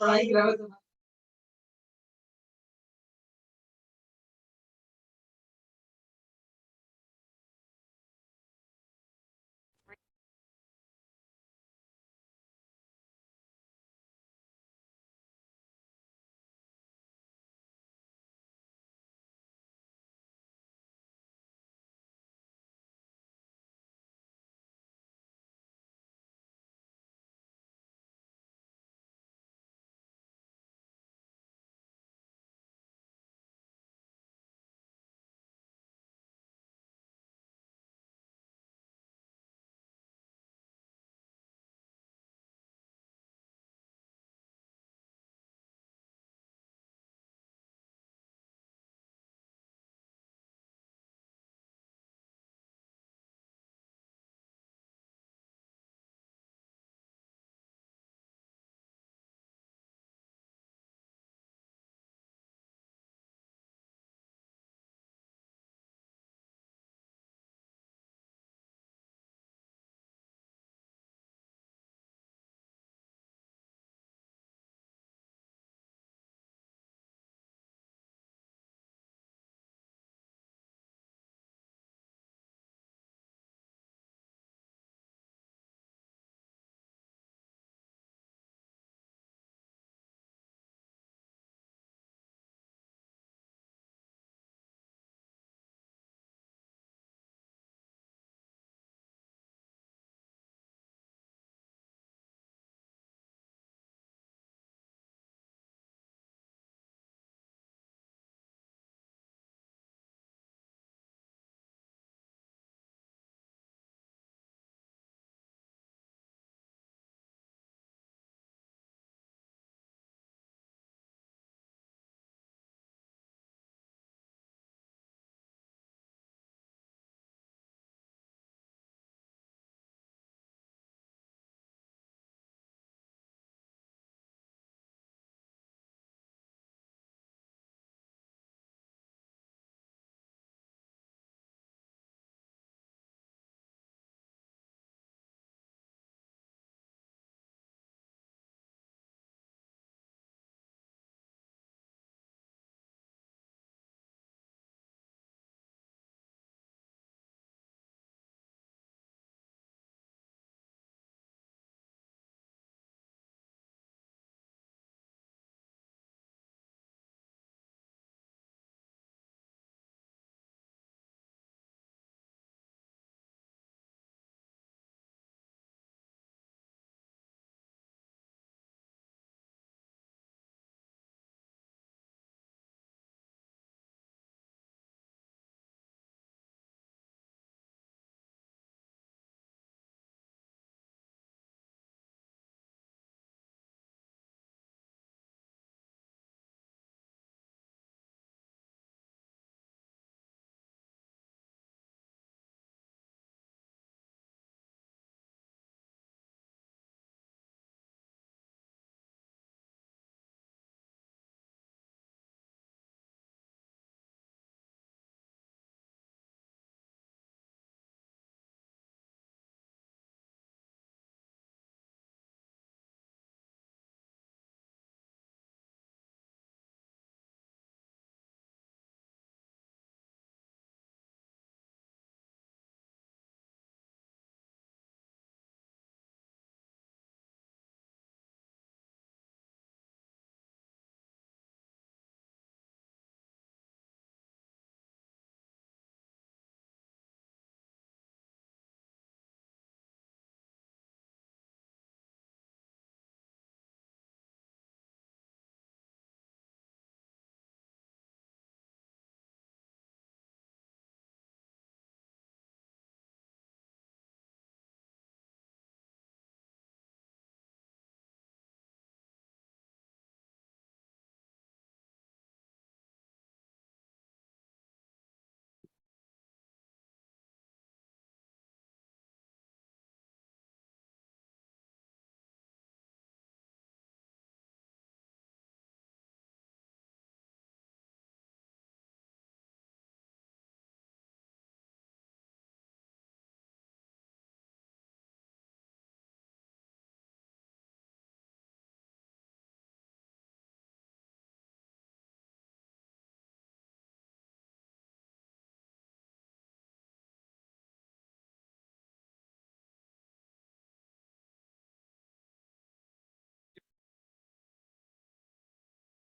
पढ़ाई के अलावा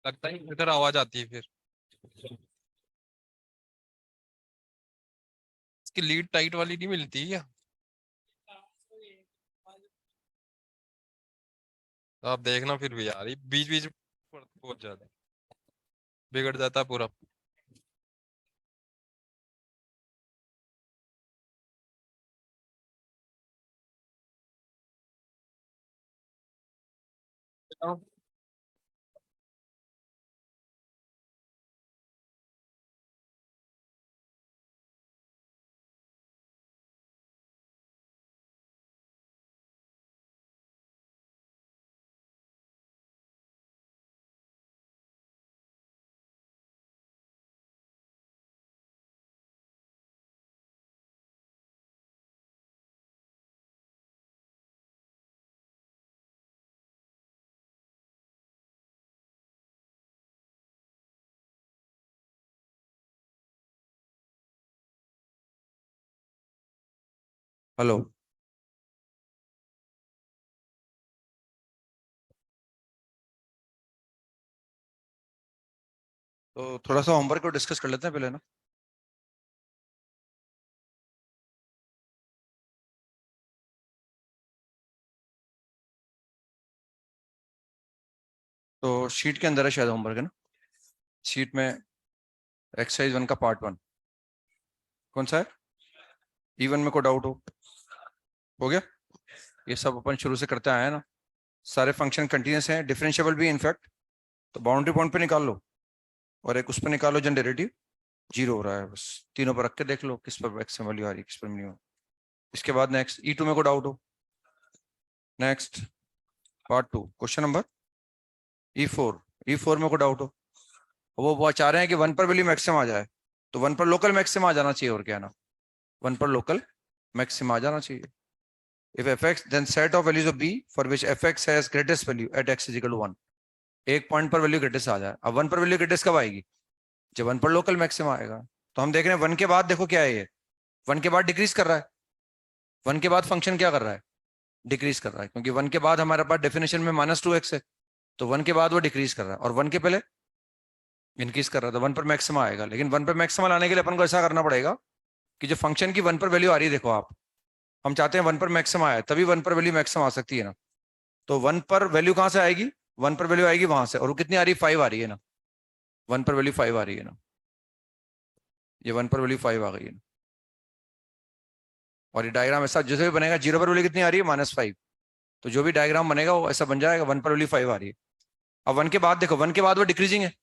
लगता है इधर आवाज आती है फिर। इसकी लीड टाइट वाली नहीं मिलती है क्या? तो आप देखना फिर भी यार, ये बीच बीच बहुत ज्यादा बिगड़ जाता है पूरा। हेलो। तो थोड़ा सा होमवर्क को डिस्कस कर लेते हैं पहले ना। तो शीट के अंदर है शायद होमवर्क, है ना? शीट में एक्सरसाइज 1 का पार्ट 1 कौन सा है? इवन में को डाउट हो गया? ये सब अपन शुरू से करते आए हैं ना। सारे फंक्शन कंटिन्यूस हैं, डिफरेंशिएबल भी इनफैक्ट। तो बाउंड्री पॉइंट पे निकाल लो और एक उस पर निकालो जन डेरिवेटिव जीरो हो रहा है, बस तीनों पर रख के देख लो किस पर मैक्सिमम वैल्यू आ रही है, किस पर मिनिमम। इसके बाद नेक्स्ट E2 में को डाउट हो। Next part 2 question number E4। E4 में को डाउट हो। वो चाह रहे हैं कि 1 पर वैल्यू मैक्सिमम आ जाए, तो 1 पर लोकल मैक्सिमम आ जाना चाहिए, और क्या ना, 1 पर लोकल मैक्सिमम आ जाना चाहिए। If fx then set of values of b for which fx has greatest value at x is equal to 1। एक पॉइंट पर वैल्यू ग्रेटेस्ट आ जाए। अब 1 पर वैल्यू ग्रेटेस्ट कब आएगी? जब 1 पर लोकल मैक्सिमम आएगा। तो हम देख रहे हैं 1 के बाद देखो क्या है ये, 1 के बाद डिक्रीज कर रहा है। 1 के बाद फंक्शन क्या कर रहा है? डिक्रीज कर रहा है, क्योंकि 1 के बाद हमारे पास डेफिनेशन में -2x है। तो 1 के बाद वो डिक्रीज कर रहा है, और 1 के पहले इंक्रीज कर रहा था। 1 पर मैक्सिमम आएगा, लेकिन 1 पर मैक्सिमम आने के लिए अपन को ऐसा करना पड़ेगा कि जो फंक्शन की 1 पर वैल्यू आ रही है, देखो आप, हम चाहते हैं 1 पर मैक्सिमम आए, तभी 1 पर वैल्यू मैक्सिमम आ सकती है ना। तो 1 पर वैल्यू कहां से आएगी? 1 पर वैल्यू आएगी वहां से, और वो कितनी आ रही है? 5 आ रही है ना। 1 पर वैल्यू 5 आ रही है ना। ये 1 पर वैल्यू 5 आ गई है ना। और ये डायग्राम ऐसा जैसे भी बनेगा, 0 पर वैल्यू कितनी आ रही है? -5। तो जो भी डायग्राम बनेगा वो ऐसा बन जाएगा, 1 पर वैल्यू 5 आ रही है। अब 1 के बाद देखो, 1 के बाद वो डिक्रीजिंग है,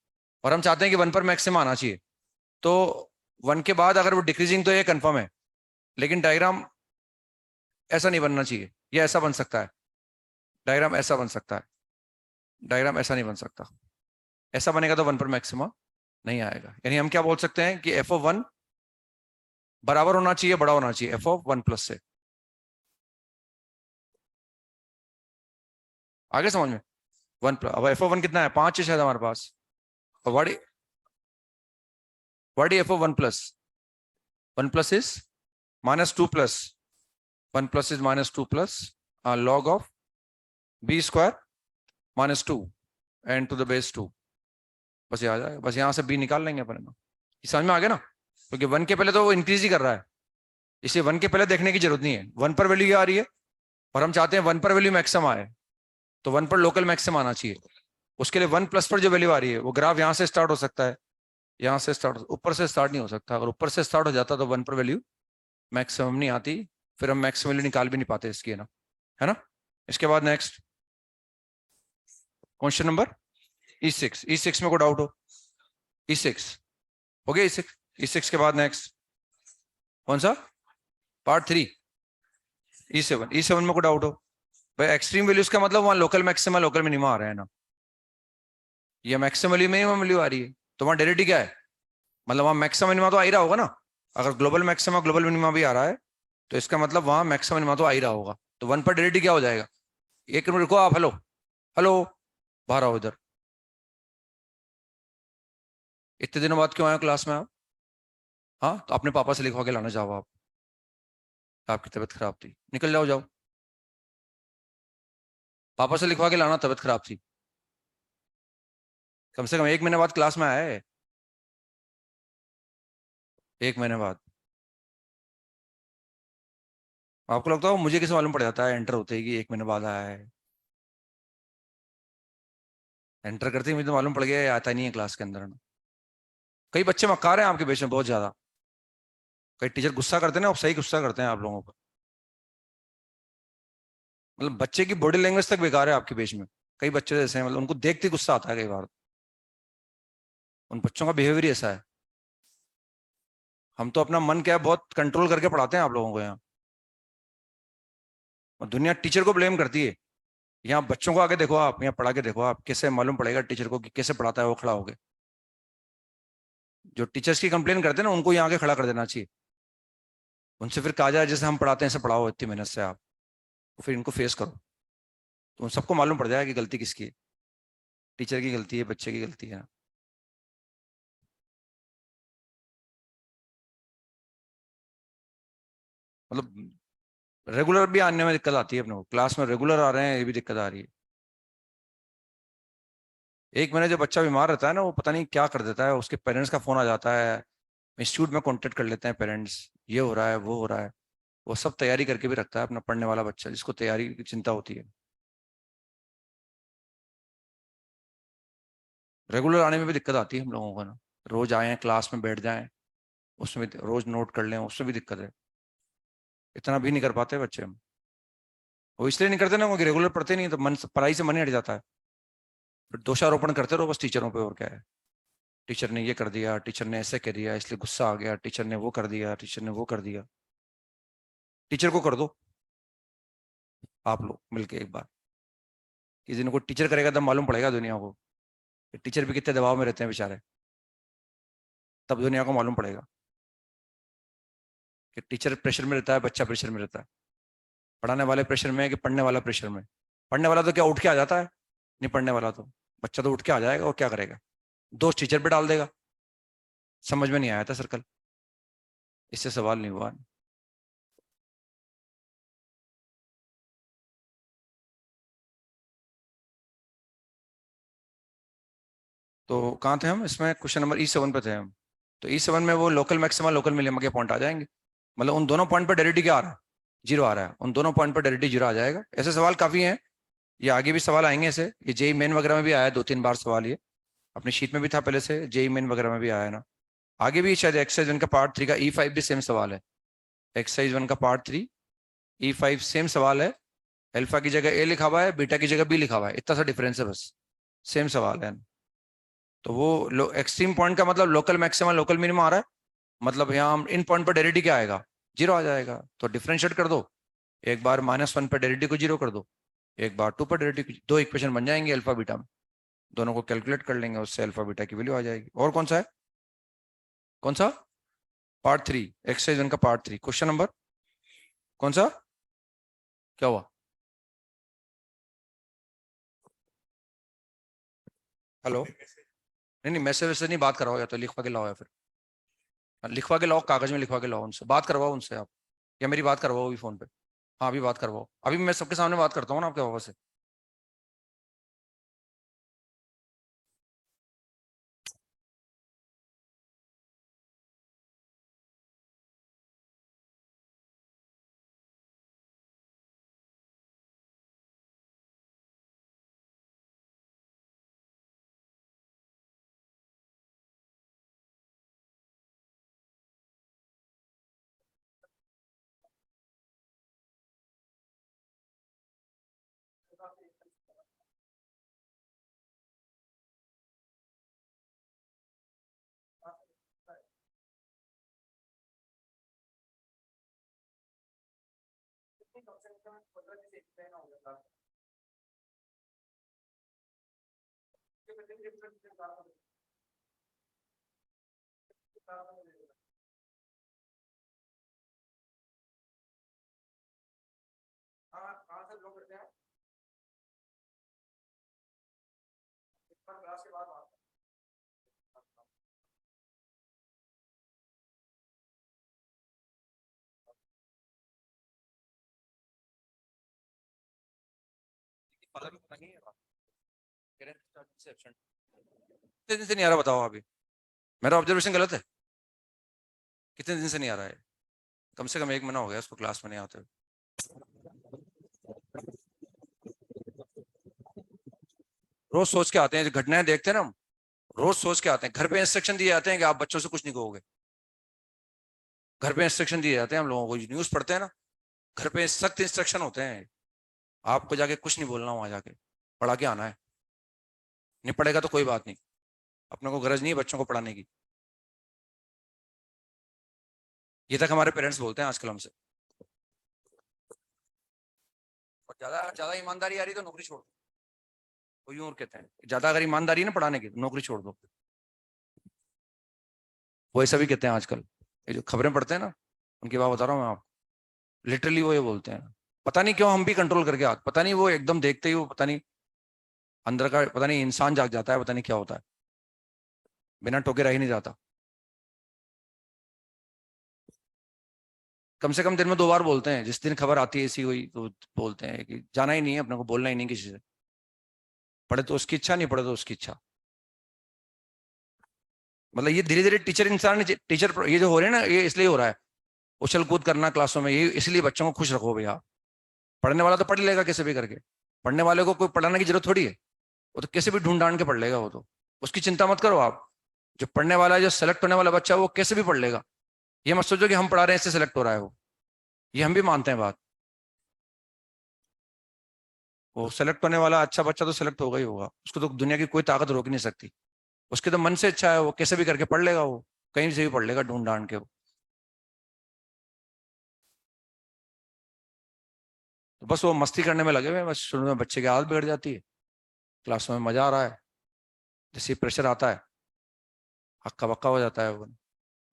और हम चाहते हैं कि 1 पर मैक्सिमम आना चाहिए। तो 1 के बाद अगर वो डिक्रीजिंग, तो ये कंफर्म है। लेकिन डायग्राम ऐसा नहीं बनना चाहिए, ये ऐसा बन सकता है। डायग्राम ऐसा बन सकता है, डायग्राम ऐसा नहीं बन सकता। ऐसा बनेगा तो 1 पर मैक्सिमम नहीं आएगा। यानी हम क्या बोल सकते हैं कि f(1) बराबर होना चाहिए, बड़ा होना चाहिए f(1+) से। आगे समझ में? 1+, अब f(1) कितना है? 5 है शायद हमारे पास। और what is f(1+)? 1+ is -2+, 1+ is -2+ log of b² -2 and to the base 2। बस ये आ जाएगा, बस यहाँ से b निकाल लेंगे अपन। समझ में आ गया ना? क्योंकि 1 के पहले तो वो इंक्रीज ही कर रहा है, इसलिए 1 के पहले देखने की जरूरत नहीं है। 1 पर वैल्यू आ रही है, और हम चाहते हैं 1 पर वैल्यू मैक्सिमम आए, तो 1 पर लोकल मैक्सिमम आना चाहिए। उसके लिए 1+ पर जो वैल्यू आ रही है, वो ग्राफ यहाँ से स्टार्ट हो सकता है, यहाँ से स्टार्ट, ऊपर से स्टार्ट नहीं हो सकता। अगर ऊपर से स्टार्ट हो जाता तो 1 पर वैल्यू मैक्सिमम नहीं आती, फिर हम मैक्सिमम वैल्यू निकाल भी नहीं पाते इसकी, है ना। इसके बाद next question number E6। E6 में को डाउट हो? E6 हो गया। E6, E6 के बाद नेक्स्ट कौन सा? Part 3 E7। E7 में को डाउट हो? भाई एक्सट्रीम वैल्यूज का मतलब वहां लोकल मैक्सिमम लोकल मिनिमम आ रहा है ना। ये मैक्सिमम वैल्यू मिनिमम वैल्यू आ रही है, तो वहां डेरिवेटिव क्या है? मतलब वहां मैक्सिमम मिनिमम तो आ ही रहा होगा ना। अगर ग्लोबल मैक्सिमम ग्लोबल मिनिमम भी आ रहा है, तो इसका मतलब वहां मैक्सिमम मिनिमम तो आ ही रहा होगा। तो 1 पर डेरिवेटिव क्या हो जाएगा? एक मिनट रुको आप। हेलो, हेलो, बाहर आओ इधर। इतने दिनों बाद क्यों आए हो क्लास में आप? हाँ, तो अपने पापा से लिखवा के लाना जाओ आप। आपकी तबीयत खराब थी, निकल जाओ, जाओ। पापा से लिखवा के लाना, तबीयत खराब थी। कम से कम 1 महीने बाद क्लास में आया है, 1 महीने बाद। आपको लगता है मुझे कैसे मालूम पड़ जाता है एंटर होते ही कि 1 महीने बाद आया है? एंटर करते ही मुझे तो मालूम पड़ गया ये आता नहीं है क्लास के अंदर ना। कई बच्चे मक्कार हैं आपके बीच में बहुत ज्यादा। कई टीचर गुस्सा करते हैं ना, आप सही गुस्सा करते हैं आप लोगों पर। मतलब बच्चे की बॉडी लैंग्वेज तक बेकार है आपके बीच में। कई बच्चे जैसे हैं, मतलब उनको देखते ही गुस्सा आता है कई बार। उन बच्चों का बिहेवियर ही ऐसा है। हम तो अपना मन क्या है बहुत कंट्रोल करके पढ़ाते हैं आप लोगों को यहाँ। और दुनिया टीचर को ब्लेम करती है। यहाँ बच्चों को आगे देखो, आप यहाँ पढ़ा के देखो, आप कैसे मालूम पड़ेगा टीचर को कि कैसे पढ़ाता है वो खड़ा होके। जो टीचर्स की कंप्लेन करते हैं ना उनको यहाँ आगे खड़ा कर देना चाहिए। उनसे फिर कहा जाए जैसे हम पढ़ाते हैं ऐसे पढ़ाओ इतनी मेहनत से आप, फिर इनको फेस करो। तो उन सबको मालूम पड़ जाएगा कि गलती किसकी है। टीचर की गलती है, बच्चे की गलती है। मतलब रेगुलर भी आने में दिक्कत आती है अपने को, क्लास में रेगुलर आ रहे हैं ये भी दिक्कत आ रही है। 1 महीने जो बच्चा बीमार रहता है ना वो पता नहीं क्या कर देता है, उसके पेरेंट्स का फोन आ जाता है, इंस्टीट्यूट में कांटेक्ट कर लेते हैं पेरेंट्स, ये हो रहा है वो हो रहा है। वो सब तैयारी करके भी रखता है अपना पढ़ने वाला बच्चा जिसको तैयारी की चिंता होती है। रेगुलर आने में भी दिक्कत आती है हम लोगों को ना। रोज आए क्लास में बैठ जाएं, उसमें रोज नोट कर लें, उसमें भी दिक्कत है। इतना भी नहीं कर पाते बच्चे हम। वो इसलिए नहीं करते ना क्योंकि रेगुलर पढ़ते नहीं तो मन पढ़ाई से मन ही हट जाता है। फिर दोषारोपण करते रहो बस टीचरों पे, और क्या है। टीचर ने ये कर दिया, टीचर ने ऐसे कर दिया इसलिए गुस्सा आ गया, टीचर ने वो कर दिया, टीचर ने वो कर दिया। टीचर को कर दो आप लोग मिलके एक बार। किसी दिन को टीचर करेगा तब मालूम पड़ेगा दुनिया को कि टीचर भी कितने दबाव में रहते हैं बेचारे। तब दुनिया को मालूम पड़ेगा कि टीचर प्रेशर में रहता है, बच्चा प्रेशर में रहता है। पढ़ाने वाले प्रेशर में है कि पढ़ने वाला प्रेशर में। पढ़ने वाला तो क्या उठ के आ जाता है, नहीं पढ़ने वाला तो बच्चा तो उठ के आ जाएगा और क्या करेगा, दोस्त टीचर पे डाल देगा। समझ में नहीं आया था सर्कल, इससे सवाल नहीं हुआ। तो कहाँ थे हम इसमें, क्वेश्चन नंबर E7 पे थे हम। तो E7 में वो लोकल मैक्सिमा लोकल मिनिमा के पॉइंट आ जाएंगे। मतलब उन दोनों पॉइंट पर डेरिवेटिव क्या आ रहा है, जीरो आ रहा है, उन दोनों पॉइंट पर डेरिवेटिव जीरो आ जाएगा। ऐसे सवाल काफी हैं, ये आगे भी सवाल आएंगे ऐसे। ये जेई मेन वगैरह में भी आया है 2-3 बार सवाल ये। अपनी शीट में भी था पहले से, जेई मेन वगैरह में भी आया है ना। आगे भी शायद एक्सरसाइज 1 का पार्ट 3 का E5 भी सेम सवाल है। एक्सरसाइज 1 का पार्ट 3 E5 सेम सवाल है। अल्फा की जगह ए लिखा हुआ है, बीटा की जगह बी लिखा हुआ है, इतना सा डिफरेंस है बस। सेम सवाल है। तो वो एक्सट्रीम पॉइंट का मतलब लोकल मैक्सिमम लोकल मिनिमम आ रहा है। मतलब यहाँ हम इन पॉइंट पर डेरिवेटिव क्या आएगा, जीरो आ जाएगा। तो डिफरेंशिएट कर दो, एक बार -1 पर डेरिवेटिव को जीरो कर दो, एक बार 2 पर डेरिवेटिव, दो इक्वेशन बन जाएंगे अल्फा बीटा में। दोनों को कैलकुलेट कर लेंगे, उससे अल्फा बीटा की वैल्यू आ जाएगी। और कौन सा है, कौन सा, पार्ट 3 एक्सरसाइज 1 का पार्ट 3 क्वेश्चन नंबर कौन सा, क्या हुआ। हेलो, नहीं नहीं मैसेज वैसे नहीं, बात करवाओ या तो लिखवा के लाओ, या फिर लिखवा के लाओ, कागज में लिखवा के लाओ, उनसे बात करवाओ उनसे आप, या मेरी बात करवाओ अभी फोन पे। हाँ अभी बात करवाओ, अभी मैं सबके सामने बात करता हूँ ना आपके पापा से। हाँ कहाँ से लोग करते हैं, क्लास के बाद बात करें। कितने दिन से नहीं आ रहा बताओ अभी? मेरा ऑब्जर्वेशन गलत है? कितने दिन से नहीं आ रहा है? कम से कम 1 महीना हो गया उसको क्लास में नहीं आते हुए। रोज सोच के आते हैं, जो घटनाएं देखते हैं ना हम, रोज सोच के आते हैं। घर पे इंस्ट्रक्शन दिए जाते हैं कि आप बच्चों से कुछ नहीं कहोगे। घर पे इंस्ट्रक्शन दिए जाते हैं हम लोगों को, न्यूज पढ़ते हैं ना, घर पे सख्त इंस्ट्रक्शन होते हैं, आपको जाके कुछ नहीं बोलना, वहां जाके पढ़ा के आना है। नहीं पढ़ेगा तो कोई बात नहीं, अपने को गरज नहीं है बच्चों को पढ़ाने की। ये तक हमारे पेरेंट्स बोलते हैं आजकल हमसे। और ज्यादा ज्यादा ईमानदारी आ रही तो नौकरी छोड़ दो, वो यूं और कहते हैं, ज्यादा अगर ईमानदारी है ना पढ़ाने की तो नौकरी छोड़ दो। वो ऐसा भी कहते हैं आजकल, ये जो खबरें पढ़ते हैं ना, उनकी बात बता रहा हूँ मैं आप, लिटरली वो ये बोलते हैं। पता नहीं क्यों हम भी कंट्रोल करके आते, पता नहीं वो एकदम देखते ही वो पता नहीं अंदर का पता नहीं इंसान जाग जाता है, पता नहीं क्या होता है, बिना टोके रह ही नहीं जाता। कम से कम दिन में 2 बार बोलते हैं, जिस दिन खबर आती है ऐसी हुई तो बोलते हैं कि जाना ही नहीं है अपने को, बोलना ही नहीं किसी से। पढ़े तो उसकी इच्छा, नहीं पढ़े तो उसकी इच्छा। मतलब ये धीरे धीरे टीचर इंसान, टीचर ये जो हो रहे हैं ना, ये इसलिए हो रहा है। उछल कूद करना क्लासों में, ये इसलिए बच्चों को खुश रखो भैया। पढ़ने वाला तो पढ़ लेगा कैसे भी करके, पढ़ने वाले को कोई पढ़ाने की जरूरत थोड़ी है, वो तो कैसे भी ढूंढ ढांड के पढ़ लेगा, वो तो उसकी चिंता मत करो आप। जो पढ़ने वाला है, जो सेलेक्ट होने वाला बच्चा है, वो कैसे भी पढ़ लेगा। ये मत सोचो कि हम पढ़ा रहे हैं इससे सेलेक्ट हो रहा है वो, ये हम भी मानते हैं बात। वो सेलेक्ट होने वाला अच्छा बच्चा तो सेलेक्ट होगा ही होगा, उसको तो दुनिया की कोई ताकत रोक नहीं सकती। उसके तो मन से अच्छा है, वो कैसे भी करके पढ़ लेगा, वो कहीं से भी पढ़ लेगा ढूंढ ढांड के वो। तो बस वो मस्ती करने में लगे हुए हैं, बस शुरू में बच्चे की आदत बिगड़ जाती है, क्लासों में मजा आ रहा है, जैसे प्रेशर आता है हक्का बक्का हो जाता है वो।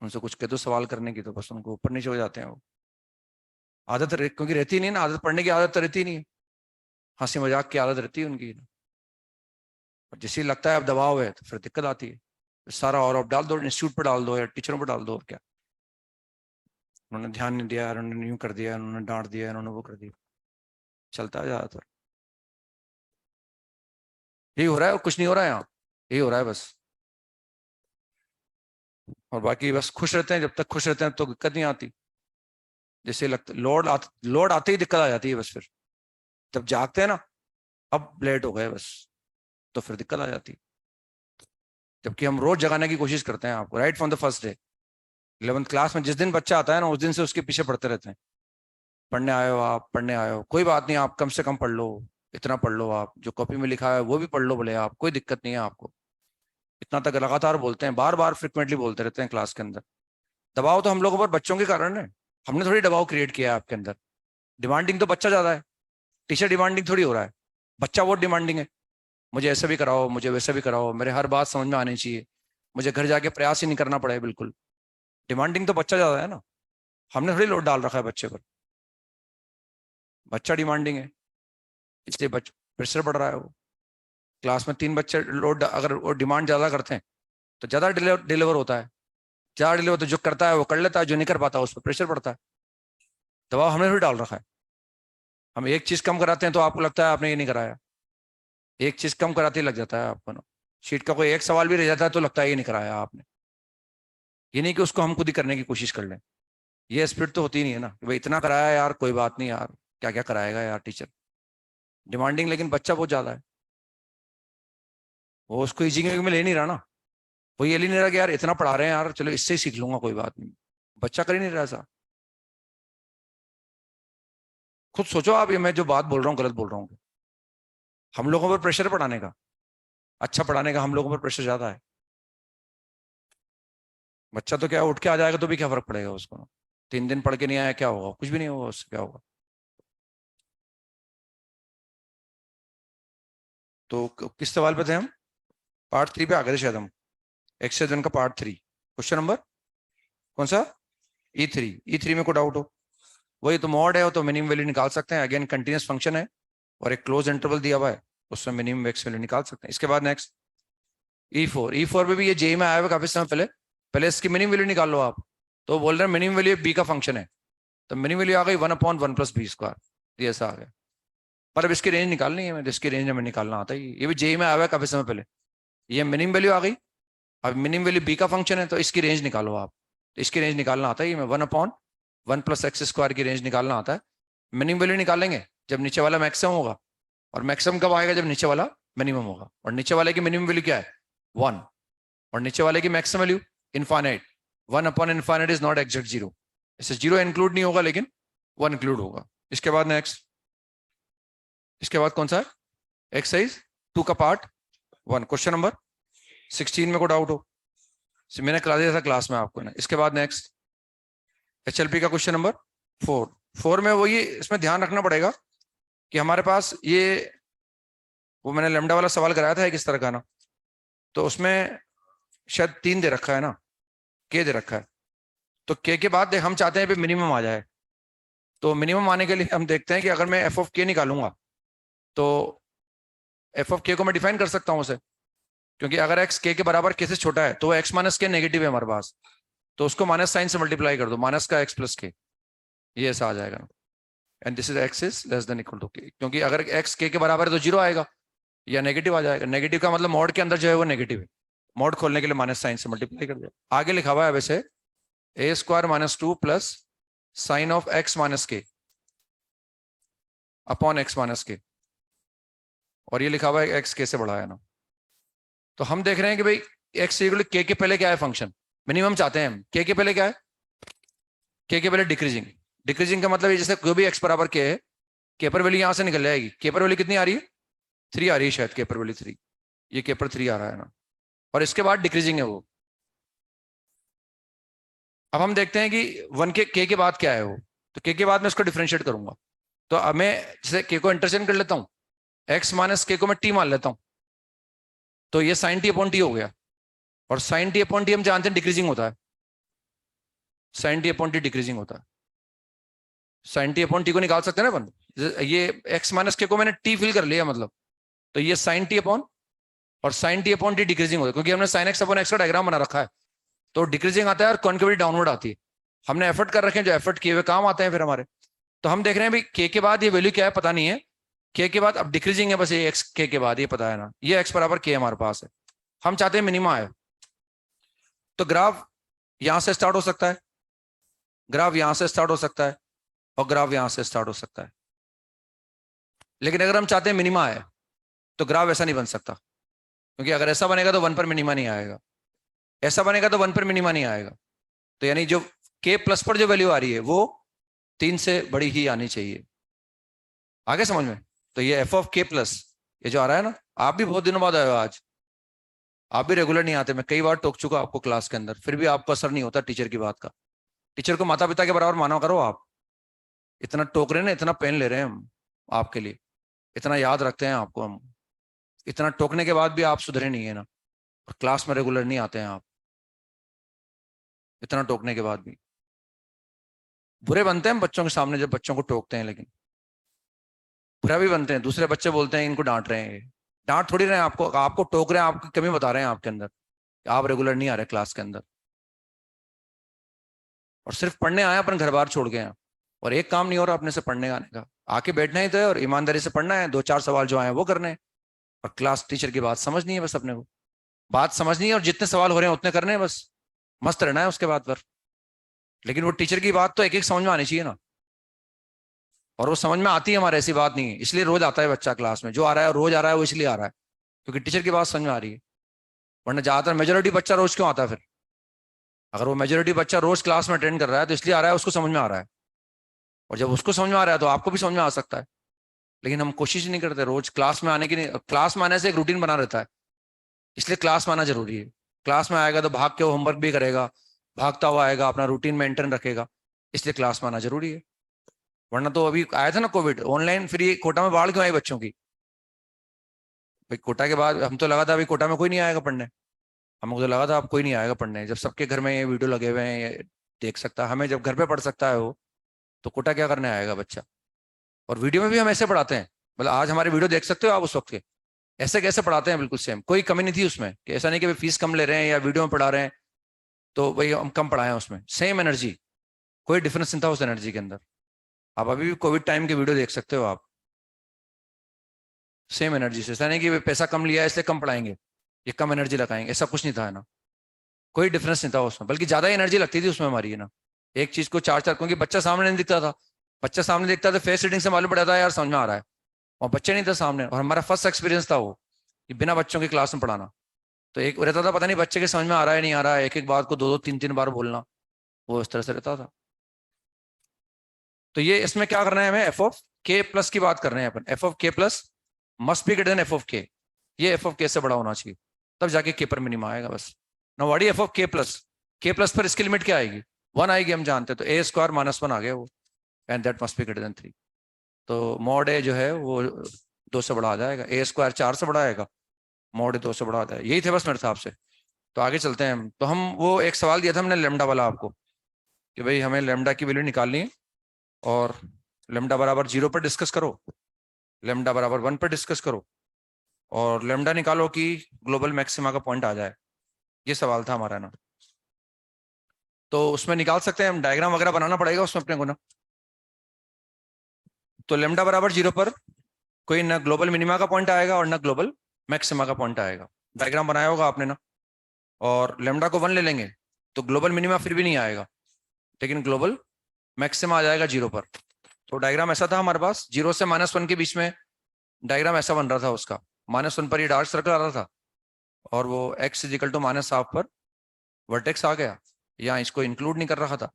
उनसे कुछ कह दो सवाल करने की तो बस उनको ऊपर नीचे हो जाते हैं वो। क्योंकि रहती नहीं ना आदत, पढ़ने की आदत तो रहती नहीं है, हंसी मजाक की आदत रहती है उनकी। और जैसे ही लगता है अब दबाव है तो फिर दिक्कत आती है, सारा और अब डाल दो इंस्टीट्यूट पर, डाल दो या टीचरों पर डाल दो, और क्या। उन्होंने ध्यान नहीं दिया, उन्होंने यूं कर दिया, उन्होंने डांट दिया, उन्होंने वो कर दिया, चलता है ज्यादातर। यही हो रहा है और कुछ नहीं हो रहा है यहाँ, यही हो रहा है बस। और बाकी बस खुश रहते हैं, जब तक खुश रहते हैं तो दिक्कत नहीं आती। जैसे लगता लोड आते ही दिक्कत आ जाती है बस फिर। जब जागते हैं ना, अब लेट हो गए बस, तो फिर दिक्कत आ जाती है। जबकि हम रोज जगाने की कोशिश करते हैं आपको, right from the first day. 11th class में जिस दिन बच्चा आता है ना, उस दिन से उसके पीछे पढ़ते रहते हैं। पढ़ने आए हो आप, पढ़ने आए हो, कोई बात नहीं, आप कम से कम पढ़ लो, इतना पढ़ लो, आप जो कॉपी में लिखा है वो भी पढ़ लो बोले आप, कोई दिक्कत नहीं है आपको। इतना तक लगातार बोलते हैं, बार बार फ्रिक्वेंटली बोलते रहते हैं क्लास के अंदर। दबाव तो हम लोगों पर बच्चों के कारण है, हमने थोड़ी दबाव क्रिएट किया है आपके अंदर। डिमांडिंग तो बच्चा ज्यादा है, टीचर डिमांडिंग थोड़ी हो रहा है, बच्चा बहुत डिमांडिंग है। मुझे ऐसा भी कराओ, मुझे वैसा भी कराओ, मेरे हर बात समझ में आनी चाहिए, मुझे घर जाके प्रयास ही नहीं करना पड़े बिल्कुल। डिमांडिंग तो बच्चा ज्यादा है ना, हमने थोड़ी लोड डाल रखा है बच्चे पर, बच्चा डिमांडिंग है, इसलिए बच्चा प्रेशर बढ़ रहा है वो। क्लास में 3 बच्चे लोड, अगर वो डिमांड ज्यादा करते हैं तो ज्यादा डिलीवर होता है, ज्यादा डिलीवर तो जो करता है वो कर लेता है, जो नहीं कर पाता उस पर प्रेशर पड़ता है। दबाव हमने थोड़ी डाल रखा है। हम एक चीज कम कराते हैं तो आपको लगता है आपने ये नहीं कराया, एक चीज कम कराते ही लग जाता है आपको ना। शीट का कोई एक सवाल भी रह जाता है तो लगता है ये नहीं कराया आपने। ये नहीं कि उसको हम खुद ही करने की कोशिश कर लें, ये स्पिरिट तो होती नहीं है ना कि भाई इतना कराया यार, कोई बात नहीं यार, क्या क्या कराएगा यार टीचर। डिमांडिंग लेकिन बच्चा बहुत ज्यादा है, वो उसको इजी में ले नहीं रहा ना। वो ये ले नहीं रहा कि यार इतना पढ़ा रहे हैं यार, चलो इससे ही सीख लूंगा, कोई बात नहीं। बच्चा कर ही नहीं रहा ऐसा। खुद सोचो आप, ये मैं जो बात बोल रहा हूँ गलत बोल रहा हूँ? हम लोगों पर प्रेशर पढ़ाने का, अच्छा पढ़ाने का हम लोगों पर प्रेशर ज्यादा है। बच्चा तो क्या उठ के आ जाएगा तो भी क्या फर्क पड़ेगा उसको, 3 दिन पढ़ के नहीं आया क्या होगा, कुछ भी नहीं होगा, उससे क्या होगा। तो किस सवाल पे थे हम? पार्ट 3 पे आ गए थे शायद हम, एक्सरसाइज 1 का पार्ट 3, क्वेश्चन नंबर कौन सा? E3। E3 में कोई डाउट हो? वही तो मॉड है, वो तो मिनिमम वैल्यू निकाल सकते हैं, अगेन कंटिन्यूस फंक्शन है और एक क्लोज इंटरवल दिया हुआ है, उसमें मिनिमम एक्स वैल्यू निकाल सकते हैं। इसके बाद नेक्स्ट E4 पे भी ये जेई में आया हुआ काफी समय पहले, पहले इसकी मिनिमम वैल्यू निकाल लो आप। तो बोल रहे हैं मिनिमम वैल्यू बी का फंक्शन है, तो मिनिमम वैल्यू आ गई 1/1 + b², ये ऐसा आ गया। पर अब इसकी रेंज निकालनी है, इसकी रेंज हमें निकालना आता है, ये भी जेई में आया हुआ है काफी समय पहले। ये मिनिमम वैल्यू आ गई, अब मिनिमम वैल्यू बी का फंक्शन है तो इसकी रेंज निकालो आप। तो इसकी रेंज निकालना आता है, ये मैं 1/1 + x² की रेंज निकालना आता है। मिनिमम वैल्यू निकालेंगे जब नीचे वाला मैक्सिमम होगा, और मैक्सिमम कब आएगा, जब नीचे वाला मिनिमम होगा। और नीचे वाले की मिनिमम वैल्यू क्या है, 1, और नीचे वाले की maximum value infinite. 1/∞ is not exact 0, इससे 0 इंक्लूड नहीं होगा लेकिन 1 इंक्लूड होगा। इसके बाद नेक्स्ट, इसके बाद कौन सा है, एक्सरसाइज 2 का पार्ट 1, क्वेश्चन नंबर 16 में कोई डाउट हो मैंने करा दिया था क्लास में आपको ना। इसके बाद नेक्स्ट HLP का क्वेश्चन नंबर 4 में वही, इसमें ध्यान रखना पड़ेगा कि हमारे पास ये, वो मैंने लैम्डा वाला सवाल कराया था एक इस तरह का ना, तो उसमें शायद 3 दे रखा है ना, के दे रखा है। तो के के बाद हम चाहते हैं मिनिमम आ जाए। तो मिनिमम आने के लिए हम देखते हैं कि अगर मैं एफ ऑफ के निकालूंगा तो एफ ऑफ के को मैं डिफाइन कर सकता हूं उसे, क्योंकि अगर एक्स के बराबर के से छोटा है तो एक्स माइनस के नेगेटिव है हमारे पास, तो उसको माइनस साइन से मल्टीप्लाई कर दो, माइनस का एक्स प्लस के, ये ऐसा आ जाएगा। And this is x is less than equal to k, क्योंकि अगर एक्स के बराबर है तो 0 आएगा या नेगेटिव आ जाएगा। नेगेटिव का मतलब मॉड के अंदर जो है वो नेगेटिव है, मॉड खोलने के लिए माइनस साइन से मल्टीप्लाई कर दिया। आगे लिखा हुआ है वैसे a² - 2 plus sign of x minus के अपॉन एक्स माइनस के, और ये लिखा हुआ है एक्स के से बड़ा है ना। तो हम देख रहे हैं कि भाई एक्स इक्वल के पहले क्या है फंक्शन, मिनिमम चाहते हैं हम। के पहले क्या है, के पहले डिक्रीजिंग। डिक्रीजिंग का मतलब जैसे कोई भी एक्स बराबर के है, के पर वैल्यू यहां से निकल जाएगी। के पर वैल्यू कितनी आ रही है, 3 आ रही है शायद, के पर वैल्यू 3, ये के पर 3 आ रहा है ना, और इसके बाद डिक्रीजिंग है वो। अब हम देखते हैं कि 1 के बाद क्या है वो, तो के बाद मैं इसको डिफरेंशिएट करूंगा। तो अब मैं जैसे के को इंटरचेंज कर लेता हूं, एक्स माइनस के को मैं टी मान लेता हूं, तो ये साइन टी अपॉन टी हो गया। और साइन टी अपॉन टी हम जानते हैं डिक्रीजिंग होता है, sine t upon t decreasing होता है। साइन टी अपॉन टी को निकाल सकते हैं ना अपन, ये एक्स माइनस के को मैंने टी फिल कर लिया मतलब, तो ये साइन टी अपॉन, और sine t upon t decreasing होता है क्योंकि हमने साइन एक्स अपॉन एक्स का डायग्राम बना रखा है, तो डिक्रीजिंग आता है और कॉन्केविटी डाउनवर्ड आती है। हमने एफर्ट कर रखे हैं, जो एफर्ट किए हुए काम आते हैं फिर हमारे। तो हम देख रहे हैं भाई के बाद ये वैल्यू क्या है पता नहीं है, के बाद अब डिक्रीजिंग है बस, ये एक्स के बाद ये पता है ना, ये एक्स बराबर के हमारे पास है, हम चाहते हैं मिनिमा है। तो ग्राफ यहां से स्टार्ट हो सकता है, ग्राफ यहां से स्टार्ट हो सकता है, और ग्राफ यहां से स्टार्ट हो सकता है। लेकिन अगर हम चाहते हैं मिनिमा है तो ग्राफ ऐसा नहीं बन सकता, क्योंकि अगर ऐसा बनेगा तो 1 पर मिनिमा नहीं आएगा, ऐसा बनेगा तो 1 पर मिनिमा नहीं आएगा। तो यानी जो के प्लस पर जो वैल्यू आ रही है वो 3 से बड़ी ही आनी चाहिए। आगे समझ में? तो ये एफ ऑफ के प्लस ये जो आ रहा है ना, आप भी बहुत दिनों बाद आए हो आज, आप भी रेगुलर नहीं आते, मैं कई बार टोक चुका आपको क्लास के अंदर, फिर भी आपको असर नहीं होता टीचर की बात का। टीचर को माता पिता के बराबर माना करो आप, इतना टोक रहे हैं ना, इतना पेन ले रहे हैं हम आपके लिए, इतना याद रखते हैं आपको हम, इतना टोकने के बाद भी आप सुधरे नहीं है ना, और क्लास में रेगुलर नहीं आते हैं आप, इतना टोकने के बाद भी। बुरे बनते हैं बच्चों के सामने जब बच्चों को टोकते हैं, लेकिन बुरा भी बनते हैं, दूसरे बच्चे बोलते हैं इनको डांट रहे हैं, डांट थोड़ी रहे हैं आपको, आपको टोक रहे हैं, आपकी कमी बता रहे हैं आपके अंदर, आप रेगुलर नहीं आ रहे क्लास के अंदर, और सिर्फ पढ़ने आए अपन घर बार छोड़ गए हैं, और एक काम नहीं हो रहा अपने से पढ़ने आने का, आके बैठना ही तो है और ईमानदारी से पढ़ना है, 2-4 सवाल जो आए वो करने हैं, और क्लास टीचर की बात समझनी है बस, अपने को बात समझनी है, और जितने सवाल हो रहे हैं उतने करने हैं बस, मस्त रहना है उसके बाद पर। लेकिन वो टीचर की बात तो एक एक समझ में आनी चाहिए ना, और वो समझ में आती है हमारे, ऐसी बात नहीं है, इसलिए रोज आता है बच्चा क्लास में, जो आ रहा है रोज आ रहा है वो इसलिए आ रहा है क्योंकि टीचर की बात समझ में आ रही है। वरना ज्यादातर मेजोरिटी बच्चा रोज क्यों आता है फिर, अगर वो मेजोरिटी बच्चा रोज क्लास में अटेंड कर रहा है तो इसलिए आ रहा है, उसको समझ में आ रहा है, और जब उसको समझ में आ रहा है तो आपको भी समझ में आ सकता है। लेकिन हम कोशिश नहीं करते रोज क्लास में आने की, नहीं, क्लास में आने से एक रूटीन बना रहता है, इसलिए क्लास में आना जरूरी है। क्लास में आएगा तो भाग के वो होमवर्क भी करेगा, भागता हुआ आएगा, अपना रूटीन मेंटेन रखेगा, इसलिए क्लास में आना जरूरी है। वरना तो अभी आया था ना कोविड ऑनलाइन, फिर ये कोटा में बाढ़ क्यों आई बच्चों की, भाई कोटा के बाद हम तो लगा था अभी कोटा में कोई नहीं आएगा पढ़ने, हमको तो लगा था अब कोई नहीं आएगा पढ़ने, जब सबके घर में ये वीडियो लगे हुए हैं, ये देख सकता है हमें, जब घर पे पढ़ सकता है वो, तो कोटा क्या करने आएगा बच्चा। और वीडियो में भी हम ऐसे पढ़ाते हैं, मतलब आज हमारे वीडियो देख सकते हो आप उस वक्त के, ऐसे कैसे पढ़ाते हैं बिल्कुल सेम, कोई कमी नहीं थी उसमें, कि ऐसा नहीं कि फीस कम ले रहे हैं या वीडियो में पढ़ा रहे हैं तो भाई हम कम पढ़ाए हैं, उसमें सेम एनर्जी, कोई डिफरेंस नहीं था उस एनर्जी के अंदर। आप अभी भी कोविड टाइम के वीडियो देख सकते हो आप, सेम एनर्जी से, ऐसा नहीं कि पैसा कम लिया है इसलिए कम पढ़ाएंगे, ये कम एनर्जी लगाएंगे, ऐसा कुछ नहीं था ना। कोई डिफरेंस नहीं था उसमें, बल्कि ज्यादा एनर्जी लगती थी उसमें हमारी, है ना, एक चीज को चार चार, क्योंकि बच्चा सामने नहीं दिखता था। बच्चा सामने दिखता था, फेस रीडिंग से मालूम पड़ा था यार समझ में आ रहा है, और बच्चे नहीं था सामने, और हमारा फर्स्ट एक्सपीरियंस था वो कि बिना बच्चों की क्लास में पढ़ाना। तो एक रहता था, पता नहीं बच्चे के समझ में आ रहा है नहीं आ रहा है, एक एक बात को दो दो तीन तीन बार बोलना, वो इस तरह से रहता था। तो ये इसमें क्या करना है हमें, एफ ऑफ के प्लस की बात कर रहे हैं अपन, एफ ऑफ के plus must be greater than F of के, ये एफ ऑफ के से बड़ा होना चाहिए, तब जाके के पर मिनिमा आएगा बस। Now what is F of के प्लस पर इसकी लिमिट क्या आएगी, 1 आएगी, हम जानते हैं, तो ए स्क्वायर माइनस 1 आ गया वो, and that must be greater then 3। तो मॉड ए जो है वो 2 से बड़ा आ जाएगा, ए स्क्वायर 4 से बड़ा आएगा, मॉड ए 2 से बड़ा आ जाएगा, यही थे बस मेरे हिसाब से। तो आगे चलते हैं हम, तो हम वो एक सवाल दिया था हमने लेमडा वाला आपको, कि भाई हमें लेमडा की वैल्यू निकालनी है, और लेमडा बराबर 0 पर डिस्कस करो, लेमडा बराबर 1 पर डिस्कस करो, और लेमडा निकालो कि ग्लोबल मैक्सिमा का पॉइंट आ जाए, ये सवाल था हमारा ना। तो उसमें निकाल सकते हैं हम, डायग्राम वगैरह बनाना पड़ेगा उसमें अपने को ना। तो लेमडा बराबर 0 पर कोई ना ग्लोबल मिनिमा का पॉइंट आएगा और ना ग्लोबल मैक्सिमा का पॉइंट आएगा, डायग्राम बनाया होगा आपने ना। और लेमडा को 1 ले लेंगे तो ग्लोबल मिनिमा फिर भी नहीं आएगा, लेकिन ग्लोबल मैक्सिमा आ जाएगा 0 पर। तो डायग्राम ऐसा था हमारे पास, 0 से -1 के बीच में डायग्राम ऐसा बन रहा था उसका, -1 पर ये डार्क सर्कल आ रहा था, और वो x इजिकल टू -1/2 पर वर्टेक्स आ गया, यहाँ इसको इंक्लूड नहीं कर रखा था।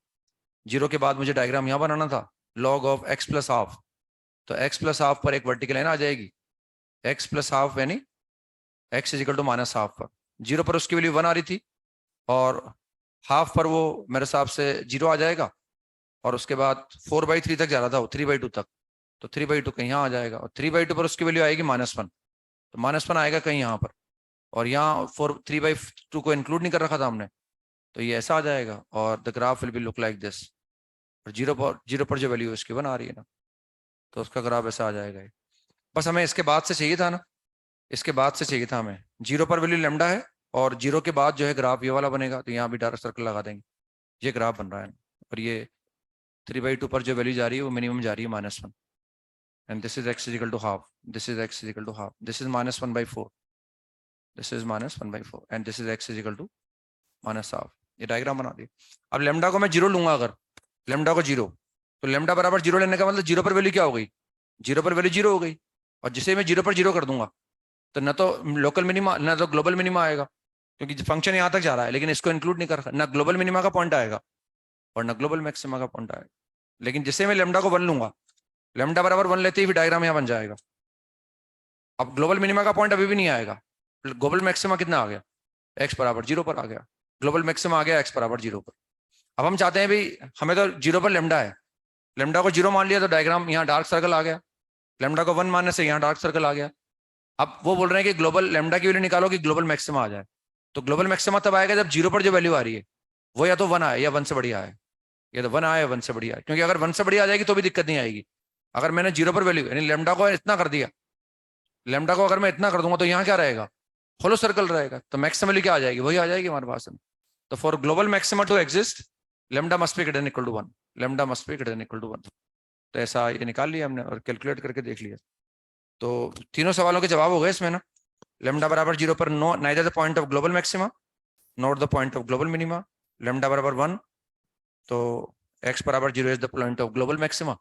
0 के बाद मुझे डायग्राम यहाँ बनाना था, log of x plus half, तो x प्लस हाफ पर एक वर्टिकल लाइन आ जाएगी, x प्लस हाफ यानी x इजिकल टू -1/2 पर। 0 पर उसकी वैल्यू 1 आ रही थी, और हाफ पर वो मेरे हिसाब से 0 आ जाएगा, और उसके बाद 4/3 तक जा रहा था वो, 3/2 तक, तो 3/2 कहीं यहाँ आ जाएगा, और 3/2 पर उसकी वैल्यू आएगी -1, तो -1 आएगा कहीं यहाँ पर, और यहाँ 3/2 को इंक्लूड नहीं कर रखा था हमने, तो ये ऐसा आ जाएगा, और the graph will be look like this, और 0 पर जो वैल्यू है उसकी 1 आ रही है ना, तो उसका ग्राफ ऐसा आ जाएगा ये। बस हमें इसके बाद से चाहिए था ना, इसके बाद से चाहिए था हमें, 0 पर वैल्यू लेमडा है, और 0 के बाद जो है ग्राफ ये वाला बनेगा, तो यहाँ भी डार्क सर्कल लगा देंगे, ये ग्राफ बन रहा है, और ये 3/2 पर जो वैल्यू जा रही है वो मिनिमम जा रही है -1, and this is x is equal to half, this is x is equal to half, this is -1/4, this is -1/4, and this is x is equal to -half। ये डायग्राम बना दिया। अब लेमडा को मैं 0 लूंगा, अगर लेमडा को 0, तो लेमडा बराबर 0 लेने का मतलब 0 पर वैल्यू क्या हो गई, 0 पर वैल्यू 0 हो गई, और जिसे मैं 0 पर 0 कर दूंगा तो न तो लोकल मिनिमा ना तो ग्लोबल मिनिमा आएगा, क्योंकि फंक्शन यहाँ तक जा रहा है लेकिन इसको इंक्लूड नहीं कर रहा, ना ग्लोबल मिनिमा का पॉइंट आएगा और ना ग्लोबल मैक्सिमा का पॉइंट आएगा। लेकिन जिसे मैं लेमडा को 1 लूंगा, लेमडा बराबर 1 लेते ही फिर डायग्राम यहाँ बन जाएगा। अब ग्लोबल मिनिमा का पॉइंट अभी भी नहीं आएगा, ग्लोबल मैक्सिमा कितना आ गया, x बराबर 0 पर आ गया, ग्लोबल मैक्सिमा आ गया x बराबर 0 पर। अब हम चाहते हैं भाई हमें तो 0 पर लेमडा है, लेमडा को 0 मान लिया तो डायग्राम यहाँ डार्क सर्कल आ गया, लेमडा को 1 मानने से यहाँ डार्क सर्कल आ गया। अब वो बोल रहे हैं कि ग्लोबल लेमडा की वैल्यू निकालो कि ग्लोबल मैक्सिमा आ जाए, तो ग्लोबल मैक्सिमा तब आएगा जब 0 पर जो वैल्यू आ रही है वो या तो 1 आए या 1 से बढ़िया आए, या तो 1 आए या 1 से बढ़िया आए, क्योंकि अगर 1 से बढ़िया आ जाएगी तो भी दिक्कत नहीं आएगी। अगर मैंने 0 पर वैल्यू यानी लेमडा को इतना कर दिया, लेमडा को अगर मैं इतना कर दूंगा तो यहाँ क्या रहेगा, होलो सर्कल रहेगा, तो मैक्सिमम वैल्यू क्या आ जाएगी, वही आ जाएगी हमारे पास में। तो for global maxima to exist lambda must be greater than equal to 1, lambda must be greater than equal to 1। तो ऐसा ये निकाल लिया हमने और कैलकुलेट करके देख लिया। तो तीनों सवालों के जवाब हो गए इसमें ना। लेमडा बराबर 0 पर no neither the point of global maxima not the point of global minima, lambda बराबर 1 तो x बराबर 0 is the point of global maxima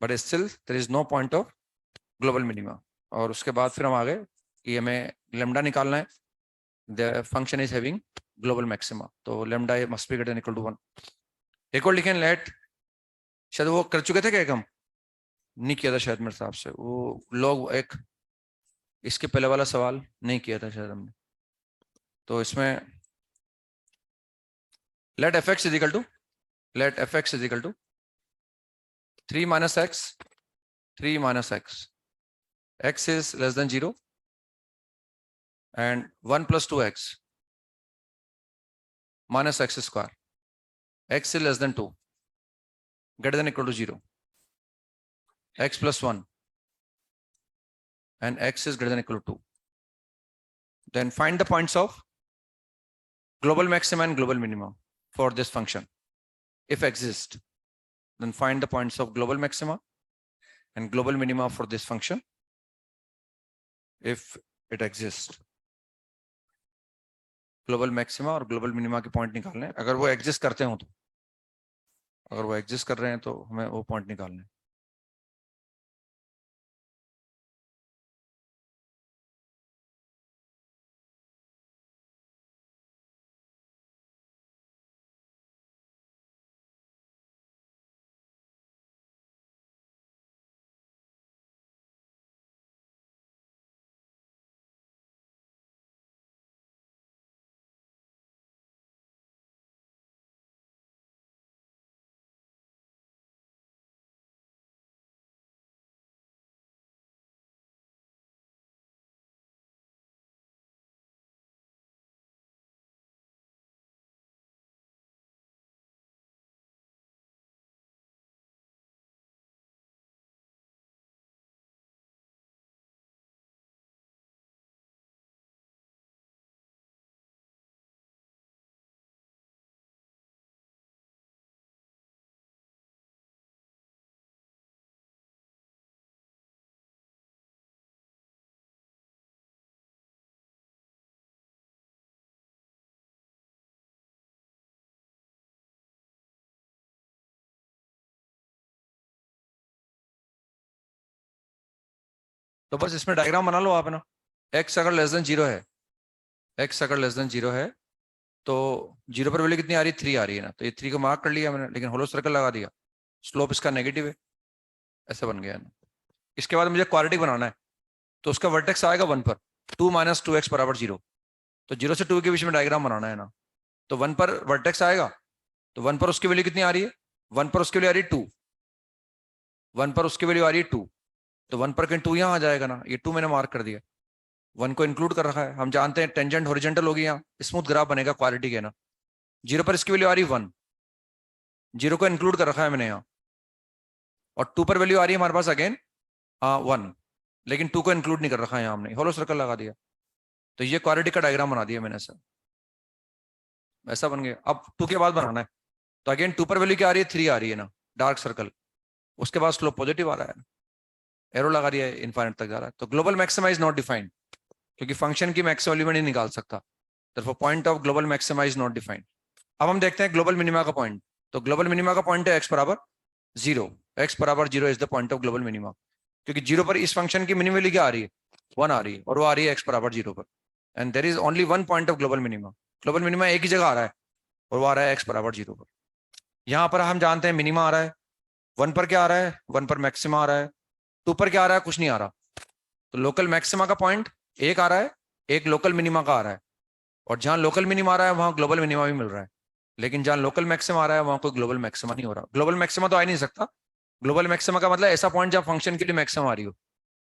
but still there is no point of global minima. और उसके बाद फिर हम आ गए कि हमें लेमडा निकालना है, the function is having global maxima, तो lambda must be greater than equal to 1। एक और लिखें लेट, शायद वो कर चुके थे क्या, हम नहीं किया था शायद मेरे हिसाब से, वो लोग एक इसके पहले वाला सवाल नहीं किया था शायद हमने। तो इसमें let f x is equal to 3 minus x, 3 minus x, x is less than 0 and 1 plus 2x minus x square, x is less than 2 greater than equal to 0, x plus 1 and x is greater than equal to 2. Then find the points of global maxima and global minima for this function. If exist, then find the points of global maxima and global minima for this function if it exists. Global maxima और global minima के point निकालने हैं, अगर वो exist करते हो तो। अगर वो एग्जिस्ट कर रहे हैं तो हमें वो पॉइंट निकालने हैं। तो बस इसमें डायग्राम बना लो आप ना। एक्स अगर लेस देन जीरो है, एक्स अगर लेस देन जीरो है तो जीरो पर वैल्यू कितनी आ रही है, 3 आ रही है ना, तो ये 3 को मार्क कर लिया मैंने, लेकिन होलो सर्कल लगा दिया, स्लोप इसका नेगेटिव है, ऐसा बन गया ना। इसके बाद मुझे क्वाड्रेटिक बनाना है, तो उसका वर्टेक्स आएगा 1 पर, 2 - 2x बराबर 0। तो 0 से 2 के बीच में डायग्राम बनाना है ना, तो 1 पर वर्टेक्स आएगा, तो 1 पर उसकी वैल्यू कितनी आ रही है, 1 पर उसकी वैल्यू आ रही है 2, 1 पर उसकी वैल्यू आ रही है 2, तो 1 पर कहीं 2 यहाँ आ जाएगा ना, ये 2 मैंने मार्क कर दिया, 1 को इंक्लूड कर रखा है। हम जानते हैं टेंजेंट हॉरिजॉन्टल होगी, यहाँ स्मूथ ग्राफ बनेगा क्वाड्रेटिक है ना। 0 पर इसकी वैल्यू आ रही है 1, 0 को इंक्लूड कर रखा है मैंने यहाँ, और 2 पर वैल्यू आ रही है हमारे पास अगेन 1, लेकिन 2 को इंक्लूड नहीं कर रखा है यहाँ हमने, होलो सर्कल लगा दिया, तो ये क्वाड्रेटिक का डायग्राम बना दिया मैंने सर, ऐसा बन गया। अब 2 के बाद बनाना है, तो अगेन 2 पर वैल्यू क्या आ रही है, 3 आ रही है ना, डार्क सर्कल, उसके बाद स्लोप पॉजिटिव आ रहा है, एरो लगा दिया है, इनफाइनाइट तक जा रहा है, तो global maxima is not defined, क्योंकि फंक्शन की मैक्सिमम वैल्यू में नहीं निकाल सकता, therefore point of global maxima is not defined. अब हम देखते हैं ग्लोबल मिनिमा का पॉइंट, तो ग्लोबल मिनिमा का पॉइंट है x बराबर 0, x बराबर 0 is the point of global minima, क्योंकि 0 पर इस फंक्शन की मिनिमम वैल्यू क्या आ रही है, 1 आ रही है, और वो आ रही है x बराबर 0 पर, and there is only one point of global minima. Global minima एक ही जगह आ रहा है, और वो आ रहा है x बराबर 0 पर। यहाँ पर हम जानते हैं मिनिमा आ रहा है, 1 पर क्या आ रहा है, 1 पर मैक्सिमा आ रहा है, 2 पर क्या आ रहा है, कुछ नहीं आ रहा, तो लोकल मैक्सिमा का पॉइंट एक आ रहा है, एक लोकल मिनिमा का आ रहा है, और जहां लोकल मिनिमा आ रहा है वहां ग्लोबल मिनिमा भी मिल रहा है, लेकिन जहां लोकल मैक्सिमा आ रहा है वहां कोई ग्लोबल मैक्सिमा नहीं हो रहा। ग्लोबल मैक्सिमा तो आ ही नहीं सकता, ग्लोबल मैक्सिमा का मतलब ऐसा पॉइंट जहां फंक्शन के लिए मैक्सिमम आ रही हो,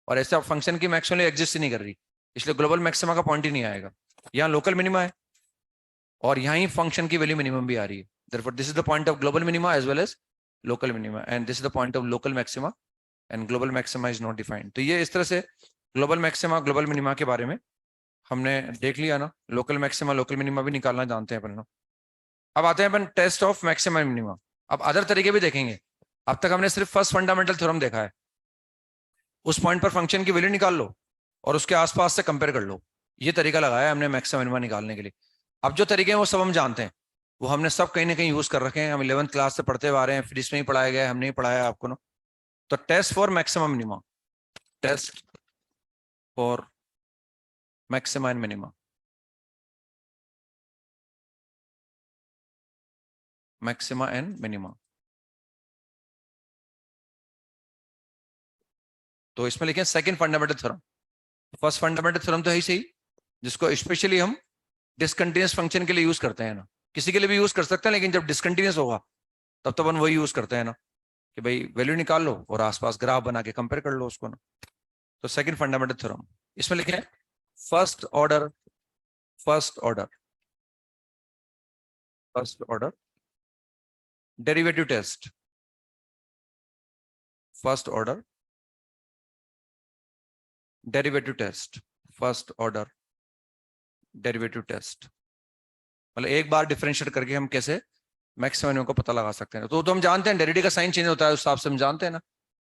और ऐसा फंक्शन की मैक्सिमम एग्जिस्ट ही नहीं कर रही, इसलिए ग्लोबल मैक्सिमा का पॉइंट ही नहीं आएगा। यहाँ लोकल मिनिमा है, और यहाँ ही फंक्शन की वैल्यू मिनिमम भी आ रही है, therefore this is the point of global minima as well as local minima, and this is the point of local maxima, and global maxima is not defined। तो ये इस तरह से ग्लोबल मैक्सिमा ग्लोबल मिनिमा के बारे में हमने देख लिया ना, लोकल मैक्सिमा लोकल मिनिमा भी निकालना जानते हैं अपन ना। अब आते हैं अपन टेस्ट ऑफ मैक्सिमा मिनिमा। अब अदर तरीके भी देखेंगे, अब तक हमने सिर्फ फर्स्ट फंडामेंटल थ्योरम देखा है, उस पॉइंट पर फंक्शन की वैल्यू निकाल लो और उसके आसपास से कंपेयर कर लो, ये तरीका लगाया हमने मैक्सिमा मिनिमा निकालने के लिए। अब जो तरीके हैं वो सब हम जानते हैं, वो हमने सब कहीं ना कहीं यूज कर रखे हैं, हम 11th क्लास से पढ़ते आ रहे हैं, फिर इसमें ही पढ़ाया गया है, हमने ही पढ़ाया आपको ना। तो test for maxima minima, test for maxima and minima, maxima and minima. तो इसमें लिखें second fundamental theorem. First fundamental theorem तो है ही सही, जिसको स्पेशली हम डिसकंटिन्यूअस फंक्शन के लिए यूज करते हैं ना, किसी के लिए भी यूज कर सकते हैं, लेकिन जब डिसकंटिन्यूअस होगा तब तो अपन वही यूज करते हैं ना, कि भाई वैल्यू निकाल लो और आसपास ग्राफ बना के कंपेयर कर लो उसको ना। तो सेकंड फंडामेंटल थ्योरम, इसमें लिखें first order, first order, first order derivative test, first order derivative test, first order derivative test, मतलब एक बार डिफरेंशिएट करके हम कैसे मैक्सिमम को पता लगा सकते हैं। तो हम जानते हैं डेरिवेटिव का साइन चेंज होता है, उस हिसाब से हम जानते हैं ना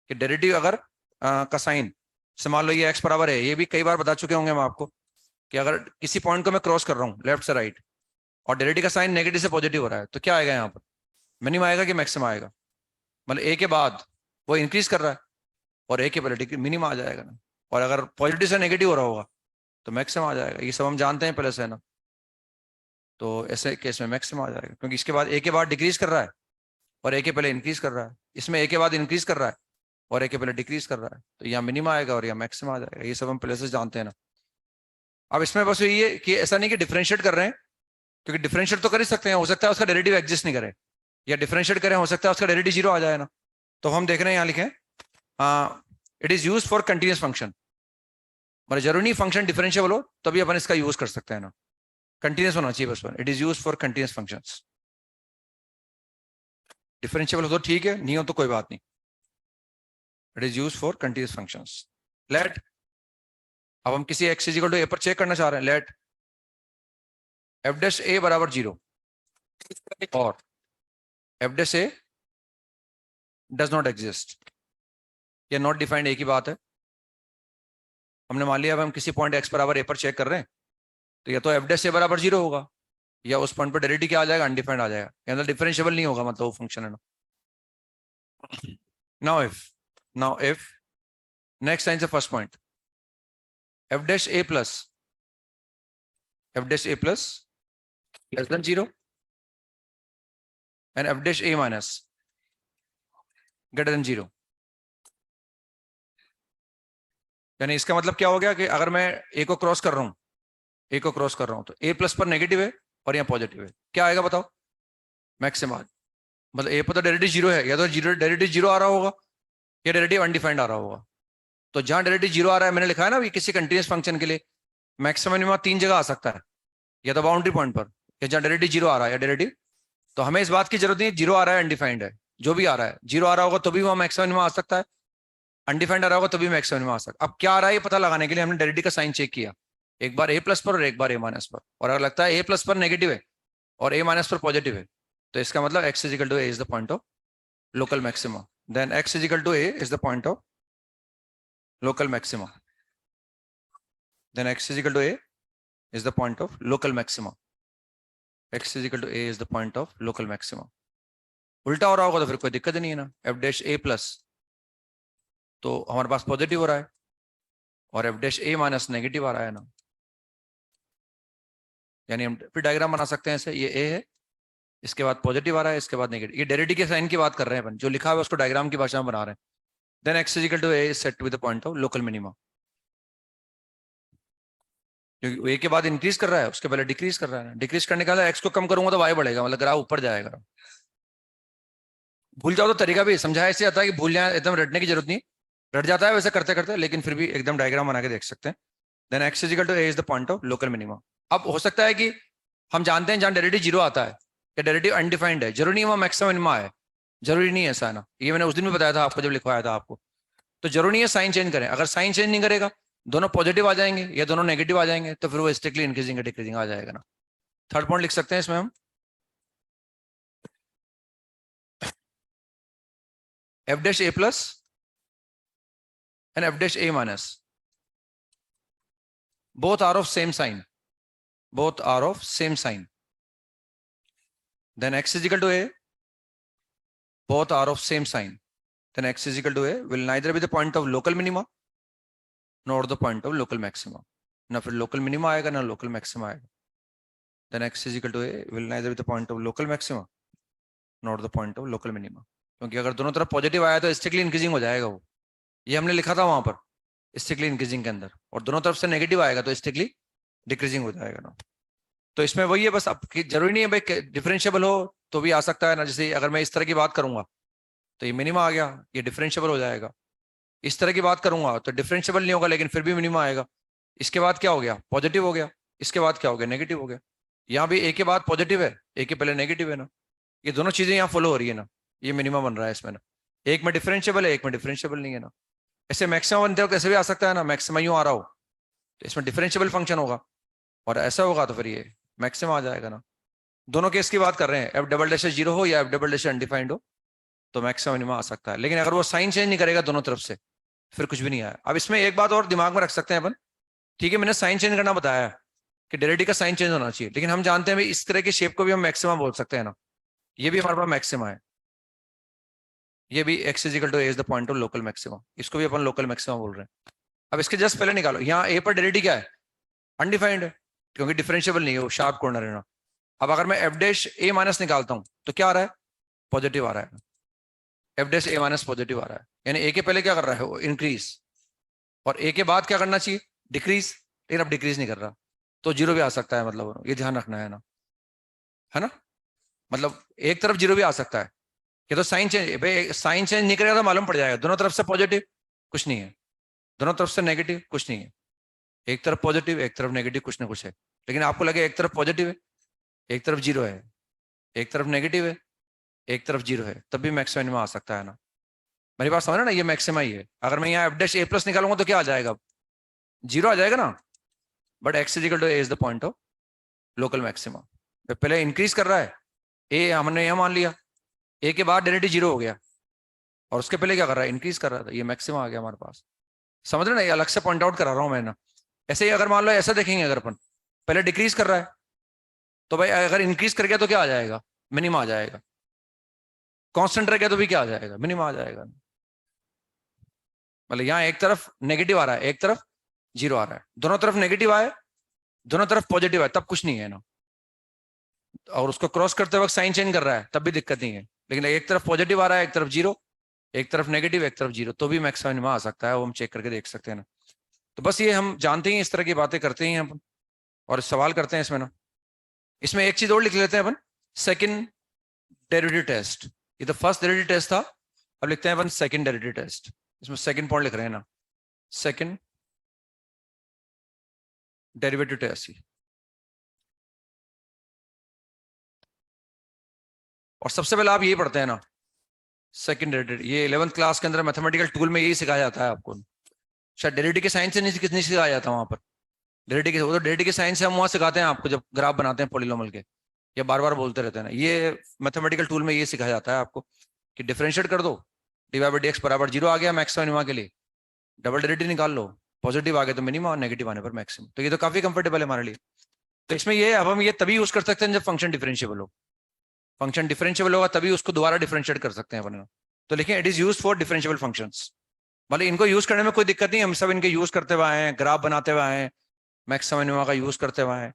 कि डेरिवेटिव अगर का साइन से मान लो ये x बराबर है, ये भी कई बार बता चुके होंगे हम आपको, कि अगर किसी पॉइंट को मैं क्रॉस कर रहा हूँ लेफ्ट से राइट, और डेरिवेटिव का साइन नेगेटिव से पॉजिटिव हो रहा है, तो क्या आएगा यहाँ पर? मिनिमम आएगा कि मैक्सिमम आएगा? मतलब ए के बाद वो इंक्रीज कर रहा है और ए के पहले मिनिमम आ जाएगा ना, और अगर पॉजिटिव से नेगेटिव हो रहा होगा तो मैक्सिमम आ जाएगा। ये सब हम जानते हैं पहले से ना, तो ऐसे केस में मैक्सिमम आ जाएगा, क्योंकि इसके बाद ए के बाद डिक्रीज कर रहा है और ए के पहले इंक्रीज कर रहा है, इसमें ए के बाद इंक्रीज कर रहा है और ए के पहले डिक्रीज कर रहा है, तो यहाँ मिनिमम आएगा और यहाँ मैक्सिमम आ जाएगा। ये सब हम पहले से जानते हैं ना। अब इसमें बस ये कि ऐसा नहीं कि डिफरेंशिएट कर रहे हैं, क्योंकि डिफरेंशिएट तो कर ही सकते हैं, हो सकता है उसका डेरिवेटिव एग्जिस्ट नहीं करे, या डिफरेंशिएट करें हो सकता है उसका डेरिवेटिव जीरो आ जाए ना। तो हम देख रहे हैं यहाँ लिखे it is use for continuous function, मतलब जरूरी नहीं फंक्शन डिफरेंशिएबल हो तभी अपन इसका यूज कर सकते हैं ना, कंटिन्यूस होना चाहिए बस। It is use for continuous functions, differentiable हो तो ठीक है, नहीं हो तो कोई बात नहीं। It is use for continuous functions. Let, अब हम किसी एक्स इक्वल टू ए पर चेक करना चाह रहे हैं, लेट एफ डैश ए बराबर 0 और F dash A does not exist, ये नॉट डिफाइंड ए की बात है। हमने मान लिया अब हम किसी पॉइंट एक्स बराबर ए पर चेक कर रहे हैं, तो या तो एफ डैश ए बराबर 0 होगा या उस पॉइंट पर डेरिवेटिव क्या आ जाएगा? अनडिफाइंड आ जाएगा, यानी डिफरेंशिएबल नहीं होगा, मतलब वो फंक्शन है ना। नाउ इफ नेक्स्ट साइन से first point F dash A plus less than 0 and f dash A minus greater than 0, यानी इसका मतलब क्या हो गया कि अगर मैं ए को क्रॉस कर रहा हूं, तो ए प्लस पर नेगेटिव है और यहाँ पॉजिटिव है, क्या आएगा बताओ? मैक्सिमम। मतलब ए पर तो डेरिवेटिव 0 है, या तो डेरिवेटिव 0 आ रहा होगा या डेरिवेटिव अनडिफाइंड आ रहा होगा। तो जहां डेरिवेटिव 0 आ रहा है, मैंने लिखा है ना किसी कंटिन्यूस फंक्शन के लिए मैक्सिमम मिनिमम 3 जगह आ सकता है, या तो बाउंड्री पॉइंट पर, या जहां डेरिवेटिव 0 आ रहा है या डेरिवेटिव, तो हमें इस बात की जरूरत नहीं 0 आ रहा है अनडिफाइंड है, जो भी आ रहा है 0 आ रहा होगा तो भी वहां मैक्सिमम मिनिमम आ सकता है, अनडिफाइंड आ रहा होगा तो भी मैक्सिमम मिनिमम आ सकता है। अब क्या आ रहा है ये पता लगाने के लिए हमने डेरिवेटिव का साइन चेक किया, एक बार ए प्लस पर और एक बार ए माइनस पर, और अगर लगता है ए प्लस पर नेगेटिव है और ए माइनस पर पॉजिटिव है, तो इसका मतलब x is equal to a is the point of local maxima, then x is equal to a is the point of local maxima, then x is equal to a is the point of local maxima, x is equal to a is the point of local maxima. उल्टा हो रहा होगा तो फिर कोई दिक्कत नहीं है ना, एफ डैश ए प्लस तो हमारे पास पॉजिटिव हो रहा है और एफ डैश ए माइनस नेगेटिव आ रहा है ना, यानी हम फिर डायग्राम बना सकते हैं ऐसे, ये ए है, इसके बाद पॉजिटिव आ रहा है, इसके बाद नेगेटिव, ये डेरिवेटिव के साइन की बात कर रहे हैं अपन, जो लिखा हुआ है उसको डायग्राम की भाषा में बना रहे हैं। Then x is equal to a is set to be the point of local minima, क्योंकि a के बाद इंक्रीज कर रहा है उसके पहले डिक्रीज कर रहा है, डिक्रीज करने का x को कम करूंगा तो y बढ़ेगा, मतलब ग्राफ ऊपर जाएगा। भूल जाओ तो तरीका भी समझाया ऐसे आता है कि भूल जाए, एकदम रटने की जरूरत नहीं, रट जाता है वैसे करते करते, लेकिन फिर भी एकदम डायग्राम बना के देख सकते हैं। Then x is equal to a is the point of local minima. अब हो सकता है कि हम जानते हैं जहां डेरिवेटिव 0 आता है या डेरिवेटिव अनडिफाइंड है, जरूरी नहीं वहां मैक्सिमम मिनिमा है, जरूरी नहीं है ऐसा है ना, ये मैंने उस दिन भी बताया था आपको जब लिखवाया था आपको। तो जरूरी नहीं है साइन चेंज करें, अगर साइन चेंज नहीं करेगा दोनों पॉजिटिव आ जाएंगे या दोनों नेगेटिव आ जाएंगे, तो फिर वो स्ट्रिक्टली इंक्रीजिंग या डिक्रीजिंग आ जाएगा ना। थर्ड पॉइंट लिख सकते हैं इसमें हम F dash A plus and f dash A minus both are of same sign, both are of same sign, then x is equal to a, both are of same sign, then x is equal to a will neither be the point of local minima nor the point of local maxima, ना फिर local minima आएगा ना local maxima आएगा, then x is equal to a will neither be the point of local maxima nor the point of local minima, क्योंकि अगर दोनों तरफ positive आया तो स्ट्रिक्टली इंक्रीजिंग हो जाएगा वो, ये हमने लिखा था वहां पर स्ट्रिक्टली इंक्रीजिंग के अंदर, और दोनों तरफ से नेगेटिव आएगा तो स्ट्रिक्टली डिक्रीजिंग हो जाएगा ना। तो इसमें वही है बस, अब जरूरी नहीं है भाई डिफरेंशिएबल हो तो भी आ सकता है ना, जैसे अगर मैं इस तरह की बात करूंगा तो ये मिनिमा आ गया, ये डिफरेंशिएबल हो जाएगा, इस तरह की बात करूंगा तो डिफरेंशिएबल नहीं होगा लेकिन फिर भी मिनिमा आएगा, इसके बाद क्या हो गया पॉजिटिव हो गया, इसके बाद क्या हो गया नेगेटिव हो गया, यहाँ भी ए के बाद पॉजिटिव है ए के पहले नेगेटिव है ना, ये दोनों चीजें यहाँ फॉलो हो रही है ना, ये मिनिमा बन रहा है इसमें ना, एक में डिफरेंशिएबल है एक में डिफरेंशिएबल नहीं है ना। ऐसे मैक्सिमम बनते हो कैसे भी आ सकता है ना, मैक्सिमम यूं आ रहा हो तो इसमें डिफरेंशिएबल फंक्शन होगा, और ऐसा होगा तो फिर ये मैक्सिमम आ जाएगा ना। दोनों केस की बात कर रहे हैं, एफ डबल डैश 0 हो या एफ डबल डैश अनडिफाइंड हो तो मैक्सिमम मिनिमम आ सकता है, लेकिन अगर वो साइन चेंज नहीं करेगा दोनों तरफ से फिर कुछ भी नहीं आया। अब इसमें एक बात और दिमाग में रख सकते हैं अपन, ठीक है मैंने साइन चेंज करना बताया है, कि डेरिवेटिव का साइन चेंज होना चाहिए, लेकिन हम जानते हैं भाई इस तरह की शेप को भी हम मैक्सिमा बोल सकते हैं ना, ये भी हमारे पास मैक्सिमा है, ये भी x is to a is the point of local maxima, इसको भी अपन लोकल मैक्सिमा बोल रहे हैं। अब इसके जस्ट पहले निकालो, यहाँ a पर डेरिवेटिव क्या है, अनडिफाइंड है, क्योंकि डिफरेंशिएबल नहीं है, वो शार्प कॉर्नर है ना। अब अगर मैं एफ डैश ए माइनस निकालता हूं तो क्या आ रहा है, पॉजिटिव आ रहा है, एफ डैश ए माइनस पॉजिटिव आ रहा है, यानी ए के पहले क्या कर रहा है वो इंक्रीज, और ए के बाद क्या करना चाहिए डिक्रीज, लेकिन अब डिक्रीज नहीं कर रहा, तो जीरो भी आ सकता है, मतलब ये ध्यान रखना है ना, मतलब एक तरफ जीरो भी आ सकता है, ये तो साइन चेंज, भाई साइन चेंज नहीं करेगा तो मालूम पड़ जाएगा, दोनों तरफ से पॉजिटिव कुछ नहीं है, दोनों तरफ से नेगेटिव कुछ नहीं है, एक तरफ पॉजिटिव एक तरफ नेगेटिव कुछ ना कुछ है, लेकिन आपको लगे एक तरफ पॉजिटिव है एक तरफ जीरो है, एक तरफ नेगेटिव है एक तरफ जीरो है, तब भी मैक्सिमम मिनिमा आ सकता है ना, मेरी बात समझ ना, ये मैक्सिमा ही है। अगर मैं यहाँ एफ डैश ए प्लस निकालूंगा तो क्या आ जाएगा, जीरो आ जाएगा ना, but x is equal to a is the point of local maxima, पहले इंक्रीज कर रहा है, ए हमने यह मान लिया, ए के बाद डेरिवेटिव जीरो हो गया, और उसके पहले क्या कर रहा है इंक्रीज कर रहा था, ये मैक्सिमा आ गया हमारे पास, समझ रहे ना, ये अलग से पॉइंट आउट करा रहा हूं मैं ना। ऐसे ही अगर मान लो ऐसा देखेंगे, अगर अपन पहले डिक्रीज कर रहा है, तो भाई अगर इंक्रीज कर गया तो क्या आ जाएगा, मिनिमा आ जाएगा, कांस्टेंट रह गया तो भी क्या आ जाएगा, मिनिमा आ जाएगा, मतलब यहाँ एक तरफ नेगेटिव आ रहा है एक तरफ जीरो आ रहा है, दोनों तरफ नेगेटिव आए दोनों तरफ पॉजिटिव आए तब कुछ नहीं है ना, और उसको क्रॉस करते वक्त साइन चेंज कर रहा है तब भी दिक्कत नहीं है, लेकिन एक तरफ पॉजिटिव आ रहा है एक तरफ जीरो, एक तरफ नेगेटिव एक तरफ जीरो, तो भी मैक्सिमम मिनिमा आ सकता है, वो हम चेक करके देख सकते हैं ना। तो बस ये हम जानते हैं, इस तरह की बातें करते हैं अपन, और सवाल करते हैं इसमें ना। इसमें एक चीज और लिख लेते हैं अपन, सेकंड डेरिवेटिव टेस्ट, ये तो फर्स्ट डेरिवेटिव टेस्ट था, अब लिखते हैं अपन सेकंड डेरिवेटिव टेस्ट, इसमें सेकंड पॉइंट लिख रहे हैं ना, सेकंड डेरिवेटिव टेस्ट, और सबसे पहले आप यही पढ़ते हैं ना, सेकंड डेरिवेटिव, ये 11th क्लास के अंदर मैथमेटिकल टूल में यही सिखाया जाता है आपको, शायद डेरिवेटिव के साइंस से नहीं सिखाया जाता वहां पर, डेरिवेटिव के, वो तो डेरिवेटिव के साइंस से हम वहां सिखाते हैं आपको जब ग्राफ बनाते हैं पॉलिनोमियल के, या बार बार बोलते रहते हैं ना, ये मैथमेटिकल टूल में ये सिखाया जाता है आपको कि डिफरेंशिएट कर दो, डिवाइड बाई डीएक्स बराबर जीरो आ गया मैक्सिमम मिनिमा के लिए, डबल डेरिवेटिव निकाल लो, पॉजिटिव आ गया तो मिनिमा और नेगेटिव आने पर मैक्सिमम, तो ये तो काफी कंफर्टेबल है हमारे लिए। तो इसमें ये अब हम ये तभी यूज कर सकते हैं जब फंक्शन डिफरेंशिएबल हो, फंक्शन डिफरेंशिएबल होगा तभी उसको दोबारा डिफरेंशिएट कर सकते हैं अपन, तो लिखें it is use for differentiable functions, मतलब इनको यूज करने में कोई दिक्कत नहीं, हम सब इनके यूज करते हुए आए हैं, ग्राफ बनाते हुए आए हैं, मैक्सिमम मिनिमा का यूज करते हुए आए हैं,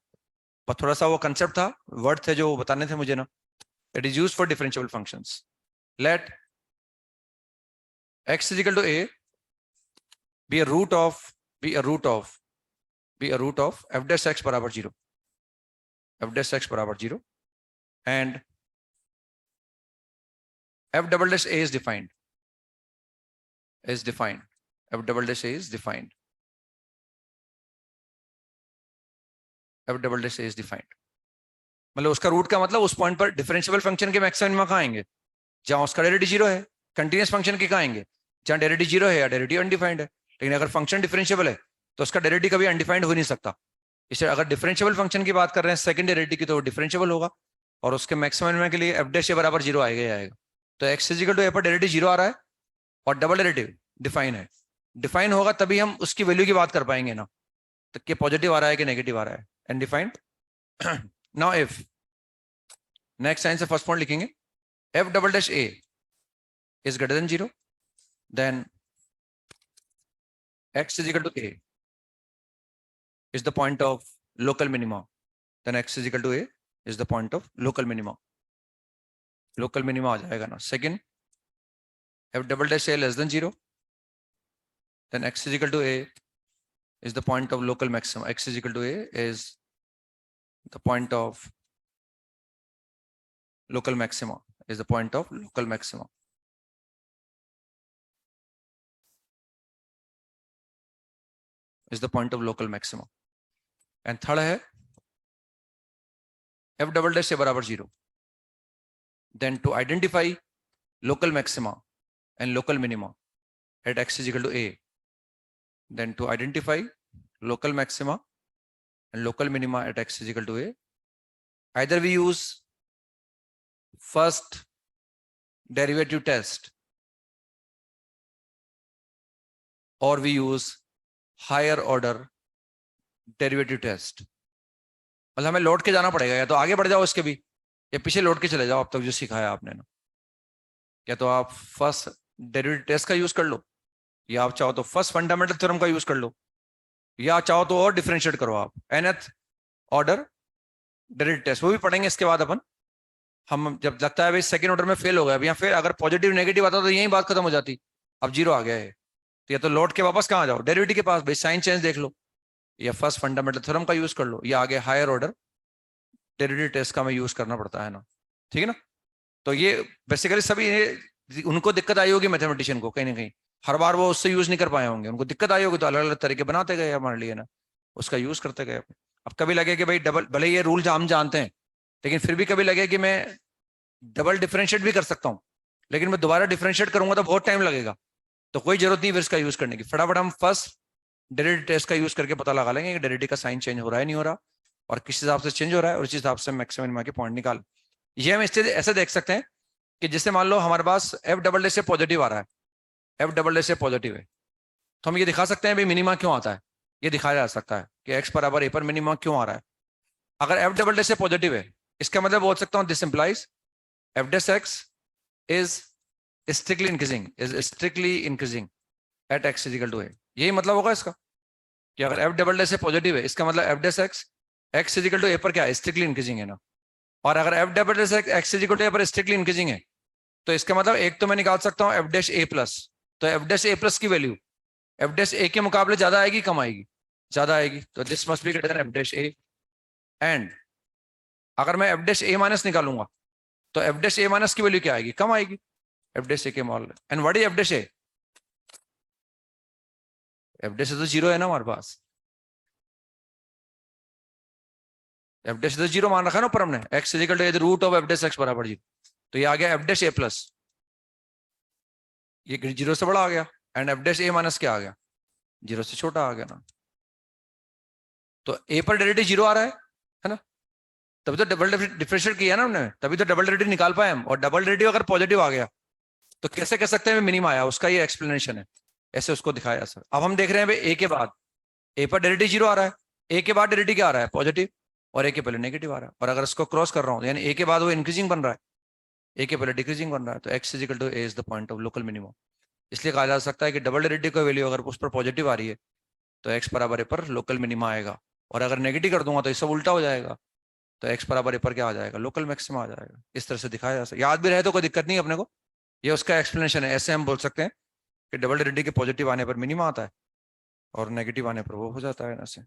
पर थोड़ा सा वो कंसेप्ट था, वर्ड थे जो बताने थे मुझे ना, it is use for differentiable functions, let x is equal to a be a root of f dash x बराबर 0, f dash x बराबर 0, and f double dash a is defined, f double dash a is defined, f double dash a is defined, मतलब उसका root का मतलब उस point पर differentiable function के maximum minima कहाँ आएंगे, जहां उसका डेरिवेटिव जीरो है, कंटीन्यूअस फंक्शन के कहाँ आएंगे, जहां डेरिवेटिव जीरो है या डेरिवेटिव अनडिफाइंड है, लेकिन अगर फंक्शन डिफरेंशिएबल है तो उसका डेरिवेटिव कभी अनडिफाइंड हो नहीं सकता, इसलिए अगर डिफरेंशिएबल फंक्शन की बात कर रहे हैं सेकंड डेरिवेटिव की तो डिफरेंशिएबल होगा, और उसके मैक्सिमम मिनिमा के लिए एफ डैश ए बराबर जीरो आएगा ही आएगा, तो x is equal to a पर डेरिवेटिव जीरो आ रहा है और डबल डेरिवेटिव डिफाइन है, डिफाइन होगा तभी हम उसकी वैल्यू की बात कर पाएंगे ना, तो कि पॉजिटिव आ रहा है कि नेगेटिव आ रहा है, and defined. Now if next sign से फर्स्ट पॉइंट लिखेंगे, f double dash a is greater than 0, then x is equal to a is the point of local minima, then x is equal to a is the point of local minima, local minima आ जाएगा ना। Second, f double dash a less than 0, then x is equal to a is the point of local maximum, x is equal to a is the point of local maxima, is the point of local maxima, is the point of local maxima, and third है f double dash a बराबर 0, then to identify local maxima and local minima at x is equal to a, then to identify local maxima and local minima at x is equal to a, either we use first derivative test or we use higher order derivative test, मतलब हमें लौट के जाना पड़ेगा, या तो आगे बढ़ जाओ इसके भी, या पीछे लौट के चले जाओ अब तक जो सिखाया आपने ना। या तो आप फर्स्ट डेरिवेटिव टेस्ट का यूज कर लो, या आप चाहो तो फर्स्ट फंडामेंटल थ्योरम का यूज कर लो, या चाहो तो और डिफरेंशिएट करो आप nth ऑर्डर डेरिवेटिव टेस्ट, वो भी पढ़ेंगे इसके बाद अपन। हम जब लगता है भाई सेकंड ऑर्डर में फेल हो गया, अब या फिर अगर पॉजिटिव नेगेटिव आता तो यही बात खत्म हो जाती। अब जीरो आ गया है, तो या तो लौट के वापस कहाँ जाओ, डेरिवेटिव के पास, भाई साइन चेंज देख लो, या फर्स्ट फंडामेंटल थ्योरम का यूज कर लो, या आगे हायर ऑर्डर डेरिवेटिव टेस्ट का हमें यूज करना पड़ता है ना। ठीक है ना। तो ये बेसिकली सभी उनको दिक्कत आई होगी मैथमेटिशियन को कहीं ना कहीं, हर बार वो उससे यूज नहीं कर पाए होंगे, उनको दिक्कत आई होगी, तो अलग अलग तरीके बनाते गए हमारे लिए ना, उसका यूज करते गए। अब कभी लगे कि भाई डबल, भले ये रूल हम जानते हैं, लेकिन फिर भी कभी लगे कि मैं डबल डिफरेंशिएट भी कर सकता हूँ, लेकिन मैं दोबारा डिफरेंशिएट करूंगा तो बहुत टाइम लगेगा, तो कोई जरूरत नहीं फिर इसका यूज करने की, फटाफट हम फर्स्ट डेरिवेटिव टेस्ट का यूज करके पता लगा लेंगे कि डेरिवेटिव का साइन चेंज हो रहा है नहीं हो रहा, और किस हिसाब से चेंज हो रहा है, और उस हिसाब से मैक्सिमम मिनिमा के पॉइंट निकाल। ये हम इससे ऐसे देख सकते हैं कि जैसे मान लो हमारे पास एफ डबल डे से पॉजिटिव आ रहा है, एफ डबल डे से पॉजिटिव है, तो हम ये दिखा सकते हैं भाई मिनिमा क्यों आता है, ये दिखाया जा सकता है कि एक्स बराबर ए पर मिनिमा क्यों आ रहा है। अगर एफ डबल डे से पॉजिटिव है, इसका मतलब बोल सकता हूँ this implies F dash x is strictly increasing at x is equal to a, यही मतलब होगा इसका, कि अगर एफ डबल डे से पॉजिटिव है, इसका मतलब F dash x x is equal to a पर क्या है, स्ट्रिक्टली इंक्रीजिंग है ना। और अगर एफ डबल डे से एक्स इजिकल टू ए पर स्ट्रिक्टली इंक्रीजिंग है, तो इसका मतलब एक तो मैं निकाल सकता हूँ एफ डैश ए प्लस, तो एफ डैश ए प्लस की वैल्यू एफ डैश ए के मुकाबले ज्यादा आएगी कम आएगी, ज्यादा आएगी, तो this must be greater than F dash A. And अगर मैं एफ डैश ए माइनस निकालूंगा, तो एफ डैश ए माइनस की वैल्यू क्या आएगी, कम आएगी एफ डैश ए के मॉल। And what is F dash A, F dash A तो जीरो है ना हमारे पास, एफ डैश तो जीरो मान रखा है ना ऊपर हमने, x is equal to root of f dash x बराबर जीरो, तो ये आ गया एफ डैश ए प्लस, ये जीरो से बड़ा आ गया, and f dash A minus क्या आ गया, जीरो से छोटा आ गया ना। तो ए पर डेरिवेटिव जीरो आ रहा है ना, तभी तो डबल डिफरेंशिएट किया ना हमने, तभी तो डबल डेरिवेटिव निकाल पाए हम, और डबल डेरिवेटिव अगर पॉजिटिव आ गया तो कैसे कह सकते हैं मिनिमम आया, उसका ये एक्सप्लेनेशन है, ऐसे उसको दिखाया सर। अब हम देख रहे हैं भाई ए के बाद, ए पर डेरिवेटिव जीरो आ रहा है, ए के बाद डेरिवेटिव क्या आ रहा है, पॉजिटिव, और ए के पहले नेगेटिव आ रहा है, और अगर इसको क्रॉस कर रहा हूँ यानी ए के बाद वो इंक्रीजिंग बन रहा है, ए के पहले डिक्रीजिंग बन रहा है, तो x is equal to a is the point of local minimum. इसलिए कहा जा सकता है कि डबल डेरिवेटिव का वैल्यू अगर उस पर पॉजिटिव आ रही है, तो एक्स बराबर ए पर लोकल मिनिमा आएगा, और अगर नेगेटिव कर दूंगा तो ये सब उल्टा हो जाएगा, तो एक्स बराबर ए पर क्या आ जाएगा, लोकल मैक्सिमा आ जाएगा। इस तरह से दिखाया जा सकता है, याद भी रहे तो कोई दिक्कत नहीं अपने को, ये उसका एक्सप्लेनेशन है। ऐसे हम बोल सकते हैं कि डबल डेरिवेटिव के पॉजिटिव आने पर मिनिमा आता है, और नेगेटिव आने पर वो हो जाता है। ऐसे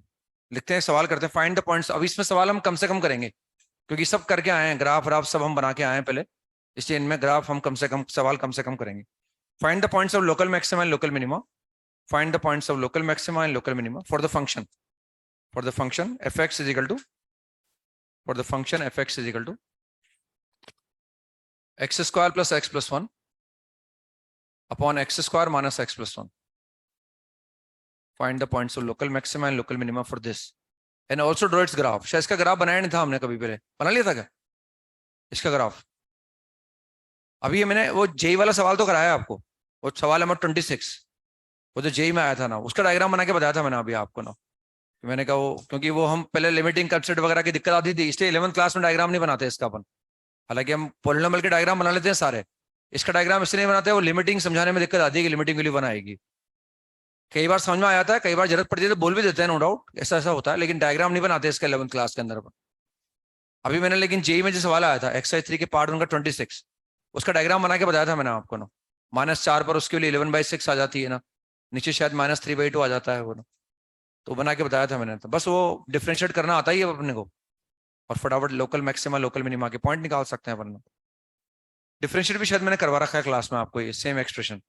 लिखते हैं, सवाल करते हैं, फाइंड द पॉइंट्स। अब इसमें सवाल हम कम से कम करेंगे, क्योंकि सब करके आए हैं, ग्राफ व्राफ सब हम बना के आए हैं पहले, इसलिए इनमें ग्राफ हम कम से कम, सवाल कम से कम करेंगे। Find the points of local maxima and local minima, find the points of local maxima and local minima for the function, for the function fx is equal to, for the function fx is equal to x square plus x plus 1 upon x square minus x plus 1. Find the points of local maxima and local minima for this, and also draw its graph. शायद इसका graph बनाया नहीं था हमने कभी, पहले बना लिया था क्या इसका ग्राफ? अभी ये मैंने वो जेई वाला सवाल तो कराया आपको, वो सवाल नंबर 26, वो जो जेई में आया था ना, उसका डायग्राम बना के बताया था मैंने अभी आपको ना। मैंने कहा वो, क्योंकि वो हम पहले लिमिटिंग कंसेप्ट वगैरह की दिक्कत आती थी, इसलिए 11th क्लास में डायग्राम नहीं बनाते इसका अपन, हालांकि हम पॉलिनोमियल के डायग्राम बना लेते हैं सारे, इसका डायग्राम इसलिए नहीं बनाते, वो लिमिटिंग समझाने में दिक्कत आती है कि लिमिटिंग वैल्यू बनाएगी। कई बार समझ में आ जाता है, कई बार जरूरत पड़ती है तो बोल भी देते हैं, नो डाउट ऐसा ऐसा होता है, लेकिन डायग्राम नहीं बनाते इसका 11th क्लास के अंदर। अभी मैंने लेकिन जेई में जो सवाल आया था एक्सरसाइज 3 के पार्ट 1 का 26, उसका डायग्राम बना के बताया था मैंने आपको ना। -4 पर उसके लिए 11/6 आ जाती है ना, नीचे शायद -3/2 आ जाता है वो ना, तो बना के बताया था मैंने। तो बस वो डिफ्रेंशिएट करना आता ही है अपने को, और फटाफट लोकल मैक्सिमा लोकल मिनिमा के पॉइंट निकाल सकते हैं अपन। डिफरेंशिएट भी शायद मैंने करवा रखा है क्लास में आपको, ये सेम एक्सप्रेशन।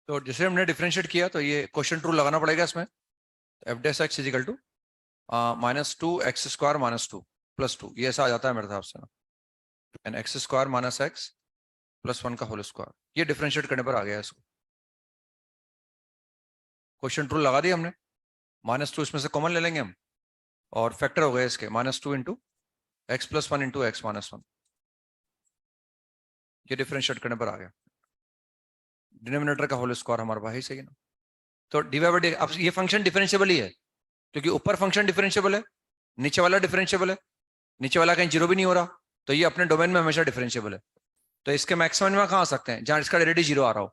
तो जैसे हमने डिफरेंशिएट किया तो ये क्वेश्चन ट्रू लगाना पड़ेगा इसमें। F dash x is equal to -2 x² -2 + 2, ये ऐसा आ जाता है मेरे हिसाब से ना, एंड x² - x + 1 का होल स्क्वायर। ये डिफरेंशिएट करने पर आ गया इसको। क्वेश्चन ट्रू लगा दिया हमने, -2 इसमें से कॉमन ले लेंगे हम, और फैक्टर हो गए इसके -2 × x + 1 × x - 1। ये डिफरेंशिएट करने पर आ गया, डिनोमिनेटर का होल स्क्वायर हमारे पास ही सही है ना। तो dy/dx, अब ये फंक्शन डिफरेंशिएबल ही है, क्योंकि ऊपर फंक्शन डिफरेंशिएबल है, नीचे वाला डिफरेंशिएबल है, नीचे वाला कहीं जीरो भी नहीं हो रहा, तो ये अपने डोमेन में हमेशा डिफरेंशिएबल है। तो इसके मैक्सिमम मिनिमा कहाँ आ सकते हैं, जहां इसका डेरिवेटिव जीरो आ रहा हो,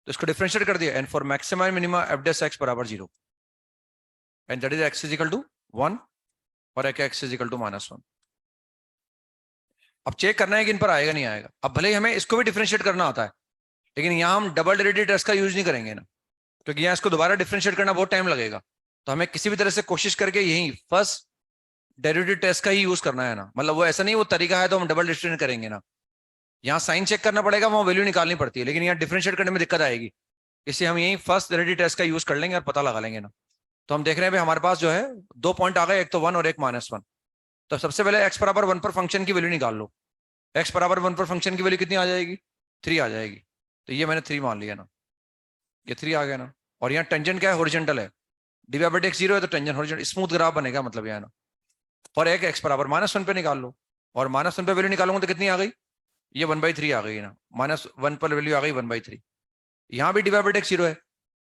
तो इसको डिफरेंशिएट कर दिया, and for maximum minima f dash x = 0, and that is x = 1 और x = -1। अब चेक करना है कि इन पर आएगा नहीं आएगा। अब भले ही हमें इसको भी डिफरेंशिएट करना आता है, लेकिन यहाँ हम डबल डेरिवेटिव टेस्ट का यूज नहीं करेंगे ना, क्योंकि यहाँ इसको दोबारा डिफरेंशिएट करना बहुत टाइम लगेगा। तो हमें किसी भी तरह से कोशिश करके यही फर्स्ट डेरिवेटिव टेस्ट का ही यूज करना है ना, मतलब वो ऐसा नहीं वो तरीका है तो हम डबल डिफरेंशिएट करेंगे ना। यहाँ साइन चेक करना पड़ेगा, वहां वैल्यू निकालनी पड़ती है, लेकिन यहाँ डिफरेंशिएट करने में दिक्कत आएगी, इसलिए हम यही फर्स्ट डेरिवेटिव टेस्ट का यूज कर लेंगे और पता लगा लेंगे ना। तो हम देख रहे हैं भाई हमारे पास जो है 2 पॉइंट आ गए, एक तो 1 और एक -1। तो सबसे पहले x = 1 पर फंक्शन की वैल्यू निकाल लो। x = 1 पर फंक्शन की वैल्यू कितनी आ जाएगी, 3 आ जाएगी। तो ये मैंने 3 मान लिया ना, ये 3 आ गया ना। और यहाँ टेंजेंट क्या है, हॉरिजॉन्टल है, dy/dx 0 है तो टेंजेंट हॉरिजॉन्टल स्मूथ ग्राफ बनेगा, मतलब यहाँ ना। और एक x = -1 पे निकाल लो, और -1 पे वैल्यू निकालूंगा तो कितनी आ गई, ये 1/3 आ गई ना। -1 पर वैल्यू आ गई 1/3। यहाँ भी dy/dx 0 है,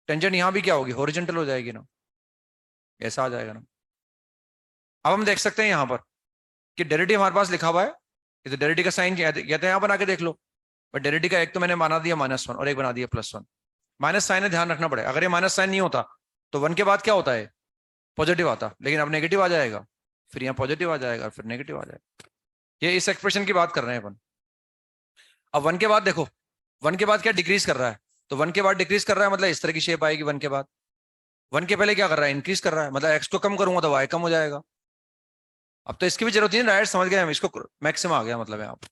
टेंजेंट यहाँ भी क्या होगी, हॉरिजॉन्टल हो जाएगी ना, ऐसा आ जाएगा ना। अब हम देख सकते हैं यहाँ पर कि डेरिवेटिव हमारे पास लिखा हुआ है, तो डेरिवेटिव का साइन क्या है, या तो यहाँ बना के देख लो। पर डेरिवेटिव का एक तो मैंने बना दिया -1 और एक बना दिया +1। माइनस साइन है, ध्यान रखना पड़ेगा, अगर ये माइनस साइन नहीं होता तो 1 के बाद क्या होता है, पॉजिटिव आता, लेकिन अब नेगेटिव आ जाएगा, फिर यहाँ पॉजिटिव आ जाएगा, फिर नेगेटिव आ जाएगा। ये इस एक्सप्रेशन की बात कर रहे हैं अपन। अब 1 के बाद देखो, 1 के बाद क्या डिक्रीज कर रहा है, तो 1 के बाद डिक्रीज कर रहा है, मतलब इस तरह की शेप आएगी 1 के बाद। 1 के पहले क्या कर रहा है, इंक्रीज कर रहा है, मतलब x को कम करूंगा तो y कम हो जाएगा। अब तो इसकी भी जरूरत नहीं, डायरेक्ट समझ गए हम, इसको मैक्सिमम आ गया मतलब यहाँ पर।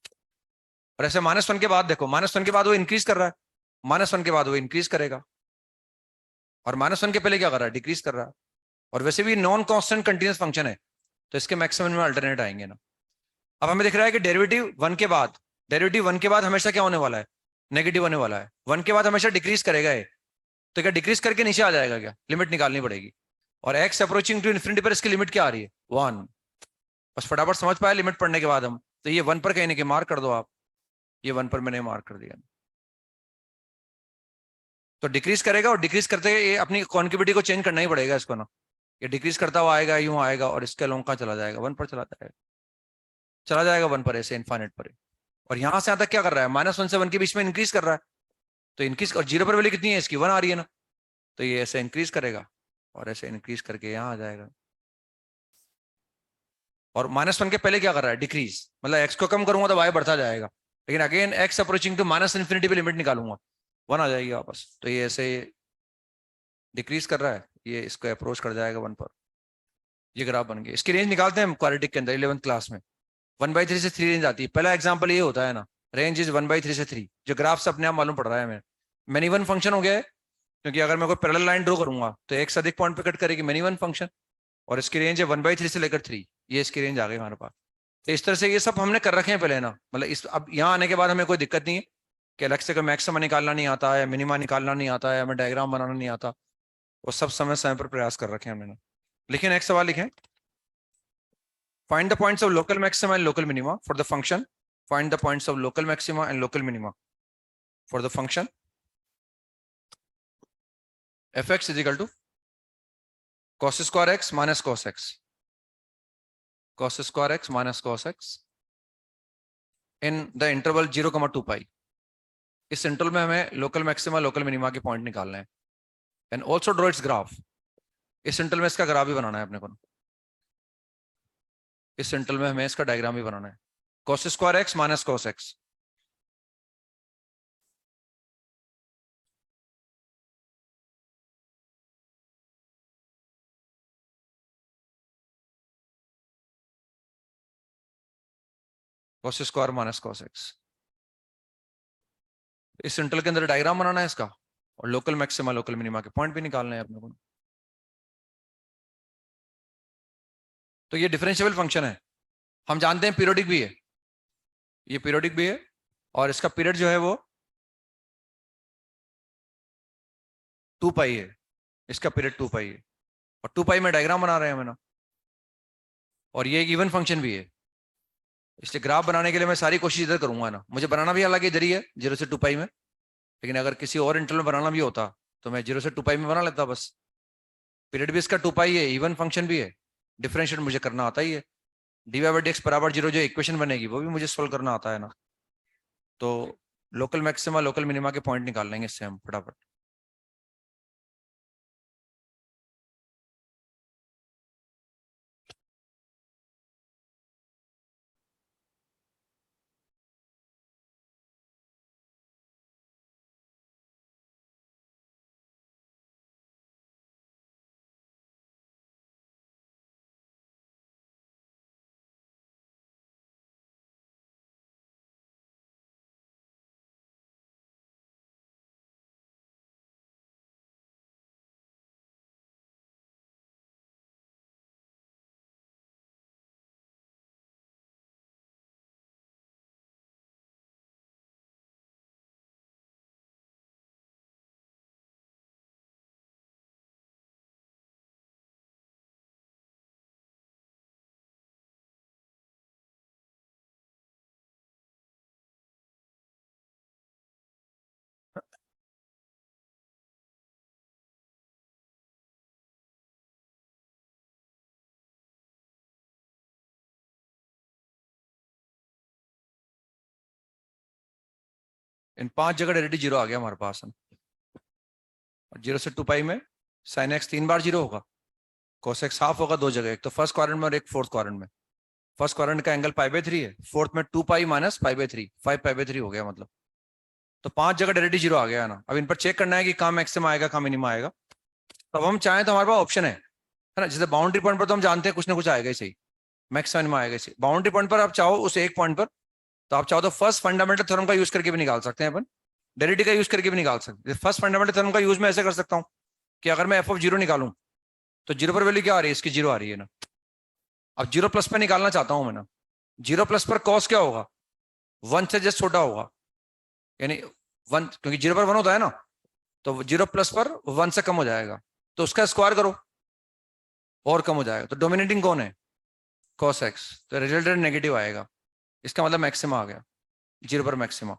और ऐसे -1 के बाद देखो, -1 के बाद वो इंक्रीज कर रहा है, -1 के बाद वो इंक्रीज करेगा, और -1 के पहले क्या कर रहा है, डिक्रीज कर रहा है। और वैसे भी नॉन कांस्टेंट कंटीन्यूअस फंक्शन है, तो इसके मैक्सिमम में अल्टरनेट आएंगे ना। अब हमें दिख रहा है कि डेरिवेटिव 1 के बाद, डेरिवेटिव 1 के बाद हमेशा क्या होने वाला है, नेगेटिव होने वाला है। 1 के बाद हमेशा डिक्रीज करेगा ये, तो क्या डिक्रीज करके नीचे आ जाएगा, क्या लिमिट निकालनी पड़ेगी। और x अप्रोचिंग टू इन्फिनिटी पर इसकी लिमिट क्या आ रही है, 1। बस फटाफट समझ पाए लिमिट पढ़ने के बाद हम, तो ये 1 पर कहीं नहीं, मार्क कर दो आप, ये 1 पर मैंने मार्क कर दिया। तो डिक्रीज करेगा, और डिक्रीज करते ये अपनी कॉन्केविटी को चेंज करना ही पड़ेगा इसको ना। ये डिक्रीज करता हुआ आएगा, यूं आएगा, और इसके लॉन्ग का चला जाएगा 1 पर, चला जाएगा, चला जाएगा 1 पर, ऐसे इनफाइनाइट पर। और यहां से यहां तक क्या कर रहा है, -1 से 1 के बीच में इंक्रीज कर रहा है, तो इंक्रीज, और 0 पर वैल्यू कितनी है इसकी, 1 आ रही है ना, तो ये ऐसे इंक्रीज करेगा, और ऐसे इंक्रीज करके यहाँ आ जाएगा। और -1 के पहले क्या कर रहा है, डिक्रीज, मतलब एक्स को कम करूंगा तो y बढ़ता जाएगा, लेकिन again x approaching to -minus infinity पे लिमिट निकालूंगा, 1 आ जाएगी वापस। तो ये ऐसे डिक्रीज कर रहा है, ये इसको अप्रोच कर जाएगा 1 पर। ये ग्राफ बन गया। इसकी रेंज निकालते हैं हम क्वाड्रेटिक के अंदर 11th क्लास में, 1/3 से 3 रेंज आती है। पहला एग्जाम्पल ये होता है ना, रेंज इज 1/3 से 3, जो ग्राफ से अपने आप मालूम पड़ रहा है हमें। मैनी वन फंक्शन हो गया है, क्योंकि अगर मैं कोई पैरेलल लाइन ड्रॉ करूंगा तो एक से अधिक पॉइंट पे कट करेगी मैनी वन फंक्शन, और इसकी रेंज है 1/3 से लेकर 3, ये इसकी रेंज आ गई हमारे पास। तो इस तरह से ये सब हमने कर रखे हैं पहले ना, मतलब इस अब यहाँ आने के बाद हमें कोई दिक्कत नहीं है कि अलग से कोई मैक्सिमा निकालना नहीं आता है, मिनिमा निकालना नहीं आता है, हमें डायग्राम बनाना नहीं आता, वो सब समय समय पर प्रयास कर रखे हैं हमने। लेकिन एक सवाल लिखें, find the points of local maxima and local minima for the function, find the points of local maxima and local minima for the function fx is equal to cos square x minus cos x, cos square x minus cos x in the interval 0, 2 pi। इस interval में हमें local maxima local minima के point निकालने हैं, and also draw it's graph. इस interval में इसका graph भी बनाना है अपने को, इस इंटरवल में हमें इसका डायग्राम भी बनाना है, cos square x minus cos x। cos square minus cos x, इस इंटरवल के अंदर डायग्राम बनाना है इसका, और लोकल मैक्सिमा लोकल मिनिमा के पॉइंट भी निकालने हैं अपने को। तो ये डिफरेंशियल फंक्शन है, हम जानते हैं पीरियोडिक भी है, ये पीरियोडिक भी है और इसका पीरियड जो है वो 2 पाई है, इसका पीरियड 2 पाई है और 2 पाई में डायग्राम बना रहे हैं मैंने। और ये एक इवन फंक्शन भी है, इसलिए ग्राफ बनाने के लिए मैं सारी कोशिश इधर करूंगा ना, मुझे बनाना भी हालांकि इधर ही है 0 से 2 पाई में, लेकिन अगर किसी और इंटरवल में बनाना भी होता तो मैं 0 से 2 पाई में बना लेता बस। पीरियड भी इसका 2 पाई है, इवन फंक्शन भी है, डिफरेंशिएट मुझे करना आता ही है, dy/dx बराबर 0 जो इक्वेशन बनेगी वो भी मुझे सोल्व करना आता है ना। तो लोकल मैक्सिमा लोकल मिनिमा के पॉइंट निकाल लेंगे इससे हम फटाफट। इन 5 जगह डायरेक्टली 0 आ गया हमारे पास। और 0 से 2 पाई में साइन एक्स 3 बार 0 होगा, कोस एक्स हाफ होगा 2 जगह, एक तो फर्स्ट क्वाड्रेंट में और एक फोर्थ क्वाड्रेंट में। फर्स्ट क्वाड्रेंट का एंगल π/3 है, फोर्थ में 2 पाई माइनस π/3, 5 π/3 हो गया मतलब। तो 5 जगह डायरेक्टली 0 आ गया ना। अब इन पर चेक करना है कि कहाँ मैक्सिमम आएगा कहाँ मिनिमम आएगा। तो अब हम चाहें तो हमारे पास ऑप्शन है ना, जैसे बाउंड्री पॉइंट पर तो हम जानते हैं कुछ ना कुछ आएगा ही सही, मैक्सिमम मिनिमम आएगा ही सही। बाउंड्री पॉइंट पर आप चाहो उस एक पॉइंट पर, तो आप चाहो तो फर्स्ट फंडामेंटल थ्योरम का यूज करके भी निकाल सकते हैं अपन, डेरिवेटिव का यूज करके भी निकाल सकते हैं। फर्स्ट फंडामेंटल थ्योरम का यूज मैं ऐसे कर सकता हूँ कि अगर मैं f(0) निकालूं तो 0 पर वैल्यू क्या आ रही है, इसकी 0 आ रही है ना। अब 0 प्लस पर निकालना चाहता हूं मैं ना, 0 प्लस पर कॉस क्या होगा, 1 से जस्ट छोटा होगा, यानी 1, क्योंकि 0 पर 1 होता है ना, तो 0 प्लस पर 1 से कम हो जाएगा, तो उसका स्क्वायर करो और कम हो जाएगा। तो डोमिनेटिंग कौन है, cos x, तो रिजल्टेंट नेगेटिव आएगा, इसका मतलब मैक्सिमा आ गया 0 पर मैक्सिमा।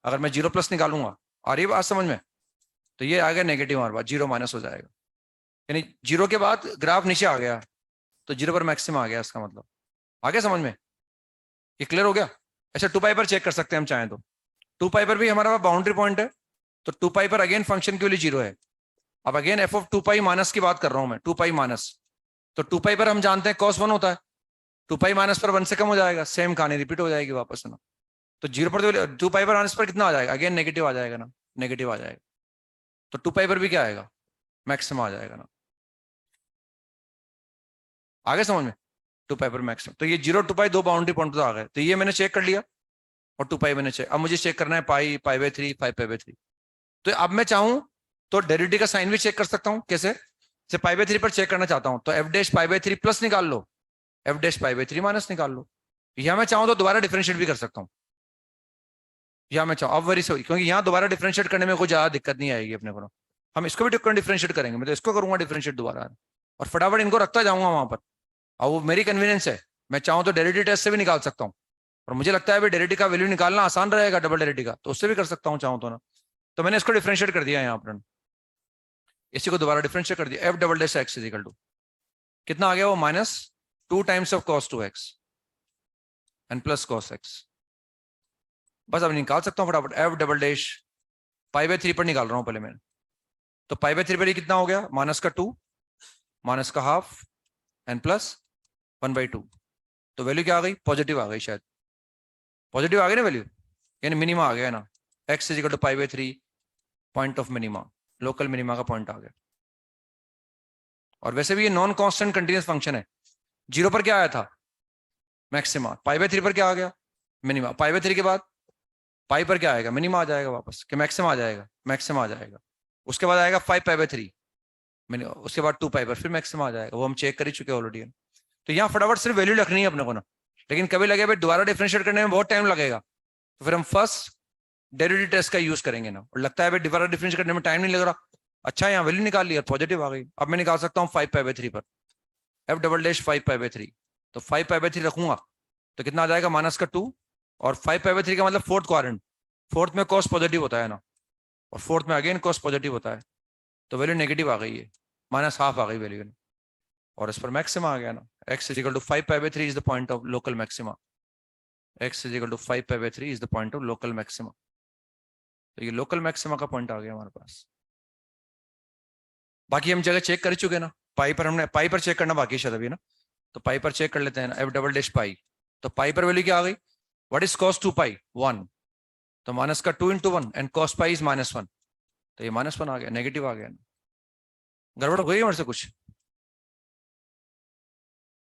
अगर मैं 0 प्लस निकालूंगा, आ रही है बात समझ में, तो ये आ गया नेगेटिव हमारे पास, 0 माइनस हो जाएगा, यानी 0 के बाद ग्राफ नीचे आ गया तो 0 पर मैक्सिमा आ गया, इसका मतलब आ गया समझ में, ये क्लियर हो गया। अच्छा 2 पाई पर चेक कर सकते हैं हम चाहें तो, 2 पाई पर भी हमारा पास बाउंड्री पॉइंट है, तो 2 पाई पर अगेन फंक्शन की वैल्यू 0 है। अब अगेन f(2 पाई माइनस की बात कर रहा हूं मैं, 2 पाई माइनस, तो 2 पाई पर हम जानते हैं cos 1 होता है, 2 पाई माइनस पर 1 से कम हो जाएगा, सेम कहानी रिपीट हो जाएगी वापस ना। तो 0 पर 2 पाई पर माइनस पर कितना आ जाएगा, अगेन नेगेटिव आ जाएगा ना, नेगेटिव आ जाएगा। तो 2 पाई पर भी क्या आएगा, मैक्सिमम आ जाएगा ना, आगे समझ में, 2 पाई पर मैक्सिमम। तो ये 0 2 पाई 2 बाउंड्री पॉइंट तो आ गए, तो ये मैंने चेक कर लिया और 2 पाई मैंने चेक, अब मुझे चेक करना है पाई, π/3, 5 π/3। तो अब मैं चाहूं तो डेरिवेटिव का साइन भी चेक कर सकता हूं, कैसे, से π/3 पर चेक करना चाहता हूं तो f' π/3 प्लस निकाल लो, f' π/3 माइनस निकाल लो, या मैं चाहूं तो दोबारा डिफरेंशिएट भी कर सकता हूं, या मैं चाहूं अब वरी सॉरी, क्योंकि यहाँ दोबारा डिफरेंशिएट करने में कोई ज्यादा दिक्कत नहीं आएगी अपने को, हम इसको भी डिफरेंशिएट करेंगे, मैं तो इसको करूंगा डिफरेंशिएट दोबारा और फटाफट इनको रखता जाऊंगा वहां पर, और वो मेरी कन्वीनियंस है। मैं चाहूं तो डेरिवेटिव टेस्ट से भी निकाल सकता हूँ, और मुझे लगता है भाई डेरिवेटिव का वैल्यू निकालना आसान रहेगा डबल डेरिवेटिव का, तो उससे भी कर सकता हूँ चाहूं तो ना। तो मैंने इसको डिफरेंशिएट कर दिया यहाँ पर, इसी को दोबारा डिफरेंशिएट कर दिया, f'(x) इक्वल टू कितना आ गया वो, -2 times of cos 2x and plus cos x। बस अब निकाल सकता हूँ फटाफट, f'' π/3 पर निकाल रहा हूँ पहले मैंने, तो π/3 पर ये कितना हो गया, -2 -½ एंड प्लस 1/2, तो वैल्यू क्या आ गई, पॉजिटिव आ गई, शायद पॉजिटिव आ गई ना वैल्यू, यानी मिनिमा आ गया ना, x = π/3 point of minima, local minima का पॉइंट आ गया। और वैसे भी ये नॉन कांस्टेंट कंटीन्यूअस फंक्शन है, 0 पर क्या आया था, मैक्सिमा, π/3 पर क्या आ गया, मिनिमा, π/3 के बाद पाई पर क्या आएगा, मिनिमा आ जाएगा वापस, कि मैक्सिमा आ जाएगा, मैक्सिमा आ जाएगा। उसके बाद आएगा 5π/3, मैंने उसके बाद 2π, फिर मैक्सिमम आ जाएगा, वो हम चेक कर ही चुके ऑलरेडी। तो यहाँ फटाफट सिर्फ वैल्यू रखनी है अपने को ना, लेकिन कभी लगे भाई दोबारा डिफरेंशिएट करने में बहुत टाइम लगेगा, तो फिर हम फर्स्ट डेरिवेटिव टेस्ट का यूज करेंगे ना, और लगता है भाई दोबारा डिफरेंशिएट करने में टाइम नहीं लग रहा, अच्छा यहाँ वैल्यू निकाल लिया, पॉजिटिव आ गई, अब मैं निकाल सकता हूँ 5π/3 पर, f डबल डैश 5π/3, तो 5π/3 रखूंगा तो कितना आ जाएगा -2, और 5π/3 का मतलब फोर्थ क्वाड्रेंट, फोर्थ में कॉस पॉजिटिव होता है ना, और फोर्थ में अगेन कॉस पॉजिटिव होता है, तो वैल्यू नेगेटिव आ गई है, -1/2 आ गई वैल्यू, और इस पर मैक्सिमा आ गया ना, x is equal to 5π/3 is the point of local maxima, x is equal to 5π/3 is the point of local maxima, तो ये लोकल मैक्सिमा का पॉइंट आ गया हमारे पास। बाकी हम जगह चेक कर चुके ना, पाई पर हमने, पाई पर चेक करना बाकी शायद अभी ना, तो पाई पर चेक कर लेते हैं ना, f डबल डैश पाई, तो पाई पर वैल्यू क्या आ गई, व्हाट इज cos 2π, 1, तो माइनस का 2 × 1 एंड cos पाई इज -1, तो ये -1 आ गया, नेगेटिव आ गया ना, गड़बड़ हो गई मेरे से कुछ,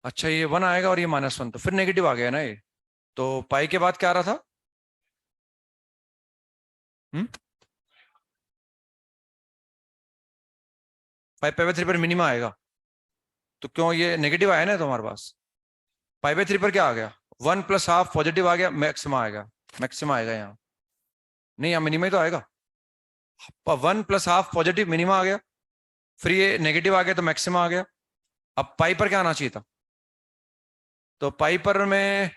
अच्छा ये 1 आएगा और ये -1, तो फिर नेगेटिव आ गया ना ये, तो पाई के बाद क्या आ रहा था, 5π/3 पर मिनिमा आएगा, तो क्यों ये नेगेटिव आया ना, तो हमारे पास π/3 पर क्या आ गया, 1 + ½ पॉजिटिव आ गया, मैक्सिमा आएगा, मैक्सिमा आएगा यहाँ, नहीं यहाँ मिनिमा ही तो आएगा, 1 + ½ पॉजिटिव मिनिमा आ गया, फिर ये नेगेटिव आ गया तो मैक्सिमा आ गया, अब पाई पर क्या आना चाहिए था, तो पाई पर मैं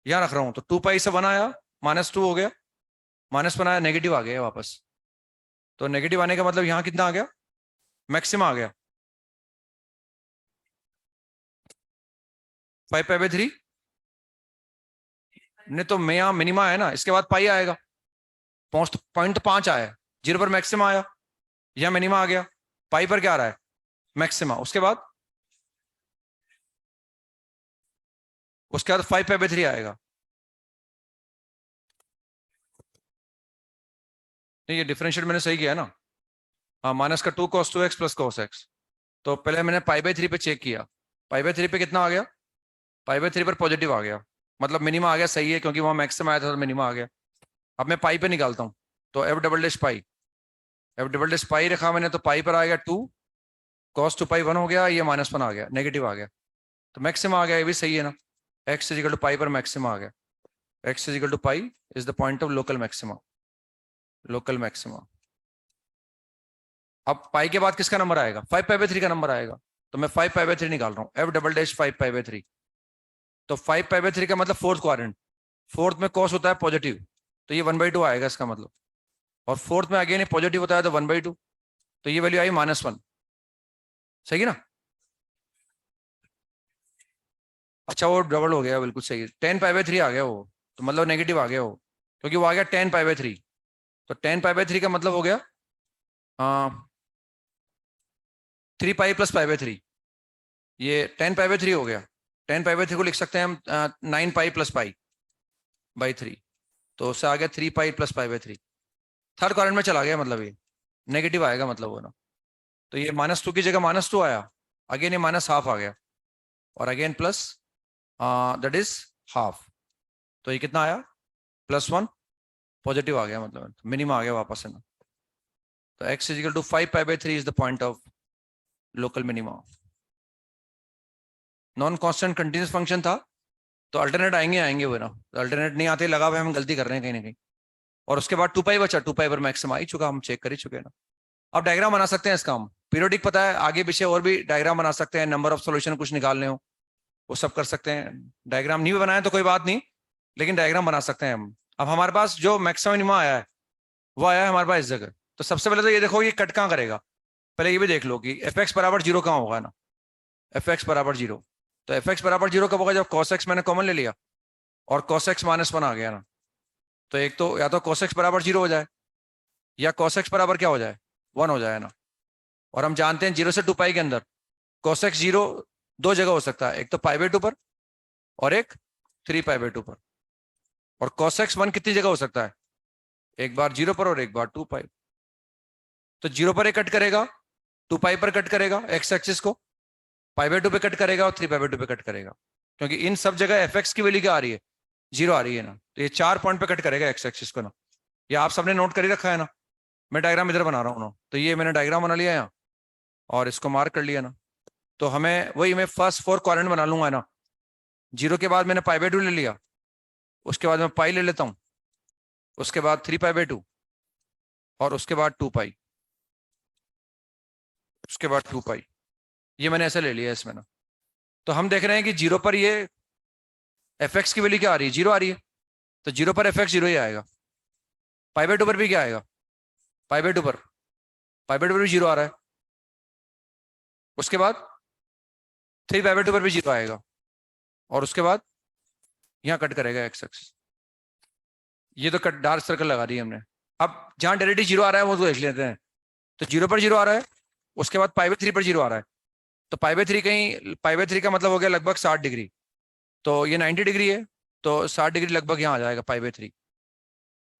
यहाँ रख रहा हूं, तो 2π से 1 आया, -2 हो गया, -1 आया, नेगेटिव आ गया वापस, तो नेगेटिव आने का मतलब यहाँ कितना आ गया, मैक्सिमा आ गया, 5π/3, नहीं तो मैं यहाँ मिनिमा है ना, इसके बाद पाई आएगा, पॉइंट 5 आया, 0 पर मैक्सिमा आया, यहाँ मिनिमा आ गया, पाई पर क्या आ रहा है, मैक्सिमा, उसके बाद 5π/3 आएगा, नहीं ये डिफरेंशिएट मैंने सही किया है ना, हाँ, -2 cos 2x + cos x, तो पहले मैंने π/3 पे चेक किया, π/3 पे कितना आ गया, π/3 पर पॉजिटिव आ गया, मतलब मिनिमा आ गया, सही है, क्योंकि वहां मैक्सिमम आया था तो मिनिमा आ गया, अब मैं पाई पे निकालता हूँ, तो f डबल डैश पाई रखा मैंने, तो पाई पर आ गया 2, cos 2π 1 हो गया, ये -1 आ गया, नेगेटिव आ गया, तो मैक्सिमम आ गया, ये भी सही है ना, x is equal to pi पर मैक्सिमम आ गया, x is equal to pi is the point of local maxima, local maxima. अब पाई के बाद किसका नंबर आएगा, 5π/3 का नंबर आएगा, तो मैं 5π/3 निकाल रहा हूँ, f डबल डैश 5π/3, तो 5π/3 का मतलब फोर्थ क्वाड्रेंट, फोर्थ में cos होता है पॉजिटिव, तो ये 1/2 आएगा इसका मतलब, और फोर्थ में अगेन पॉजिटिव होता है तो 1/2, तो ये वैल्यू आई -1, सही है ना, अच्छा वो डबल हो गया, बिल्कुल सही, 10π/3 आ गया वो, तो मतलब नेगेटिव आ गया वो, क्योंकि वो आ गया 10π/3, तो 10π/3 का मतलब हो गया 3π + π/3, ये 10π/3 हो गया, 10π/3 को लिख सकते हैं हम 9π + π/3, तो उससे आ गया 3π + π/3, थर्ड क्वाड्रेंट में चला गया, मतलब ये नेगेटिव आएगा, मतलब वो ना, तो ये -2 की जगह -2 आया, अगेन ये -½ आ गया, और अगेन प्लस दैट इज ½ तो ये कितना आया, +1 पॉजिटिव आ गया, मतलब मिनिमा आ गया वापस है ना, तो x is equal to 5π/3 is the point of local minima. Non constant continuous function था, तो अल्टरनेट आएंगे वो ना, तो अल्टरनेट नहीं आते, लगा हुआ हम गलती कर रहे हैं कहीं ना कहीं, और उसके बाद 2π बचा, 2π पर मैक्सिमम आ ही चुका, हम चेक कर ही चुके हैं ना। अब डायग्राम बना सकते हैं इसका हम, पीरियोडिक पता है, आगे पीछे और भी डायग्राम बना सकते हैं, नंबर ऑफ सॉल्यूशन कुछ निकालने हो वो सब कर सकते हैं, डायग्राम नहीं भी बनाए तो कोई बात नहीं, लेकिन डायग्राम बना सकते हैं हम। अब हमारे पास जो मैक्सिमम मिनिमा आया है वो आया है हमारे पास इस जगह, तो सबसे पहले तो ये देखो ये कट कहाँ करेगा, पहले ये भी देख लो कि f(x = 0) कहाँ होगा ना, f(x = 0), तो f(x = 0) कब होगा, जब cos x मैंने कॉमन ले लिया और cos x -1 आ गया ना, तो एक तो या तो cos x = 0 हो जाए, या cos x बराबर क्या हो जाए, 1 हो जाए ना, और हम जानते हैं 0 से 2π के अंदर cos x 0 दो जगह हो सकता है, एक तो π/2 पर और एक 3π/2 पर, और cos x 1 कितनी जगह हो सकता है, एक बार 0 पर और एक बार 2π, तो 0 पर कट करेगा, 2π पर कट करेगा x एक्सिस को, π/2 पे कट करेगा और 3π/2 पे कट करेगा, क्योंकि इन सब जगह fx की वैल्यू क्या आ रही है, 0 आ रही है ना, तो ये 4 पॉइंट पे कट करेगा x एक्सिस को ना, ये आप सबने नोट कर ही रखा है ना, मैं डायग्राम इधर बना रहा हूँ ना, तो ये मैंने डायग्राम बना लिया यहाँ और इसको मार्क कर लिया ना, तो हमें वही मैं फर्स्ट 4 क्वाड्रेंट बना लूंगा ना। 0 के बाद मैंने π/2 ले लिया, उसके बाद मैं पाई ले लेता हूँ, उसके बाद 3π/2 और उसके बाद 2π, उसके बाद 2π, ये मैंने ऐसे ले लिया इसमें ना। तो हम देख रहे हैं कि 0 पर ये fx की वैल्यू क्या आ रही है, 0 आ रही है, तो 0 पर fx 0 ही आएगा। π/2 पर भी क्या आएगा, π/2 पर भी 0 आ रहा है, उसके बाद 3π/2 पर भी 0 आएगा और उसके बाद यहाँ कट करेगा एक्स एक्स। ये तो कट डार्क सर्कल लगा दी हमने। अब जहां डायरेक्टली 0 आ रहा है वो तो देख लेते हैं। तो 0 पर 0 आ रहा है, उसके बाद π/3 पर 0 आ रहा है, तो π/3 कहीं π/3 का मतलब हो गया लगभग 60 डिग्री, तो ये 90 डिग्री है, तो 60 डिग्री लगभग यहाँ आ जाएगा π/3।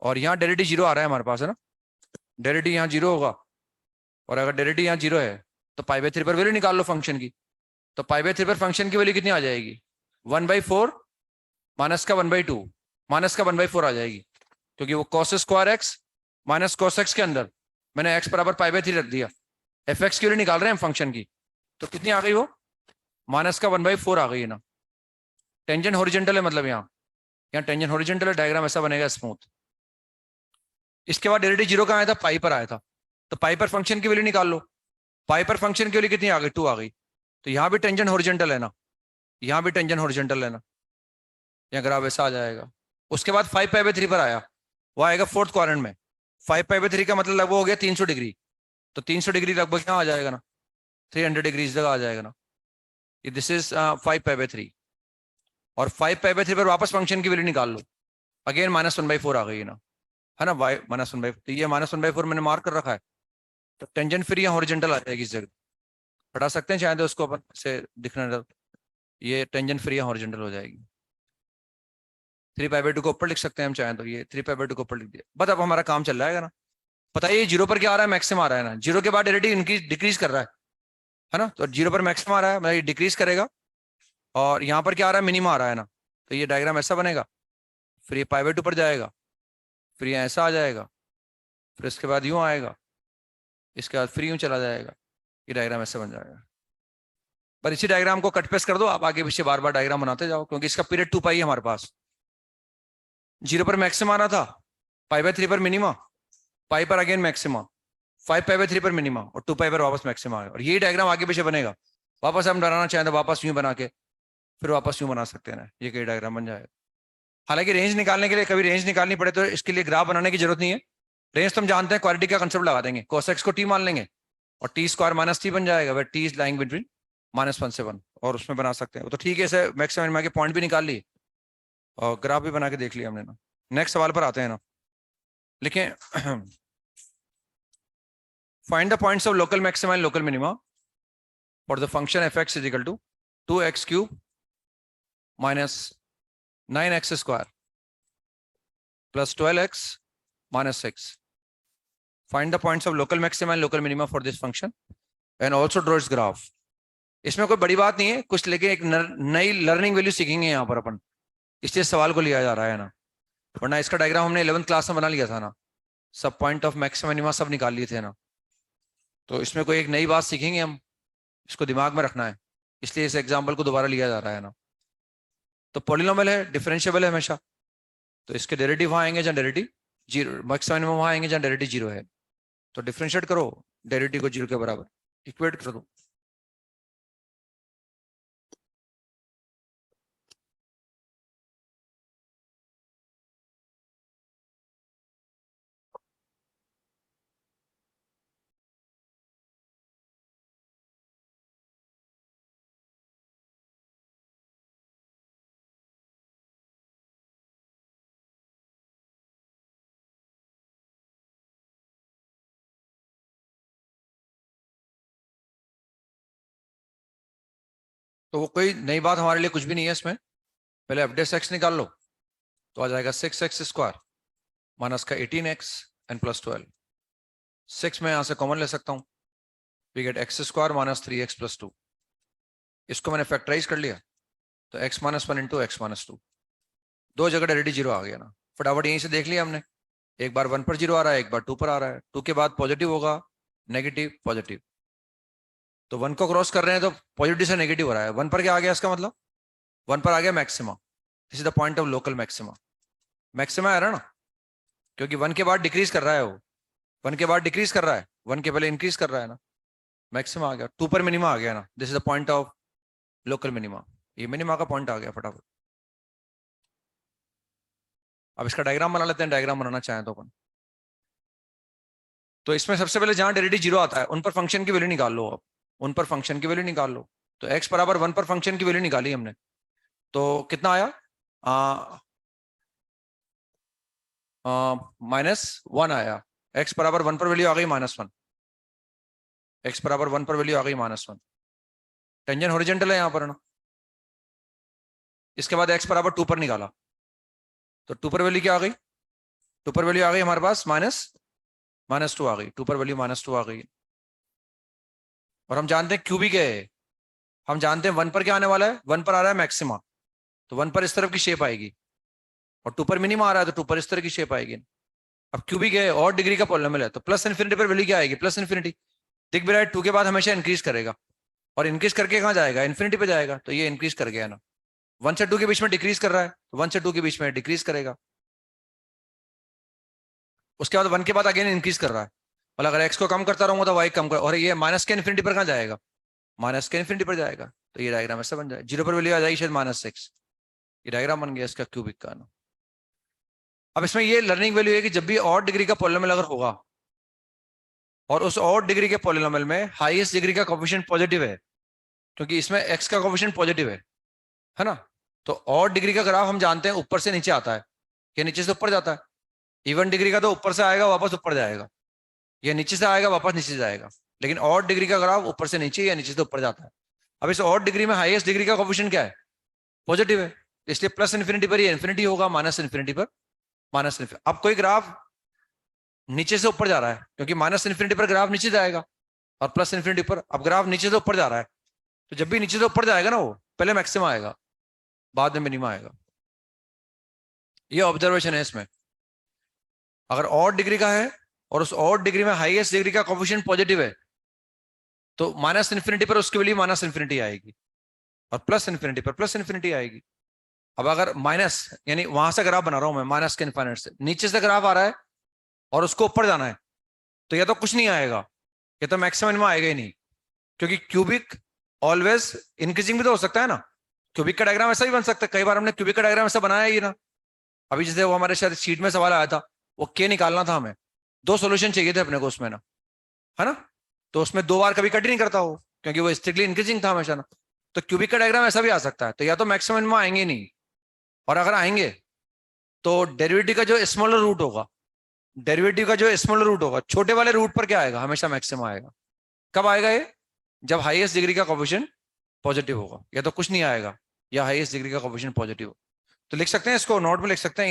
और यहाँ डायरेक्टली 0 आ रहा है हमारे पास है ना, डायरेक्टली यहाँ 0 होगा, और अगर डायरेक्टली यहाँ 0 है तो π/3 पर वैल्यू निकाल लो फंक्शन की। तो π/3 पर फंक्शन की वैल्यू कितनी आ जाएगी, 1/4 माइनस का 1/2 माइनस का 1/4 आ जाएगी, क्योंकि वो cos square x minus cos x के अंदर मैंने x बराबर π/3 रख दिया। fx की वैल्यू निकाल रहे हैं हम फंक्शन की, तो कितनी आ गई वो, माइनस का 1/4 आ गई है ना। टेंजेंट हॉरिजॉन्टल है, मतलब यहाँ टेंजेंट हॉरिजॉन्टल है, डायग्राम ऐसा बनेगा स्मूथ। इसके बाद डायरेक्टली 0 कहाँ आया था, पाई पर आया था, तो पाई पर फंक्शन की वैल्यू निकाल लो। पाई पर फंक्शन की वैल्यू कितनी आ गई, 2 आ गई, तो यहाँ भी टेंजेंट हॉरिजॉन्टल है ना, यहाँ भी टेंजेंट हॉरिजॉन्टल है ना, यहाँ ग्राफ ऐसा आ जाएगा। उसके बाद 5π/3 पर आया, वो आएगा 4th क्वाड्रेंट में। 5π/3 का मतलब लगभग हो गया 300 डिग्री, तो 300 डिग्री लगभग यहाँ आ जाएगा ना, 300 डिग्री इस जगह आ जाएगा ना। दिस इज 5π/3, और 5π/3 पर वापस फंक्शन की वैल्यू निकाल लो, अगेन -1/4 आ गई ना, है ना, y -1/4, तो ये -1/4 मैंने मार्क कर रखा है, तो टेंजेंट फिर यहाँ हॉरिजॉन्टल आ जाएगी इस जगह, हटा सकते हैं चाहे तो उसको अपन से दिखने दो, ये टेंजेंट फिर यहाँ हॉरिजॉन्टल हो जाएगी। 3π/2 को ऊपर लिख सकते हैं हम चाहें तो, ये 3π/2 को ऊपर लिख दिया, बस अब हमारा काम चल रहा है ना। पता है ये 0 पर क्या आ रहा है, मैक्सिमम आ रहा है ना, 0 के बाद डायरेक्टली इंक्रीज डिक्रीज कर रहा है ना, तो 0 पर मैक्सिमम आ रहा है, मतलब ये डिक्रीज करेगा, और यहाँ पर क्या आ रहा है, मिनिमम आ रहा है ना, तो ये डायग्राम ऐसा बनेगा, फिर ये π/2 पर जाएगा, फिर ये ऐसा आ जाएगा, फिर इसके बाद यूं आएगा, इसके बाद फिर यूं चला जाएगा, ये डायग्राम ऐसा बन जाएगा। पर इसी डायग्राम को कट पेस्ट कर दो आप, आगे पीछे बार बार डायग्राम बनाते जाओ, क्योंकि इसका पीरियड 2π है हमारे पास। 0 पर मैक्सिमम आ रहा था, π/3 पर मिनिमा, पाई पर अगेन मैक्सिमा, 5π/3 पर मिनिमा, और 2π पर वापस मैक्सिमा आएगा, और यही डायग्राम आगे पीछे बनेगा। वापस हम बनाना चाहें तो वापस यूं बना के फिर वापस यूं बना सकते हैं ना, ये कई डायग्राम बन जाएगा। हालांकि रेंज निकालने के लिए कभी रेंज निकालनी पड़े तो इसके लिए ग्राफ बनाने की जरूरत नहीं है, रेंज तो हम जानते हैं, क्वाड्रेटिक का कंसेप्ट लगा देंगे, cos x को t मान लेंगे और t² - t बन जाएगा, where t is lying between -1 से 1, और उसमें बना सकते हैं। तो ठीक है, इसे मैक्सिमम मिनिमा के पॉइंट भी निकाल लिए और ग्राफ भी बना के देख लिया हमने ना। नेक्स्ट सवाल पर आते हैं ना, लिखें find the points of local maxima and local minima for the function fx is equal to 2x³ minus 9x square plus 12x minus 6. Find the points of local maxima and local minima for this function and also draw its graph. इसमें कोई बड़ी बात नहीं है कुछ, लेकिन एक नई लर्निंग वैल्यू सीखेंगे यहाँ पर अपन, इसलिए सवाल को लिया जा रहा है ना, वरना इसका डायग्राम हमने 11th क्लास में बना लिया था ना, सब पॉइंट ऑफ मैक्सिमा मिनिमा सब निकाल लिए थे ना, तो इसमें कोई एक नई बात सीखेंगे हम, इसको दिमाग में रखना है, इसलिए इस एग्जाम्पल को दोबारा लिया जा रहा है ना। तो पॉलिनोमियल है, डिफरेंशिएबल है हमेशा, तो इसके डेरिवेटिव वहां आएंगे जहाँ डेरिवेटिव 0, मैक्सिमा मिनिमम वहां आएंगे जहाँ डेरिवेटिव 0 है, तो डिफरेंशिएट करो, डेरिवेटिव को 0 के बराबर इक्वेट कर दो। तो वो कोई नई बात हमारे लिए कुछ भी नहीं है इसमें, पहले f(x) निकाल लो, तो आ जाएगा 6x² माइनस का 18x एंड प्लस 12, 6 में यहां से कॉमन ले सकता हूं, we get x² minus 3x plus 2, इसको मैंने फैक्टराइज कर लिया, तो x - 1 इंटू x - 2, दो जगह डेरिवेटिव 0 आ गया ना, फटाफट यहीं से देख लिया हमने, एक बार 1 पर 0 आ रहा है, एक बार 2 पर आ रहा है। 2 के बाद पॉजिटिव होगा, नेगेटिव, पॉजिटिव। तो 1 को क्रॉस कर रहे हैं तो पॉजिटिव से नेगेटिव हो रहा है। 1 पर क्या आ गया इसका मतलब? 1 पर आ गया maxima. This is the point of local maxima. Maxima आ रहा है ना, क्योंकि 1 के बाद डिक्रीज कर रहा है वो। 1 के बाद डिक्रीज कर रहा है, 1 के पहले इंक्रीज कर रहा है ना। मैक्सिमा आ गया, 2 पर मिनिमा आ गया ना। This is the point of local minima. ये मिनिमा का पॉइंट आ गया फटाफट। अब इसका डायग्राम बना लेते हैं, डायग्राम बनाना चाहें तो अपन। तो इसमें सबसे पहले जहां डेरिवेटिव 0 आता है उन पर फंक्शन की वैल्यू निकाल लो। आप उन पर फंक्शन की वैल्यू निकाल लो। तो x बराबर 1 पर फंक्शन की वैल्यू निकाली हमने, तो कितना आया? -1 आया। x बराबर 1 पर वैल्यू आ गई -1। x बराबर 1 पर वैल्यू आ गई -1। टेंजेंट हॉरिजॉन्टल है यहाँ पर ना। इसके बाद x बराबर 2 पर निकाला, तो 2 पर वैल्यू क्या आ गई? 2 पर वैल्यू आ गई हमारे पास -2 आ गई। 2 पर वैल्यू -2 आ गई। और हम जानते हैं क्यूबिक है, हम जानते हैं 1 पर क्या आने वाला है? 1 पर आ रहा है मैक्सिमा, तो 1 पर इस तरफ की शेप आएगी। और 2 पर मिनिमा आ रहा है तो 2 पर इस तरह की शेप आएगी। अब क्यूबिक है और डिग्री का पॉलिनोमियल है, तो प्लस इन्फिनिटी पर वैल्यू क्या आएगी? Plus infinity. दिख भी रहा है 2 के बाद हमेशा इंक्रीज करेगा, और इंक्रीज करके कहाँ जाएगा? इन्फिनिटी पे जाएगा। तो ये इंक्रीज कर गया ना। 1 से 2 के बीच में डिक्रीज कर रहा है, तो 1 से 2 के बीच में डिक्रीज करेगा। उसके बाद 1 के बाद अगेन इंक्रीज कर रहा है, और अगर x को कम करता रहूंगा तो y कम कर, और ये माइनस के इन्फिनिटी पर कहाँ जाएगा? माइनस के इन्फिनिटी पर जाएगा। तो ये डायग्राम ऐसा बन जाएगा। 0 पर वैल्यू आ जाएगी शायद -6। ये डायग्राम बन गया इसका क्यूबिक का ना। अब इसमें ये लर्निंग वैल्यू है कि जब भी ऑड डिग्री का पॉलिनोमियल अगर होगा और उस ऑड डिग्री के पॉलिनोमियल में हाईएस्ट डिग्री का कोफिशिएंट पॉजिटिव है, क्योंकि इसमें x का कोफिशिएंट पॉजिटिव है ना। तो ऑड डिग्री का ग्राफ हम जानते हैं ऊपर से नीचे आता है, या नीचे से ऊपर जाता है। इवन डिग्री का तो ऊपर से आएगा वापस ऊपर जाएगा, या नीचे से आएगा वापस नीचे जाएगा। लेकिन ऑड डिग्री का ग्राफ ऊपर से नीचे या नीचे से ऊपर जाता है। अब इस ऑड डिग्री में हाईएस्ट डिग्री का कोफिशिएंट क्या है? पॉजिटिव है, इसलिए प्लस इन्फिनिटी पर ये इन्फिनिटी होगा, माइनस इन्फिनिटी पर माइनस इन्फिनिटी। अब कोई ग्राफ नीचे से ऊपर जा रहा है, क्योंकि माइनस इन्फिनिटी पर ग्राफ नीचे जाएगा, और प्लस इन्फिनिटी पर अब ग्राफ नीचे से ऊपर जा रहा है। तो जब भी नीचे से ऊपर जाएगा ना, वो पहले मैक्सिमा आएगा, बाद में मिनिमा आएगा। ये ऑब्जर्वेशन है इसमें। अगर ऑड डिग्री का है और उस ऑड डिग्री में हाईएस्ट डिग्री का कोफिशिएंट पॉजिटिव है, तो माइनस इन्फिनिटी पर उसके लिए माइनस इन्फिनिटी आएगी, और प्लस इन्फिनिटी पर प्लस इन्फिनिटी आएगी। अब अगर माइनस, यानी वहां से ग्राफ बना रहा हूं मैं, माइनस के इन्फिनिटी से नीचे से ग्राफ आ रहा है और उसको ऊपर जाना है, तो या तो कुछ नहीं आएगा, या तो मैक्सिमम में आएगा ही नहीं, क्योंकि क्यूबिक ऑलवेज इंक्रीजिंग भी तो हो सकता है ना। क्यूबिक का डायग्राम ऐसा भी बन सकता है। कई बार हमने क्यूबिक का डायग्राम ऐसा बनाया ही ना। अभी जैसे वो हमारे शायद शीट में सवाल आया था, वो के निकालना था हमें, 2 सॉल्यूशन चाहिए थे अपने को उसमें ना, है ना। तो उसमें 2 बार कभी कट ही नहीं करता वो, क्योंकि वो स्ट्रिक्टली इंक्रीजिंग था हमेशा ना। तो क्यूबिक का डायग्राम ऐसा भी आ सकता है। तो या तो मैक्सिमम में आएंगे नहीं, और अगर आएंगे तो डेरिवेटिव का जो स्मॉलर रूट होगा, डेरिवेटिव का जो स्मॉलर रूट होगा, छोटे वाले रूट पर क्या आएगा? हमेशा मैक्सिमम आएगा। कब आएगा ये? जब हाईएस्ट डिग्री का कोफिशिएंट पॉजिटिव होगा, या तो कुछ नहीं आएगा, या हाईएस्ट डिग्री का कोफिशिएंट पॉजिटिव हो। तो लिख सकते हैं इसको, नोट में लिख सकते हैं,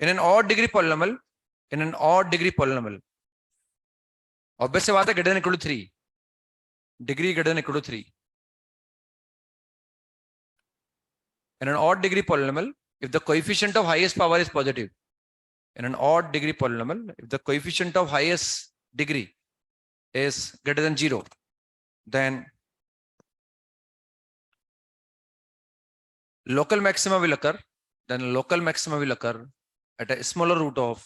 in an odd degree polynomial, in an odd degree polynomial, obvious सी बात है, greater than equal to 3, degree greater than equal to 3। In an odd degree polynomial, if the coefficient of highest power is positive, in an odd degree polynomial, if the coefficient of highest degree is greater than 0, then local maxima will occur. Then local maxima will occur at a smaller root of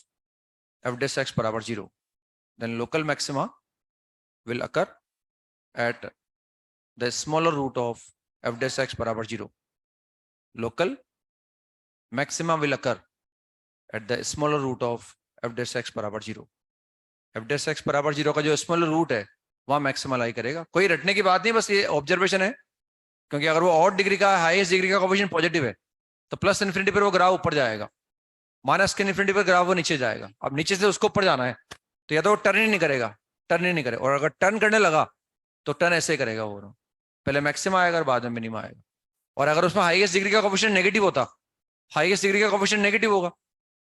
f dash x बराबर 0. Then local maxima will occur at the smaller root of f dash x बराबर 0. Local maxima will occur at the smaller root of f dash x बराबर 0. f dash x बराबर 0 का जो smaller root है वहां maxima लाई करेगा। कोई रटने की बात नहीं, बस ये ऑब्जर्वेशन है, क्योंकि अगर वो ऑड डिग्री का, हाईएस्ट डिग्री का कोफिशिएंट पॉजिटिव है, तो प्लस इन्फिनिटी पर वो ग्राफ ऊपर जाएगा, माइनस के इन्फिनिटी पर ग्राफ वो नीचे जाएगा। अब नीचे से उसको ऊपर जाना है, तो या तो वो टर्न ही नहीं करेगा, टर्न ही नहीं करेगा, और अगर टर्न करने लगा तो टर्न ऐसे करेगा, वो पहले मैक्सिमा आएगा और बाद में मिनिमा आएगा। और अगर उसमें हाईएस्ट डिग्री का कोफिशिएंट नेगेटिव होता, हाईएस्ट डिग्री का कोफिशिएंट नेगेटिव होगा,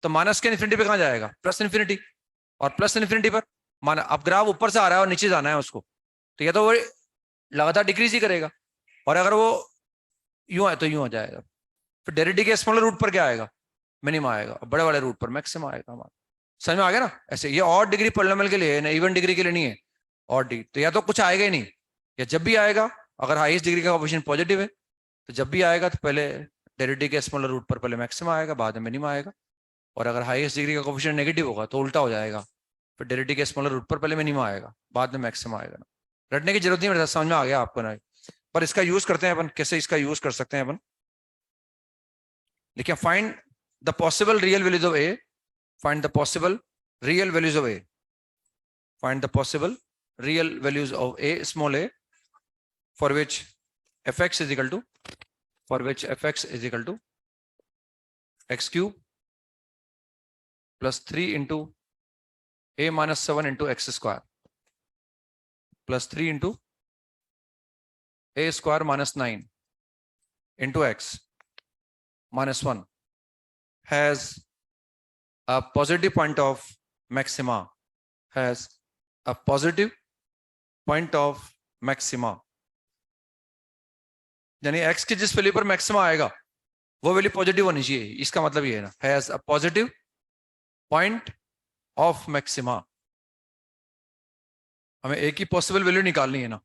तो माइनस के इन्फिनिटी पे कहां जाएगा? प्लस इन्फिनिटी, और प्लस इन्फिनिटी पर माना अब ग्राफ ऊपर से आ रहा है और नीचे जाना है उसको, तो या तो वो लगातार डिक्रीज ही करेगा, और अगर वो यूं है तो यूं हो जाएगा। फिर डेरिवेटिव के स्मॉलर रूट पर क्या आएगा? मिनिमा आएगा, बड़े वाले रूट पर मैक्सिमा आएगा हमारा। समझ में आ गया ना? ऐसे ये और डिग्री पॉलिनोमियल के लिए है ना, इवन डिग्री के लिए नहीं है। और डिग्री तो या तो कुछ आएगा ही नहीं, या जब भी आएगा अगर हाईएस्ट डिग्री का कोएफिशिएंट पॉजिटिव है तो जब भी आएगा तो पहले डेरिवेटिव के स्मॉलर रूट पर पहले मैक्सिमा आएगा, बाद में मिनिमा आएगा। और अगर हाईएस्ट डिग्री का कोएफिशिएंट नेगेटिव होगा तो उल्टा हो जाएगा, फिर डेरिवेटिव के स्मॉलर रूट पर पहले मिनिमा आएगा, बाद में मैक्सिमा आएगा ना। रटने की जरूरत नहीं, मेरे समझ में आ गया आपको ना? पर इसका यूज करते हैं अपन, कैसे इसका यूज कर सकते हैं अपन? देखिए, find the possible real values of A, find the possible real values of A, find the possible real values of A small A for which fx is equal to, for which fx is equal to x cube plus 3 into a minus 7 into x square plus 3 into a square minus 9 into x minus 1 has a positive point of maxima, has a positive point of maxima, यानी x के जिस value पर maxima आएगा वो value positive होनी चाहिए। इसका मतलब ये है ना, has a positive point of maxima. हमें एक ही पॉसिबल वैल्यू निकालनी है ना,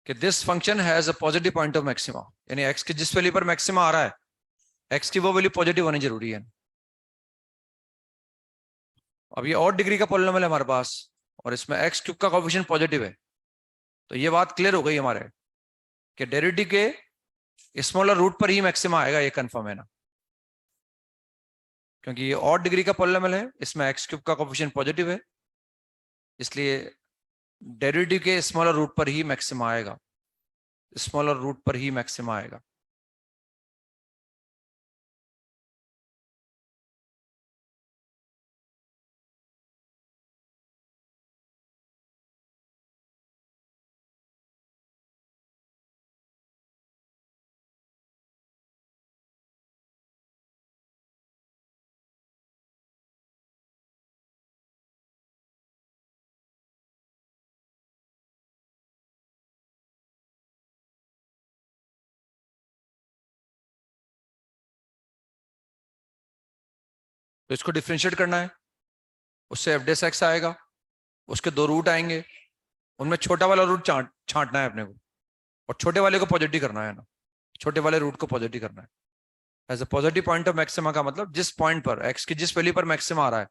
कि this function has a positive point of maxima, यानी x के जिस वैल्यू पर मैक्सिमा आ रहा है x की वो वैल्यू पॉजिटिव होनी जरूरी है। अब ये और डिग्री का पॉलिनोमियल है हमारे पास और इसमें x क्यूब का कोएफिशिएंट पॉजिटिव है, तो ये बात क्लियर हो गई हमारे कि डेरिवेटिव के स्मॉलर रूट पर ही मैक्सिमा आएगा, ये कंफर्म है ना? क्योंकि ये और डिग्री का पॉलिनोमियल है, इसमें एक्स क्यूब का कोएफिशिएंट पॉजिटिव है, इसलिए डेरिवेटिव के स्मॉलर रूट पर ही मैक्सिमा आएगा, स्मॉलर रूट पर ही मैक्सिमा आएगा। तो इसको डिफरेंशिएट करना है, उससे एफ डेस एक्स आएगा, उसके दो रूट आएंगे, उनमें छोटा वाला रूट छांटना है अपने को, और छोटे वाले को पॉजिटिव करना है ना, छोटे वाले रूट को पॉजिटिव करना है। As a positive point of maxima का मतलब जिस पॉइंट पर एक्स की जिस वैल्यू पर मैक्सिमा आ रहा है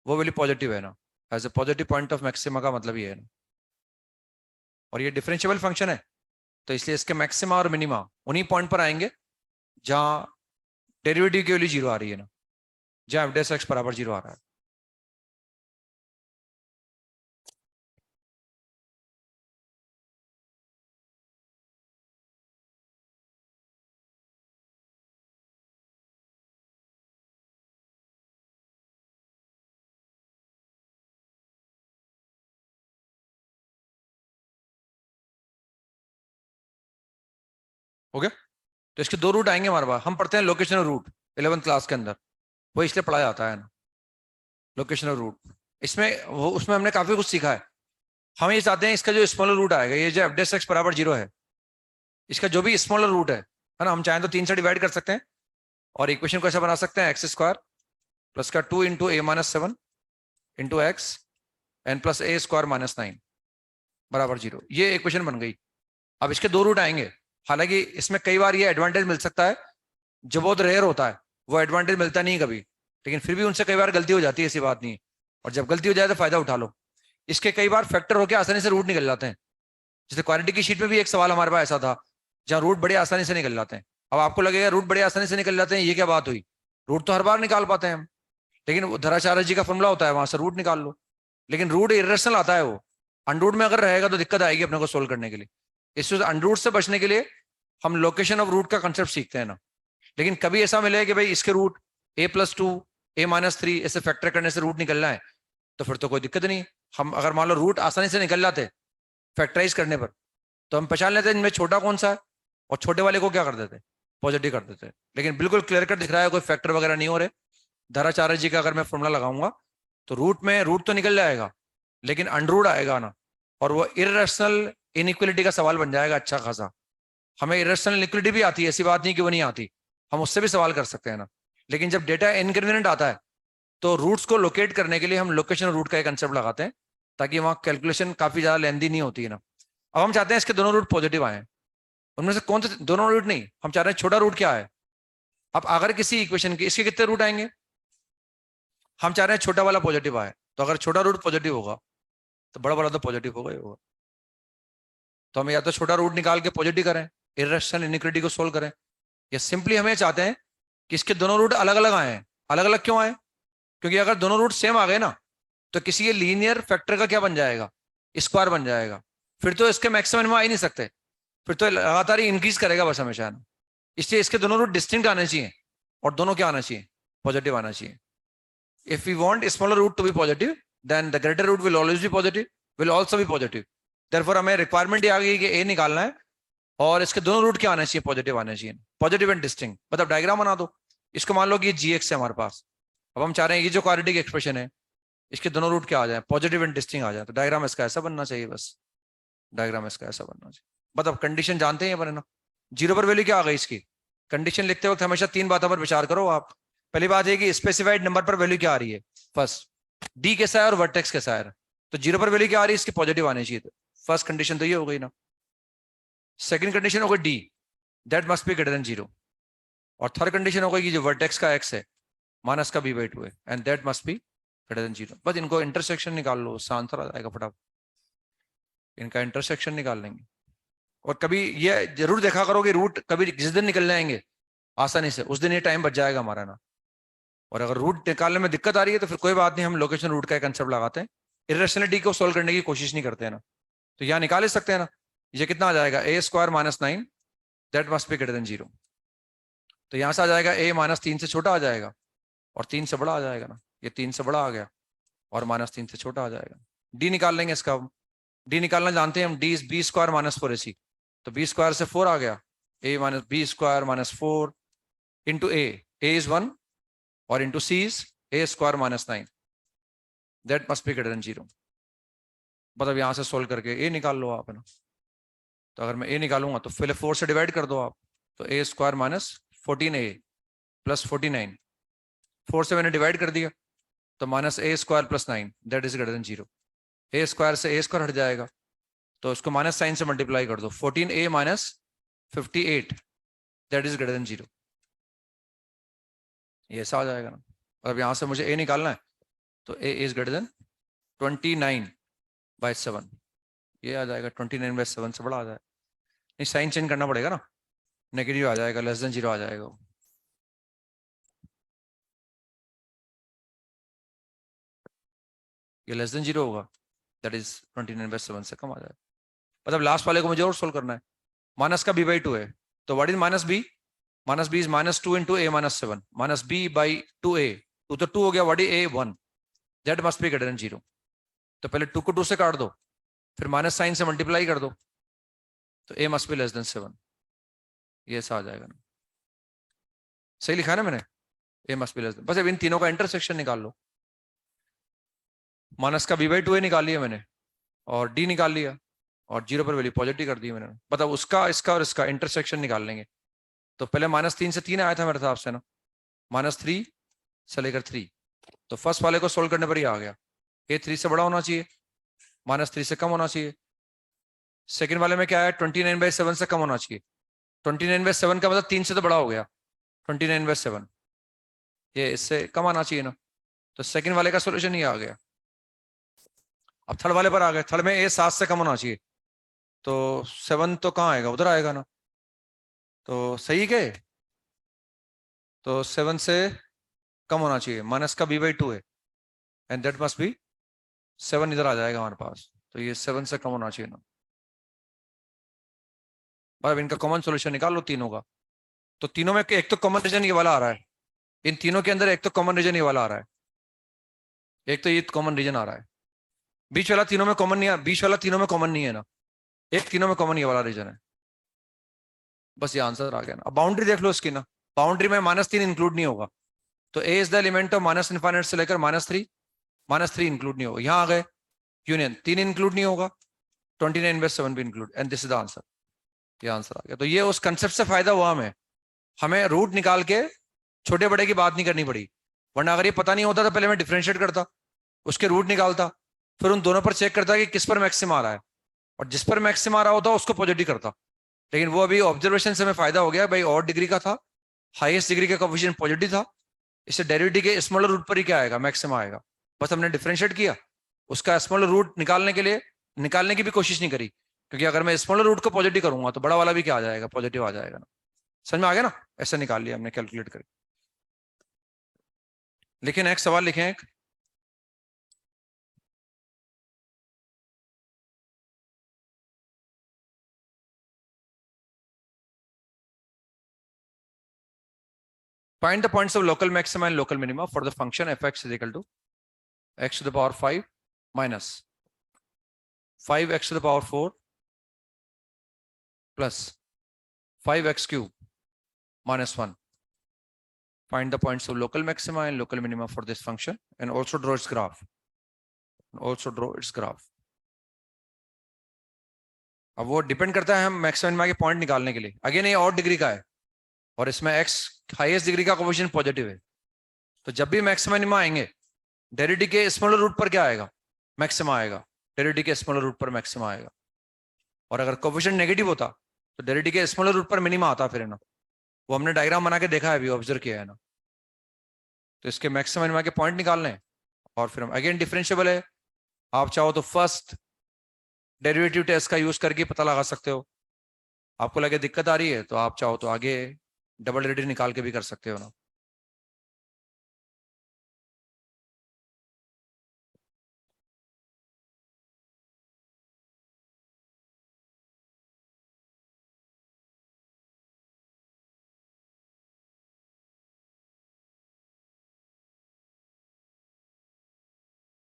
वो वैल्यू पॉजिटिव है ना, as a positive point of maxima का मतलब ये है ना। और ये डिफरेंशिएबल फंक्शन है तो इसलिए इसके मैक्सिमा और मिनिमा उन्हीं पॉइंट पर आएंगे जहां डेरिवेटिव की वैल्यू 0 आ रही है ना, जहां एफ डेस एक्स बराबर 0 आ रहा है। हो गया? तो इसके दो रूट आएंगे हमारे पास, हम पढ़ते हैं location of root 11th class के अंदर, वो इसलिए पढ़ा जाता है ना, लोकेशन ऑफ रूट। इसमें वो उसमें हमने काफी कुछ सीखा है। हम ये चाहते हैं इसका जो स्मॉलर रूट आएगा, ये जो एफ डेस एक्स बराबर 0 है, इसका जो भी स्मॉलर रूट है ना, हम चाहें तो 3 से डिवाइड कर सकते हैं और इक्वेशन को ऐसा बना सकते हैं एक्स स्क्वायर प्लस का 2 into a minus 7 into x n plus a square minus 9 बराबर 0। ये इक्वेशन बन गई। अब इसके दो रूट आएंगे, हालांकि इसमें कई बार ये एडवांटेज मिल सकता है, जो बहुत रेयर होता है, वो एडवांटेज मिलता नहीं कभी, लेकिन फिर भी उनसे कई बार गलती हो जाती है, ऐसी बात नहीं है। और जब गलती हो जाए तो फायदा उठा लो। इसके कई बार फैक्टर होकर आसानी से रूट निकल जाते हैं। जैसे क्वालिटी की शीट में भी एक सवाल हमारे पास ऐसा था जहां रूट बड़े आसानी से निकल जाते हैं। अब आपको लगेगा रूट बड़े आसानी से निकल जाते हैं, ये क्या बात हुई? रूट तो हर बार निकाल पाते हैं हम, लेकिन वो धराचार्य जी का फॉर्मूला होता है, वहां से रूट निकाल लो। लेकिन रूट इरेशनल आता है, वो अनरूट में अगर रहेगा तो दिक्कत आएगी अपने को सोल्व करने के लिए। इस अनरूट से बचने के लिए हम लोकेशन ऑफ रूट का कंसेप्ट सीखते हैं ना। लेकिन कभी ऐसा मिले कि भाई इसके रूट a+2 a-3 ऐसे फैक्टर करने से रूट निकलना है, तो फिर तो कोई दिक्कत नहीं। हम अगर मान लो रूट आसानी से निकल जाते फैक्टराइज करने पर, तो हम पहचान लेते हैं इनमें छोटा कौन सा है और छोटे वाले को क्या कर देते, पॉजिटिव कर देते। लेकिन बिल्कुल क्लियर कट दिख रहा है, कोई फैक्टर वगैरह नहीं हो रहे। धराचार्य जी का अगर मैं फॉर्मूला लगाऊंगा तो रूट में रूट तो निकल जाएगा, लेकिन अनरूट आएगा ना, और वो इरेशनल इनइक्वालिटी का सवाल बन जाएगा अच्छा खासा। हमें इरेशनल इनइक्वालिटी भी आती है, ऐसी बात नहीं कि वो नहीं आती, हम उससे भी सवाल कर सकते हैं ना। लेकिन जब डेटा इनकन्वीनियंट आता है तो रूट्स को लोकेट करने के लिए हम लोकेशन रूट का एक कंसेप्ट लगाते हैं, ताकि वहां कैलकुलेशन काफी ज्यादा लेंदी नहीं होती है ना। अब हम चाहते हैं इसके दोनों रूट पॉजिटिव आए, उनमें से कौन से दोनों रूट नहीं, हम चाह रहे हैं छोटा रूट क्या है। अब अगर किसी इक्वेशन के इसके कितने रूट आएंगे, हम चाह रहे हैं छोटा वाला पॉजिटिव आए, तो अगर छोटा रूट पॉजिटिव होगा तो बड़ा वाला तो पॉजिटिव होगा ही होगा। तो हम या तो छोटा रूट निकाल के पॉजिटिव करें, इररेशनल इनइक्वालिटी को सोल्व करें, या सिंपली हमें चाहते हैं कि इसके दोनों रूट अलग अलग आए हैं। अलग अलग क्यों आए, क्योंकि अगर दोनों रूट सेम आ गए ना तो किसी ये लीनियर फैक्टर का क्या बन जाएगा, स्क्वायर बन जाएगा, फिर तो इसके मैक्सिमम में आ ही नहीं सकते, फिर तो लगातार ही इंक्रीज करेगा बस हमेशा ना। इसलिए इसके दोनों रूट डिस्टिंक्ट आने चाहिए, और दोनों क्या आना चाहिए, पॉजिटिव आना चाहिए। If we want smaller root to be positive then the greater root will always be positive, will also be positive. Therefore हमें रिक्वायरमेंट ये आ गई कि ए निकालना है और इसके दोनों रूट क्या आने चाहिए, पॉजिटिव आने चाहिए, पॉजिटिव एंड डिस्टिंक्ट। मतलब डायग्राम बना दो, इसको मान लो कि ये जीएक्स है हमारे पास। अब हम चाह रहे हैं ये जो क्वाड्रेटिक एक्सप्रेशन है इसके दोनों रूट क्या आ जाए, पॉजिटिव एंड डिस्टिंक्ट आ जाए। तो डायग्राम इसका ऐसा बनना चाहिए, बस डायग्राम इसका ऐसा बनना चाहिए। मतलब कंडीशन जानते हैं ना, जीरो पर वैल्यू क्या आ गई इसकी। कंडीशन लिखते वक्त हमेशा तीन बातों पर विचार करो आप। पहली बात है कि स्पेसिफाइड नंबर पर वैल्यू क्या आ रही है, फर्स्ट डी कैसा है और वर्टेक्स कैसा है। तो जीरो पर वैल्यू क्या आ रही है, इसकी पॉजिटिव आनी चाहिए। फर्स्ट कंडीशन तो ये हो गई ना। सेकंड कंडीशन हो गई D, that must be greater than zero. और थर्ड कंडीशन हो गई कि जो वर्टेक्स का एक्स है माइनस का बी बाई टू है, and that must be greater than zero. बस इनको इंटरसेक्शन निकाल लो, उससे आंसर आ जाएगा फटाफट। इनका इंटरसेक्शन निकाल लेंगे। और कभी ये जरूर देखा करो कि रूट कभी जिस दिन निकल जाएंगे आसानी से, उस दिन ये टाइम बच जाएगा हमारा ना। और अगर रूट निकालने में दिक्कत आ रही है तो फिर कोई बात नहीं, हम लोकेशन रूट का एक कंसेप्ट लगाते हैं, इररेशनलिटी को सोल्व करने की कोशिश नहीं करते हैं ना। तो यहाँ निकाल ही सकते हैं ना, ये कितना आ जाएगा, a square minus 9 that must be greater than zero. तो यहाँ से आ जाएगा ए माइनस 3 से छोटा आ जाएगा और 3 से बड़ा आ जाएगा ना, ये 3 से बड़ा आ गया और माइनस 3 से छोटा आ जाएगा। डी निकाल लेंगे इसका, डी निकालना जानते हैं हम, D is B square minus 4ac। तो बी स्क्वायर से 4 आ गया, a minus B square minus 4 into a is 1 और into c is a square minus 9 that must be greater than zero. मतलब यहां से सोल्व करके ए निकाल लो आप है ना। तो अगर मैं ए निकालूंगा तो पहले 4 से डिवाइड कर दो आप, तो ए स्क्वायर माइनस 14a प्लस 49, 4 से मैंने डिवाइड कर दिया तो minus A square plus 9 that is greater than zero. A square से ए स्क्वायर हट जाएगा तो उसको माइनस साइन से मल्टीप्लाई कर दो, 14a minus 58 that is greater than zero. ये ऐसा आ जाएगा ना। अब यहां से मुझे ए निकालना है तो ए इज ग्रेटर देन 29/7, ये आ जाएगा 29/7 से बड़ा आ जाएगा। नहीं साइन चेंज करना पड़ेगा ना, नेगेटिव आ जाएगा, लेस देन जीरो आ जाएगा। ये लेस देन जीरो होगा, दैट इज 29/7 से कम आ जाएगा। मतलब लास्ट वाले को मुझे और सोल्व करना है। माइनस का b बाई 2 है तो what is minus b, minus b is minus 2 into a minus 7 minus b by 2a, 2 तो 2 हो गया, what is a 1 that must be greater than zero. तो पहले 2 को 2 से काट दो, फिर माइनस साइन से मल्टीप्लाई कर दो, तो a must be less than 7, ये ऐसा आ जाएगा ना। सही लिखा है ना मैंने, a must be less than. बस अब इन तीनों का इंटरसेक्शन निकाल लो। माइनस का b बाई 2a निकाल लिया मैंने और d निकाल लिया और जीरो पर वैल्यू पॉजिटिव कर दी मैंने। मतलब उसका इसका और इसका इंटरसेक्शन निकाल लेंगे। तो पहले माइनस 3 से 3 आया था मेरे हिसाब से ना, माइनस 3 से लेकर 3, तो फर्स्ट वाले को सोल्व करने पर ही आ गया, ए 3 से बड़ा होना चाहिए, माइनस 3 से कम होना चाहिए। सेकंड वाले में क्या है, 29/7 से कम होना चाहिए। 29/7 का मतलब 3 से तो बड़ा हो गया, 29/7 ये इससे कम आना चाहिए ना। तो सेकंड वाले का सोल्यूशन ही आ गया। अब थर्ड वाले पर आ गए, थर्ड में ए 7 से कम होना चाहिए, तो 7 तो कहाँ आएगा, उधर आएगा ना। तो सही के, तो 7 से कम होना चाहिए, माइनस का b बाई 2 है एंड दैट मस्ट बी 7 इधर आ जाएगा हमारे पास, तो ये 7 से कम होना चाहिए ना। अब इनका कॉमन सॉल्यूशन निकाल लो तीनों का। तो तीनों में एक तो कॉमन रीजन ये वाला आ रहा है, इन तीनों के अंदर एक तो कॉमन रीजन ये वाला आ रहा है, एक तो ये कॉमन रीजन आ रहा है। बीच वाला तीनों में कॉमन नहीं है, बीच वाला तीनों में कॉमन नहीं है ना, एक तीनों में कॉमन ये वाला रीजन है। बस ये आंसर आ गया ना। अब बाउंड्री देख लो इसकी ना, बाउंड्री में -3 इंक्लूड नहीं होगा, तो a is the element of minus infinite से लेकर -3 इंक्लूड नहीं होगा। यहाँ आ गए यूनियन 3 इंक्लूड नहीं होगा, 29/7 भी include, and this is the answer. ये आंसर आ गया। तो ये उस कंसेप्ट से फायदा हुआ हमें रूट निकाल के छोटे बड़े की बात नहीं करनी पड़ी, वरना अगर ये पता नहीं होता तो पहले मैं डिफरेंशिएट करता, उसके रूट निकालता, फिर उन दोनों पर चेक करता कि किस पर मैक्सिमम आ रहा है, और जिस पर मैक्सिमम आ रहा होता उसको पॉजिटिव करता। लेकिन वो अभी ऑब्जर्वेशन से हमें फायदा हो गया भाई, और डिग्री का था, हाईएस्ट डिग्री का कोफिशिएंट पॉजिटिव था, इससे डेरिवेटिव के स्मॉलर रूट पर ही क्या आएगा, मैक्सिमम आएगा। बस हमने डिफरेंशिएट किया, उसका स्मॉलर रूट निकालने के लिए निकालने की भी कोशिश नहीं करी, क्योंकि अगर मैं स्मॉलर रूट को पॉजिटिव करूंगा तो बड़ा वाला भी क्या आ जाएगा, पॉजिटिव आ जाएगा ना। समझ में आ गया ना, ऐसा निकाल लिया हमने कैलकुलेट करके। लिखें एक सवाल लिखें एक, find the points of local maxima and local minima for the function fx is equal to x to the power 5 minus 5x to the power 4 plus 5x cube minus 1. Find the points of local maxima and local minima for this function and also draw its graph. अब वो depend करता है हम maximum minima के point निकालने के लिए। Again ये और डिग्री का है और इसमें x हाईएस्ट डिग्री का कोफिशिएंट पॉजिटिव है, तो जब भी मैक्सिमम मिनिमा आएंगे डेरिवेटिव के स्मॉलर रूट पर क्या आएगा, मैक्सिमम आएगा, डेरिवेटिव के स्मॉलर रूट पर मैक्सिमम आएगा। और अगर कोफिशिएंट नेगेटिव होता तो डेरिवेटिव के स्मॉलर रूट पर मिनिमा आता फिर, है ना। वो हमने डायग्राम बना के देखा है, अभी ऑब्जर्व किया है ना। तो इसके मैक्सिमम मिनिमा के पॉइंट निकालने हैं और फिर हम अगेन डिफरेंशिएबल है, आप चाहो तो फर्स्ट डेरिवेटिव टेस्ट का यूज करके पता लगा सकते हो। आपको लगे दिक्कत आ रही है तो आप चाहो तो आगे डबल डेरिवेटिव निकाल के भी कर सकते हो ना।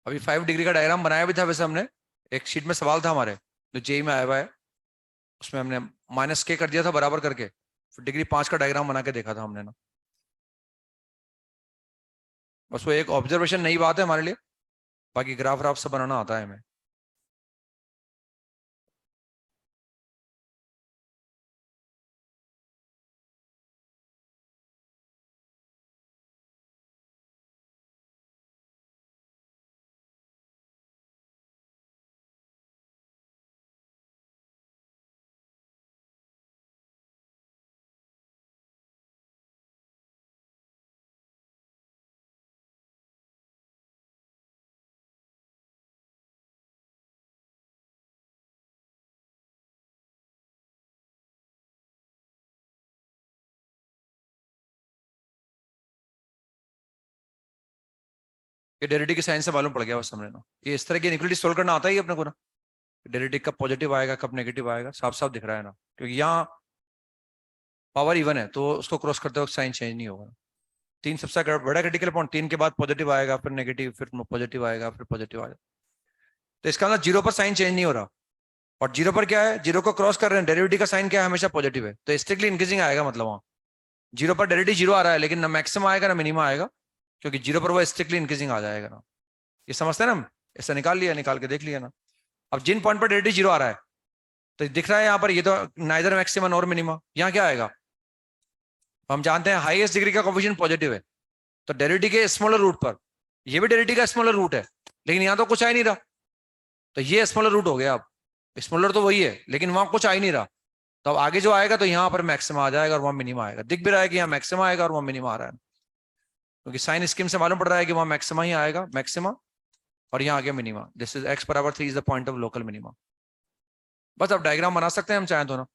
अभी 5 डिग्री का डायग्राम बनाया भी था वैसे हमने, एक शीट में सवाल था हमारे जो जेई में आया हुआ है, उसमें हमने माइनस के कर दिया था बराबर करके, फिर डिग्री 5 का डायग्राम बना के देखा था हमने ना। बस वो एक ऑब्जर्वेशन नई बात है हमारे लिए, बाकी ग्राफ व्राफ सब बनाना आता है हमें। ये डेरिवेटिव के साइन से मालूम पड़ गया बस हमने ना, ये इस तरह की इनइक्वालिटी सोल्व करना आता ही अपने को ना। डेरिवेटिव कब पॉजिटिव आएगा कब नेगेटिव आएगा साफ साफ दिख रहा है ना, क्योंकि यहाँ पावर इवन है तो उसको क्रॉस करते वक्त साइन चेंज नहीं होगा। 3 सबसे बड़ा क्रिटिकल पॉइंट, 3 के बाद पॉजिटिव आएगा, फिर नेगेटिव, फिर पॉजिटिव आएगा, फिर पॉजिटिव आएगा। तो इसका मतलब 0 पर साइन चेंज नहीं हो रहा, और 0 पर क्या है, 0 को क्रॉस कर रहे हैं, डेरिवेटिव का साइन क्या है, हमेशा पॉजिटिव है, तो स्ट्रिक्टली इंक्रीजिंग आएगा। मतलब वहाँ 0 पर डेरिवेटिव 0 आ रहा है लेकिन ना मैक्सिमम आएगा ना मिनिमम आएगा, क्योंकि 0 पर वो स्ट्रिक्टली इंक्रीजिंग आ जाएगा ना। ये समझते हैं ना हम, ऐसा निकाल लिया, निकाल के देख लिया ना। अब जिन पॉइंट पर डेरिवेटिव 0 आ रहा है तो दिख रहा है यहाँ पर, ये तो नाइदर मैक्सिमम नॉर मिनिमम, यहाँ क्या आएगा, हम जानते हैं हाईएस्ट डिग्री का कोफिशिएंट पॉजिटिव है, तो डेरिवेटिव के स्मॉलर रूट पर, ये भी डेरिवेटिव का स्मॉलर रूट है लेकिन यहाँ तो कुछ आ ही नहीं रहा, तो ये स्मॉलर रूट हो गया। अब स्मॉलर तो वही है लेकिन वहां कुछ आ ही नहीं रहा, तो अब आगे जो आएगा तो यहाँ पर मैक्सिमम आ जाएगा और वहां मिनिमम आएगा। दिख भी रहा है कि यहाँ मैक्सिमम आएगा और वहां मिनिमम आ रहा है, क्योंकि साइन स्कीम से मालूम पड़ रहा है कि वहां मैक्सिमम ही आएगा, मैक्सिमम, और यहाँ आ गया मिनिमम। दिस इज x बराबर 3 is the point of local minimum. बस अब डायग्राम बना सकते हैं हम चाहें तो ना,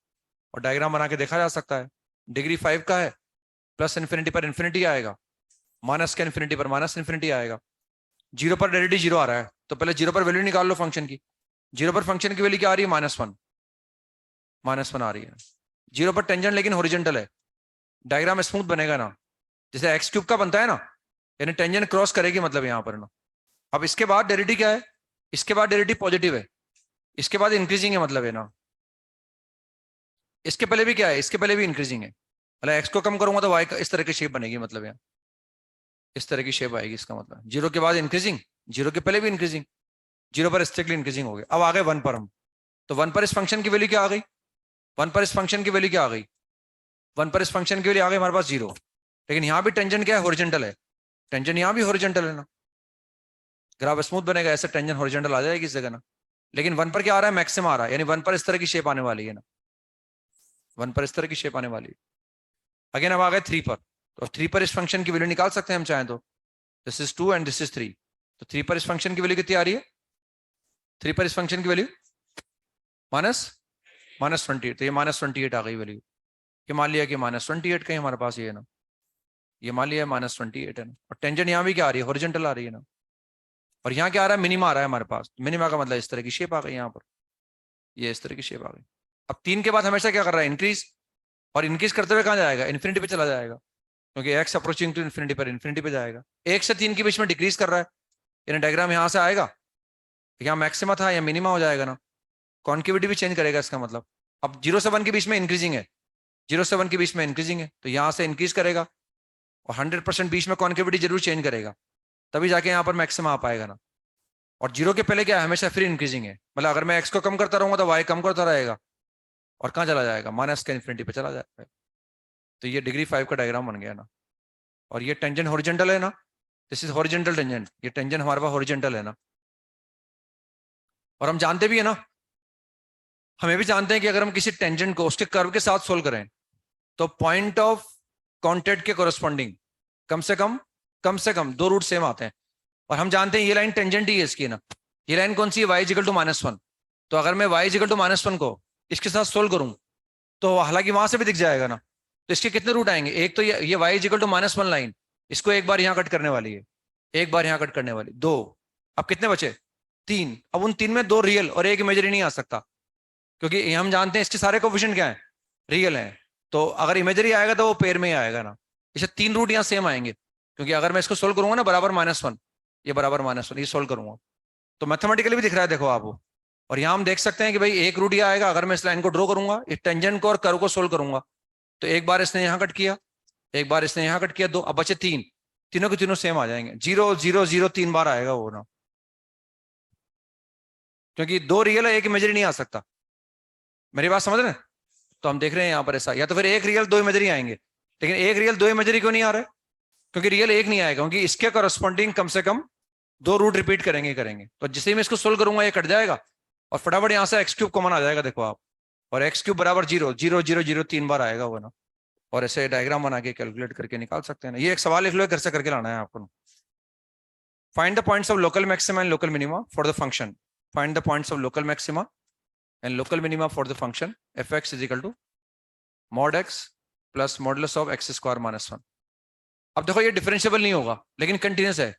और डायग्राम बना के देखा जा सकता है। डिग्री 5 का है, प्लस इन्फिनिटी पर इन्फिनिटी आएगा, माइनस का इन्फिनिटी पर माइनस इन्फिनिटी आएगा। 0 पर डेरिवेटिव 0 आ रहा है तो पहले 0 पर वैल्यू निकाल लो फंक्शन की। 0 पर फंक्शन की वैल्यू क्या आ रही है, -1 आ रही है। 0 पर टेंजेंट लेकिन हॉरिजॉन्टल है, डायग्राम स्मूथ बनेगा ना, जैसे एक्स क्यूब का बनता है ना, यानी टेंजेंट क्रॉस करेगी मतलब यहाँ पर ना। अब इसके बाद डेरिवेटिव क्या है, इसके बाद डेरिवेटिव पॉजिटिव है, इसके बाद इंक्रीजिंग है मतलब है ना। इसके पहले भी क्या है, इसके पहले भी इंक्रीजिंग है, मतलब एक्स को कम करूंगा तो वाई का इस तरह की शेप बनेगी, मतलब यहाँ इस तरह की शेप आएगी। इसका मतलब 0 के बाद इंक्रीजिंग, 0 के पहले भी इंक्रीजिंग, 0 पर स्ट्रिक्टली इंक्रीजिंग हो गया। अब आ गए 1 पर हम, तो 1 पर इस फंक्शन की वैल्यू क्या आ गई, 1 पर इस फंक्शन की वैल्यू क्या आ गई, 1 पर इस फंक्शन की वैल्यू आ गई हमारे पास 0, लेकिन यहाँ भी टेंजेंट क्या है, हॉरिजॉन्टल है, टेंजेंट यहाँ भी हॉरिजॉन्टल है ना, ग्राफ स्मूथ बनेगा, ऐसे टेंजेंट हॉरिजॉन्टल आ जाएगी इस जगह ना। लेकिन वन पर क्या आ रहा है, मैक्सिमा आ रहा है, यानी वन पर इस तरह की शेप आने वाली है ना, वन पर इस तरह की शेप आने वाली है। अगेन अब आ गए थ्री पर, तो थ्री पर इस फंक्शन की वैल्यू निकाल सकते हैं हम चाहें तो, this is 2 and this is 3, तो थ्री पर इस फंक्शन की वैल्यू कितनी आ रही है, थ्री पर इस फंक्शन की वैल्यू माइनस -28, तो ये -28 आ गई वैल्यू, कि मान लिया कि -28 कहीं हमारे पास ये है ना, ये मान लिया -28 है ना, और टेंजेंट यहाँ भी क्या आ रही है, हॉरिजॉन्टल आ रही है ना, और यहाँ क्या आ रहा है, मिनिमा आ रहा है हमारे पास, मिनिमा का मतलब इस तरह की शेप आ गई यहाँ पर, ये इस तरह की शेप आ गई। अब 3 के बाद हमेशा क्या कर रहा है, इंक्रीज, और इंक्रीज करते हुए कहाँ जाएगा, इन्फिनिटी पे चला जाएगा, क्योंकि एक्स अप्रोचिंग टू इन्फिनिटी पर इन्फिनिटी पे जाएगा। 1 से 3 के बीच में डिक्रीज कर रहा है, यानी डायग्राम यहाँ से आएगा, यहाँ मैक्सिमा था या मिनिमा हो जाएगा ना, कॉन्केविटी भी चेंज करेगा इसका मतलब। अब 0 से 1 के बीच में इंक्रीजिंग है, 0 से 1 के बीच में इंक्रीजिंग है, तो यहाँ से इंक्रीज करेगा, और 100% बीच में कॉन्केविटी जरूर चेंज करेगा, तभी जाके यहाँ पर मैक्सिमा आ पाएगा ना। और 0 के पहले क्या है, हमेशा फिर इंक्रीजिंग है, मतलब अगर मैं एक्स को कम करता रहूंगा तो वाई कम करता रहेगा, और कहाँ चला जाएगा, माइनस का इन्फिनिटी पे चला जाएगा। तो ये डिग्री 5 का डायग्राम बन गया ना, और ये टेंजेंट हॉरिजॉन्टल है ना, दिस इज हॉरिजॉन्टल टेंजेंट, ये टेंजेंट हमारे पास हॉरिजॉन्टल है ना। और हम जानते भी है ना, हमें भी जानते हैं कि अगर हम किसी टेंजेंट को उसके कर्व के साथ सोल्व करें, तो पॉइंट ऑफ कॉन्टेक्ट के कोरस्पॉन्डिंग कम से कम 2 रूट सेम आते हैं, और हम जानते हैं ये लाइन टेंजेंट ही है इसकी ना, ये लाइन कौन सी है, y इजिकल टू -1, तो अगर मैं y इजिकल टू -1 को इसके साथ सोल्व करूं, तो हालांकि वहां से भी दिख जाएगा ना, तो इसके कितने रूट आएंगे, एक तो ये y इजिकल टू -1 लाइन, इसको एक बार यहां कट करने वाली है, एक बार यहां कट करने वाली, 2, अब कितने बचे, 3, अब उन 3 में 2 रियल और एक इमेजिनरी नहीं आ सकता, क्योंकि हम जानते हैं इसके सारे कोफिशिएंट क्या है, रियल है, तो अगर इमेजरी आएगा तो वो पेयर में ही आएगा ना, इसे 3 रूट यहाँ सेम आएंगे, क्योंकि अगर मैं इसको सोल्व करूंगा ना बराबर -1, ये बराबर -1, ये सोल्व करूंगा, तो मैथमेटिकली भी दिख रहा है देखो आपको। और यहाँ हम देख सकते हैं कि भाई एक रूट ही आएगा, अगर मैं इस लाइन को ड्रॉ करूंगा, इस टेंजेंट को और कर्व को सोल्व करूंगा, तो एक बार इसने यहाँ कट किया, एक बार इसने यहाँ कट किया, 2, अब बचे 3, तीनों के तीनों सेम आ जाएंगे, 0 0 0 3 बार आएगा वो ना, क्योंकि 2 रियल है एक इमेजरी नहीं आ सकता, मेरी बात समझ रहे हैं। तो हम देख रहे हैं यहाँ पर ऐसा, या तो फिर एक रियल 2 इमेजरी आएंगे, लेकिन एक रियल 2 इमेजरी क्यों नहीं आ रहा है, क्योंकि रियल एक नहीं आएगा, क्योंकि इसके करस्पॉन्डिंग कम से कम 2 रूट रिपीट करेंगे, तो जिसे मैं इसको सोल्व करूंगा ये कट जाएगा, और फटाफट यहाँ से x³ कॉमन आ जाएगा देखो आप, और x³ बराबर 0 0 0 0 3 बार आएगा वो ना, और ऐसे डायग्राम बना के कैलकुलेट करके निकाल सकते हैं ना। ये एक सवाल लिख लो, घर से करके लाना है आपको। Find the points of local maxima and local minima for the function, find the points of local maxima and local minima for the function f(x) is equal to mod x plus modulus of x²-1। अब देखो ये differentiable नहीं होगा, लेकिन continuous है,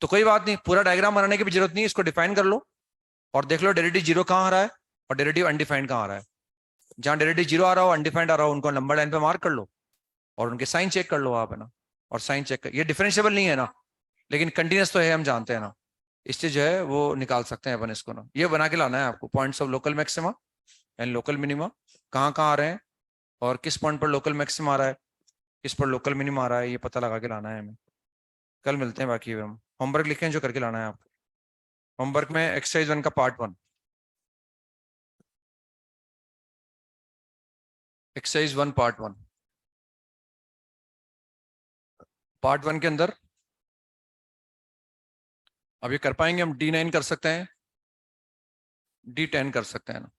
तो कोई बात नहीं, पूरा डायग्राम बनाने की भी जरूरत नहीं, इसको डिफाइन कर लो और देख लो डेरिवेटिव 0 कहाँ आ रहा है और डेरिवेटिव अनडिफाइंड कहाँ आ रहा है। जहां डेरिवेटिव 0 आ रहा हो, अनडिफाइंड आ रहा हो, उनको नंबर लाइन पे मार्क कर लो और उनके साइन चेक कर लो आप, है ना, और साइन चेक कर, ये डिफरेंशिएबल नहीं है ना, लेकिन कंटिन्यूस तो है, हम जानते हैं ना, इससे जो है वो निकाल सकते हैं अपन इसको ना। ये बना के लाना है आपको, points of local maxima and local minima कहाँ कहाँ आ रहे हैं, और किस पॉइंट पर लोकल मैक्सिमा आ रहा है, किस पर लोकल मिनिमा आ रहा है, ये पता लगा के लाना है हमें। कल मिलते हैं, बाकी हम होमवर्क लिखें जो करके लाना है आपको। होमवर्क में एक्सरसाइज 1 का पार्ट 1, एक्सरसाइज 1 पार्ट 1 के अंदर अब ये कर पाएंगे हम, D9 कर सकते हैं, D10 कर सकते हैं ना।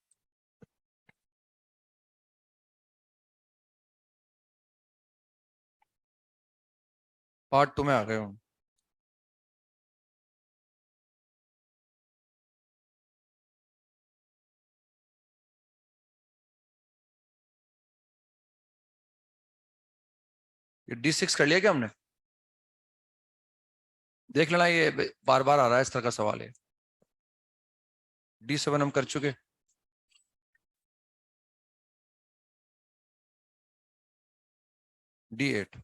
पार्ट 2 में आ गए हम। ये D6 कर लिया क्या हमने, देख लेना, ये बार बार आ रहा है इस तरह का सवाल है। D7 हम कर चुके, D8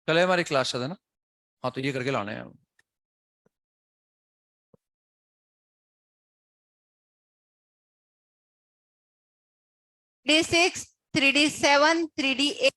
कल है हमारी क्लास है ना? हाँ तो ये करके लाने हैं। D6, 3D7, 3D8.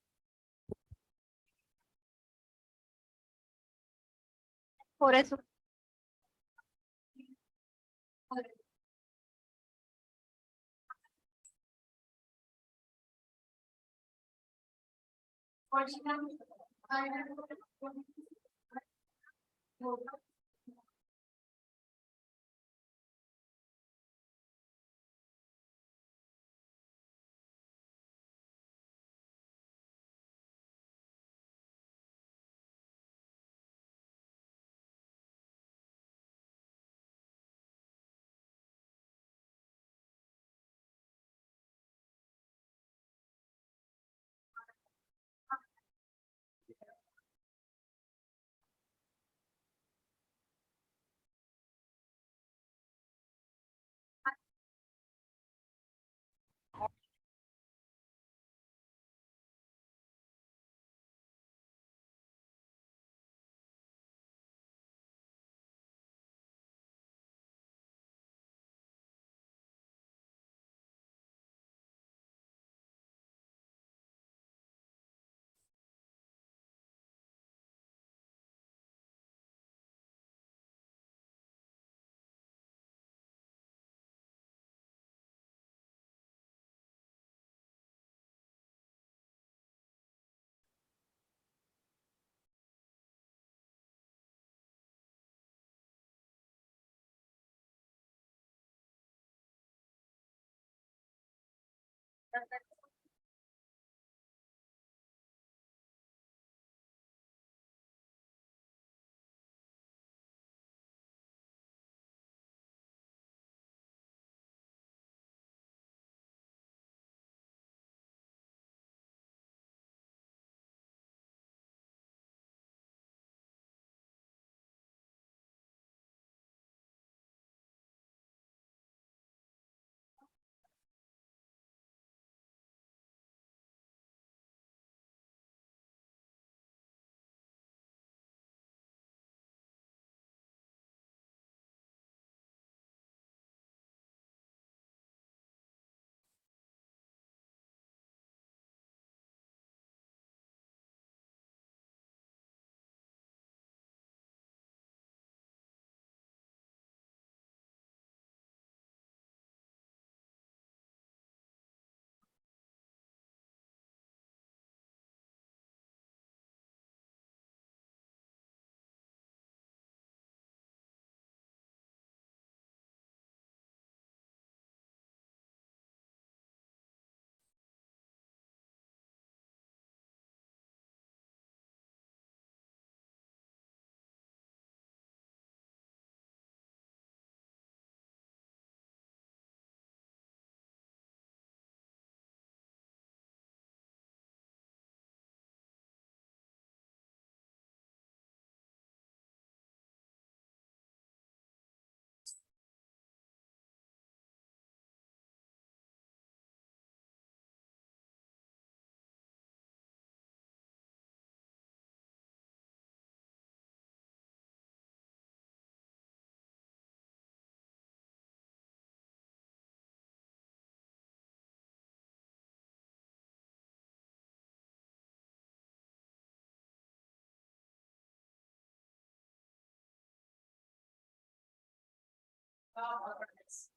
4S.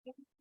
Sir